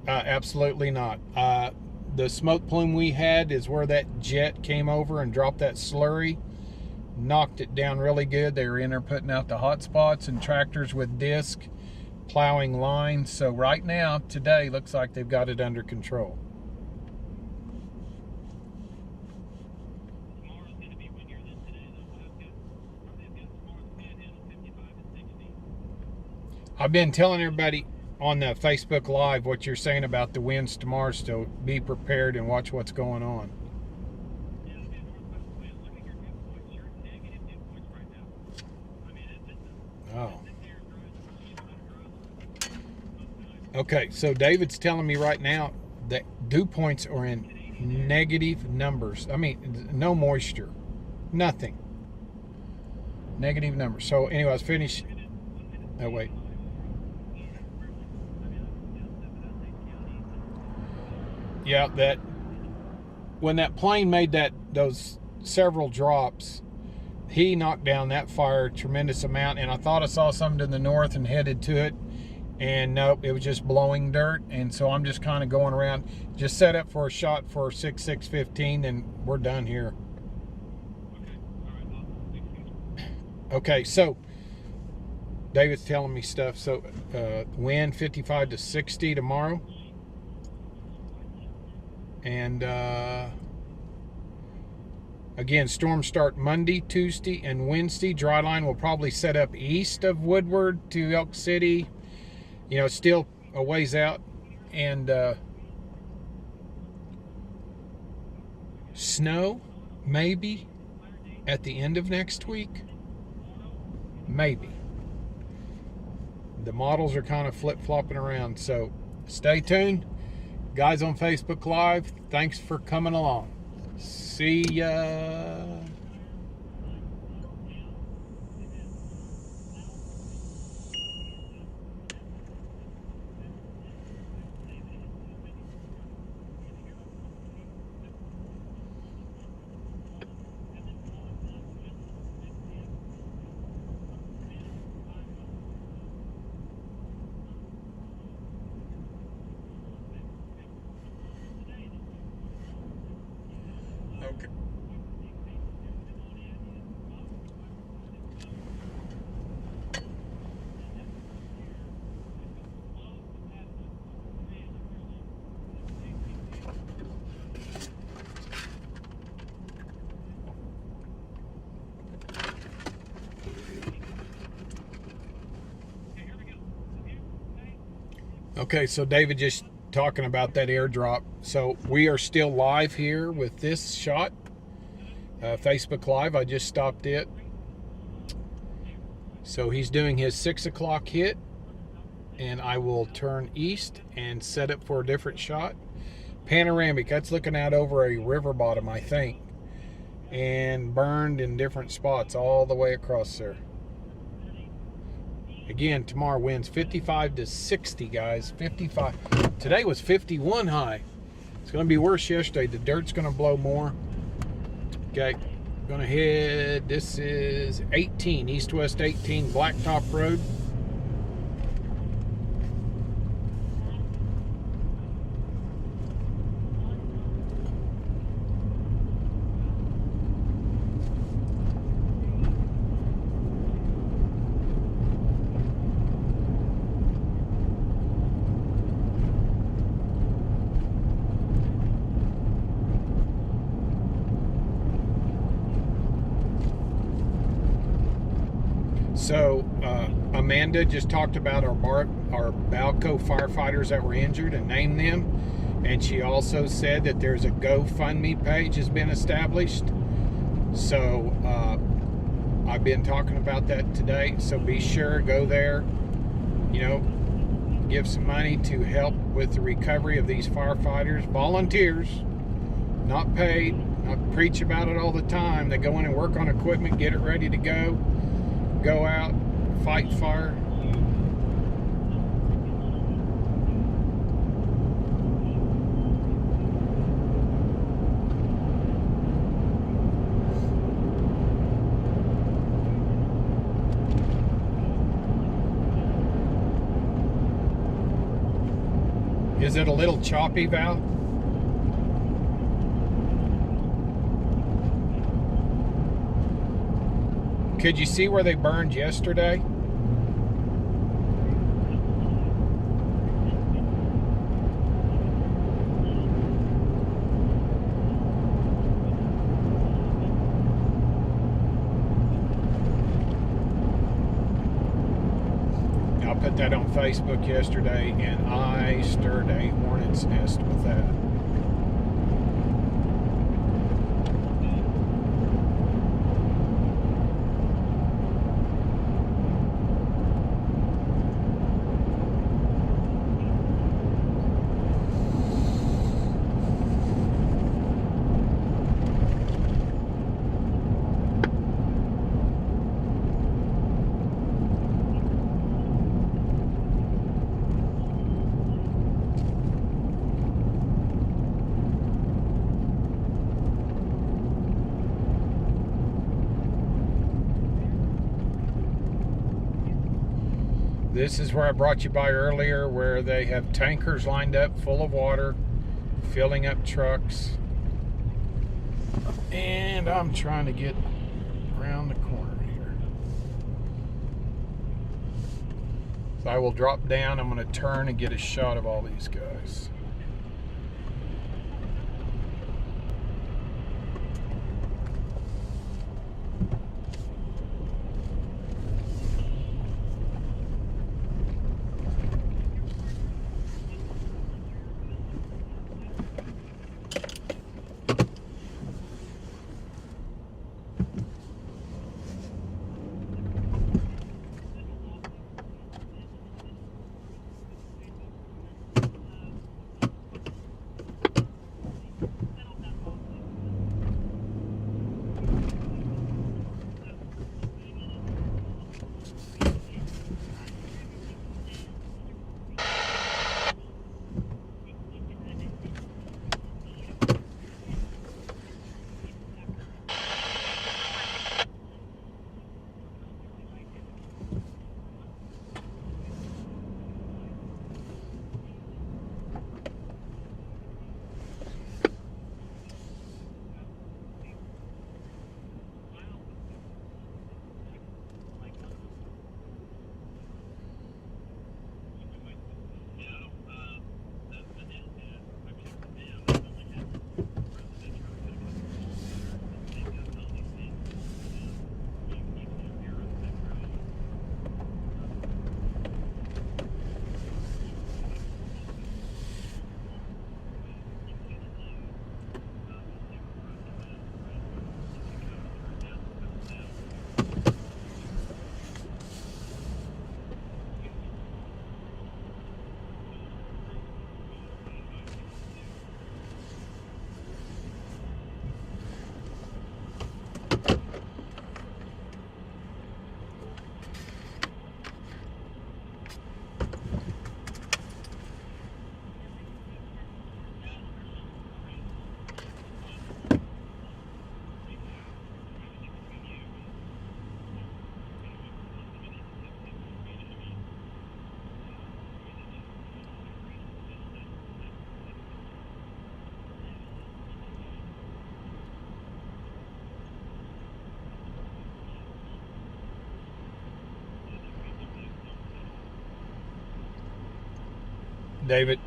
Absolutely not. The smoke plume we had is where that jet came over and dropped that slurry, knocked it down really good. They were in there putting out the hot spots, and tractors with disc plowing lines. So right now, today, looks like they've got it under control. I've been telling everybody on the Facebook Live what you're saying about the winds tomorrow, so be prepared and watch what's going on. Oh. Okay, so David's telling me right now that dew points are in negative numbers. I mean, no moisture, nothing. Negative numbers. So anyway, I was finished. Oh, wait. Yeah, that when that plane made those several drops, he knocked down that fire a tremendous amount, and I thought I saw something to the north and headed to it, and nope, it was just blowing dirt. And so I'm just kind of going around, just set up for a shot for 6:15, and we're done here. Okay, so David's telling me stuff. So wind 55 to 60 tomorrow. And again, storms start Monday, Tuesday, and Wednesday. Dry line will probably set up east of Woodward to Elk City. You know, it's still a ways out. And snow, maybe, at the end of next week. Maybe. The models are kind of flip-flopping around, so stay tuned. Guys on Facebook Live, thanks for coming along. See ya. Okay. Okay, so David just talking about that airdrop. So we are still live here with this shot. Facebook Live, I just stopped it. So he's doing his 6 o'clock hit, and I will turn east and set it for a different shot. Panoramic, that's looking out over a river bottom, I think, and burned in different spots all the way across there. Again, tomorrow winds 55 to 60, guys. 55. Today was 51 high. It's going to be worse yesterday. The dirt's going to blow more. Okay, going to head. This is 18, east-west 18, Blacktop Road. So Amanda just talked about our Balco firefighters that were injured and named them, and she also said that there's a GoFundMe page has been established. So I've been talking about that today, so be sure, go there, you know, give some money to help with the recovery of these firefighters, volunteers, not paid. I preach about it all the time. They go in and work on equipment, get it ready to go out, fight fire. Is it a little choppy, Val? Could you see where they burned yesterday? that on Facebook yesterday, and I stirred a hornet's nest with that. This is where I brought you by earlier, where they have tankers lined up full of water, filling up trucks. And I'm trying to get around the corner here. So I will drop down. I'm going to turn and get a shot of all these guys. David.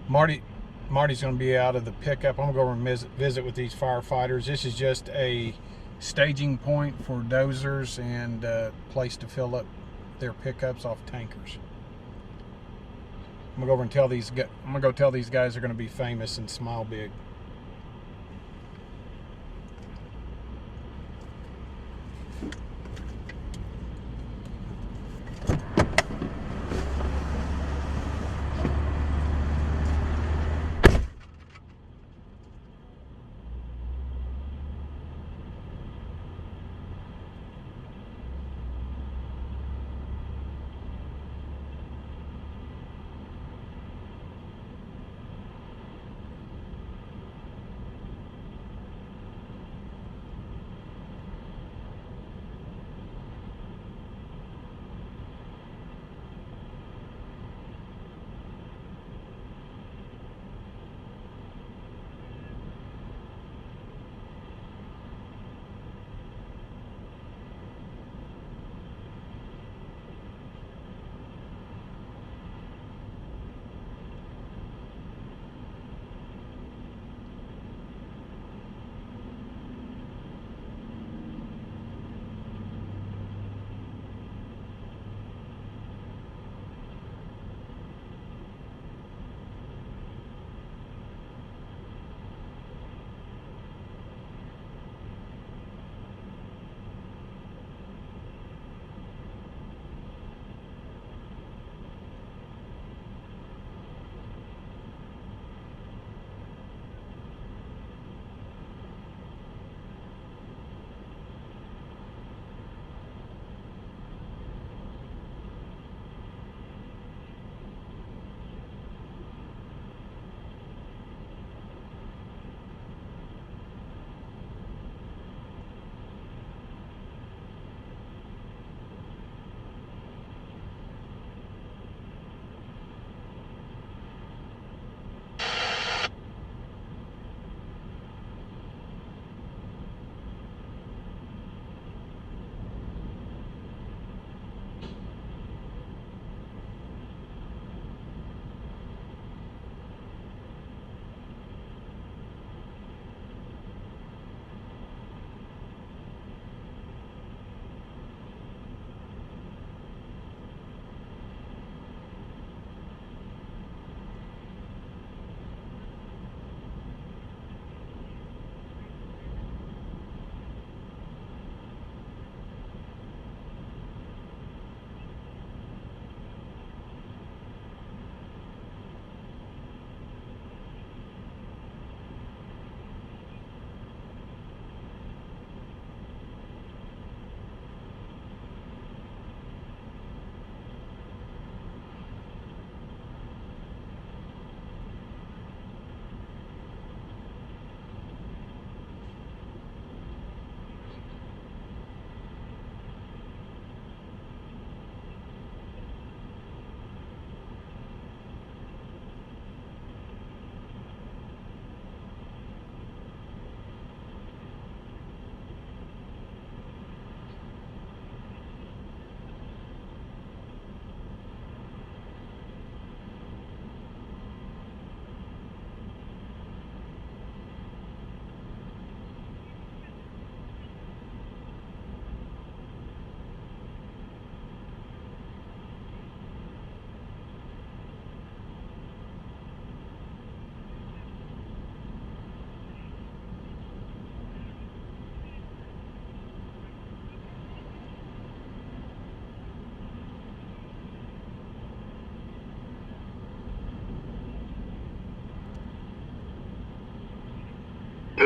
Marty's going to be out of the pickup. I'm going to go and visit with these firefighters. This is just a staging point for dozers and a place to fill up their pickups off tankers. I'm going to go over and tell these guys. I'm going to go tell these guys they're going to be famous and smile big.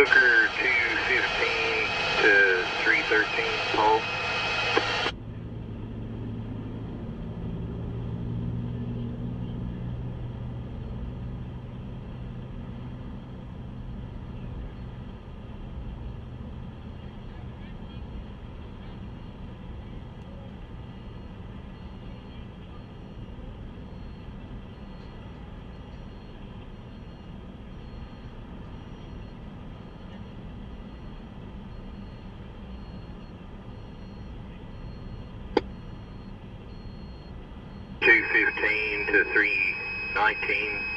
Hooker 215 to 313, hold. To 319.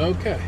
Okay.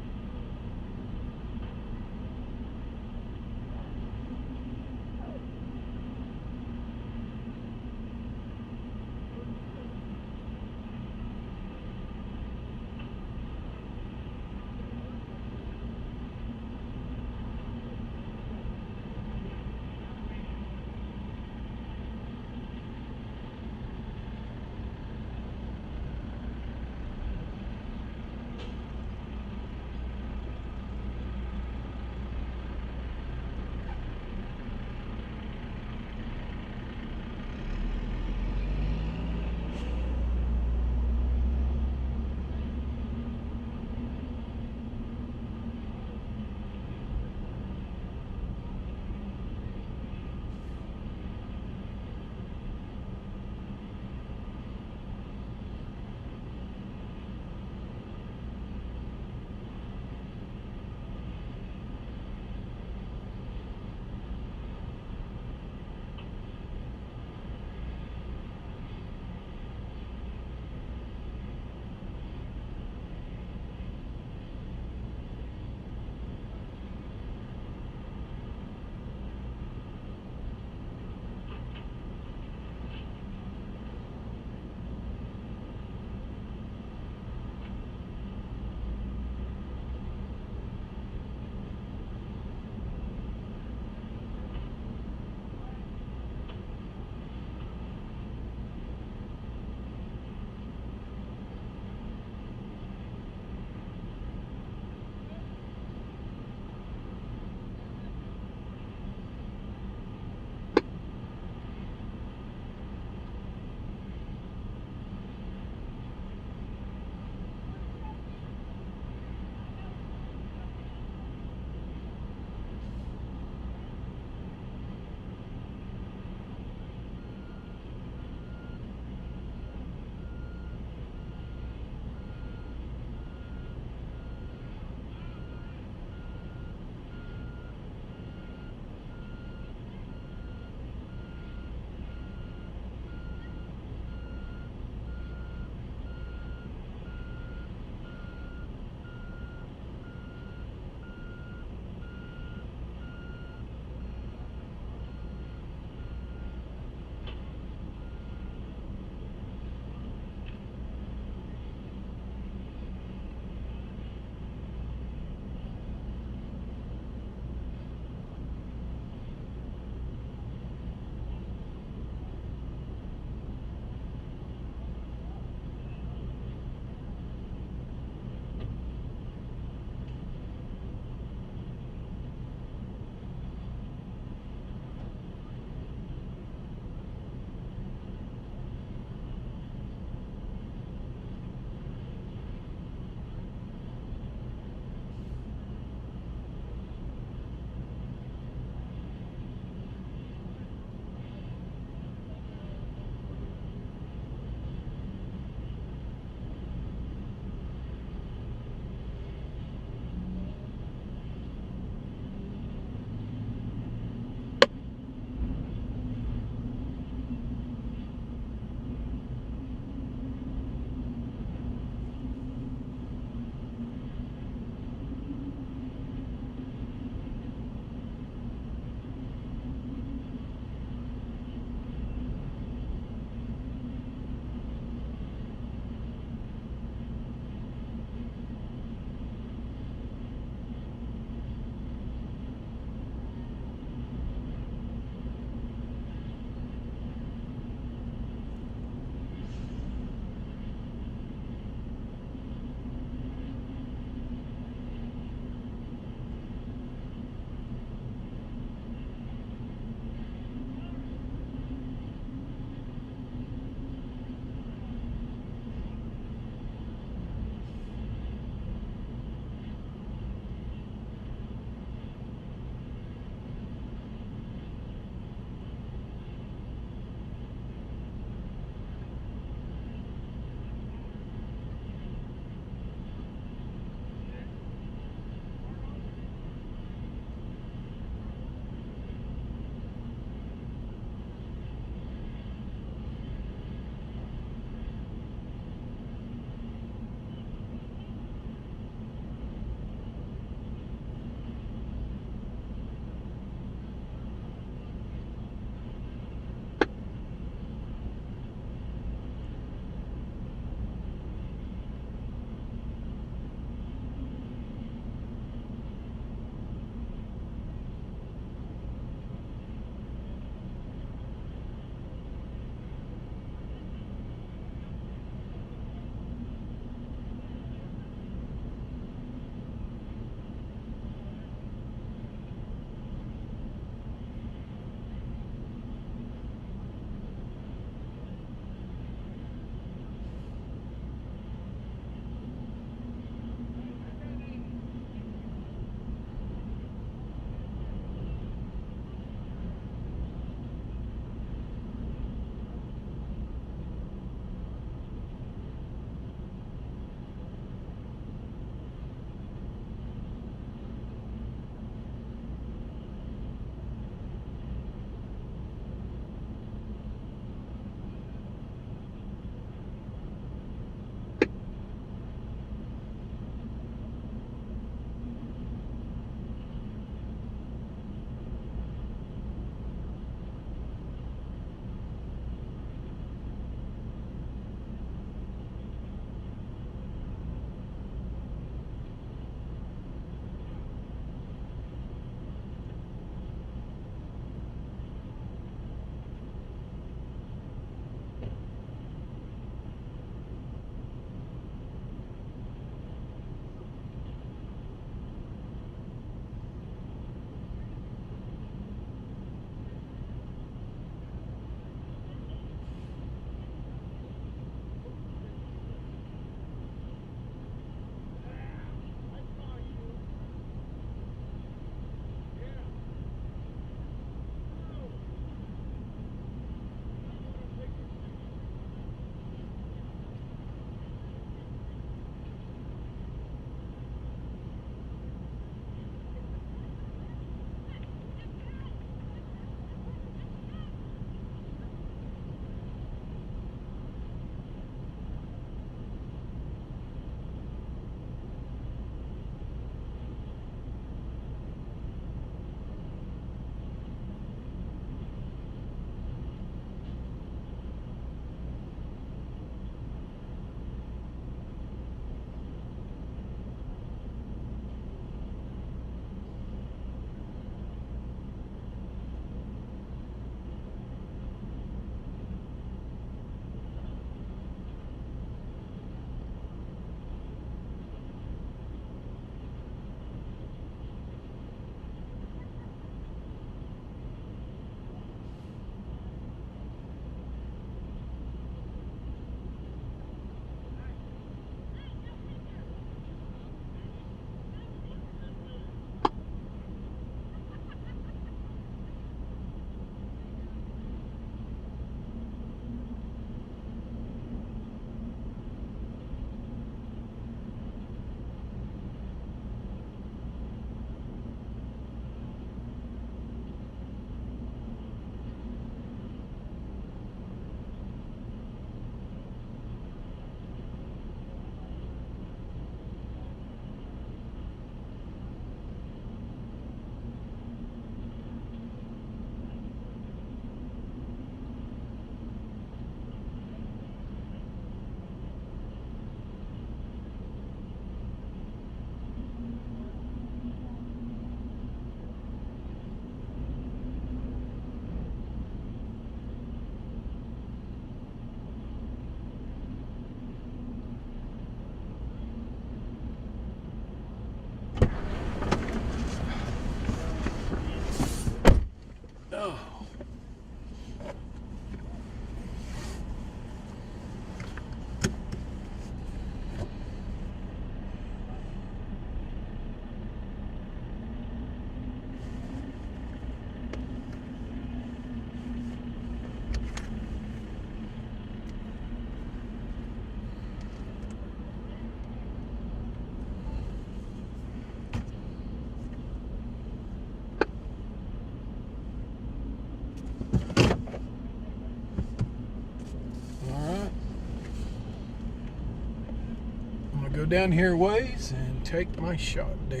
down here ways and take my shot down.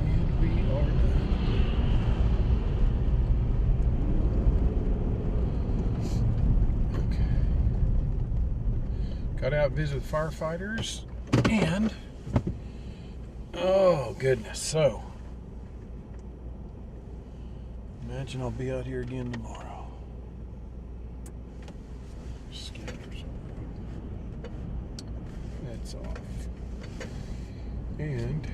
And we are done. Okay. Got out, visit with firefighters, and oh goodness, so imagine I'll be out here again tomorrow. Scatters. That's off. And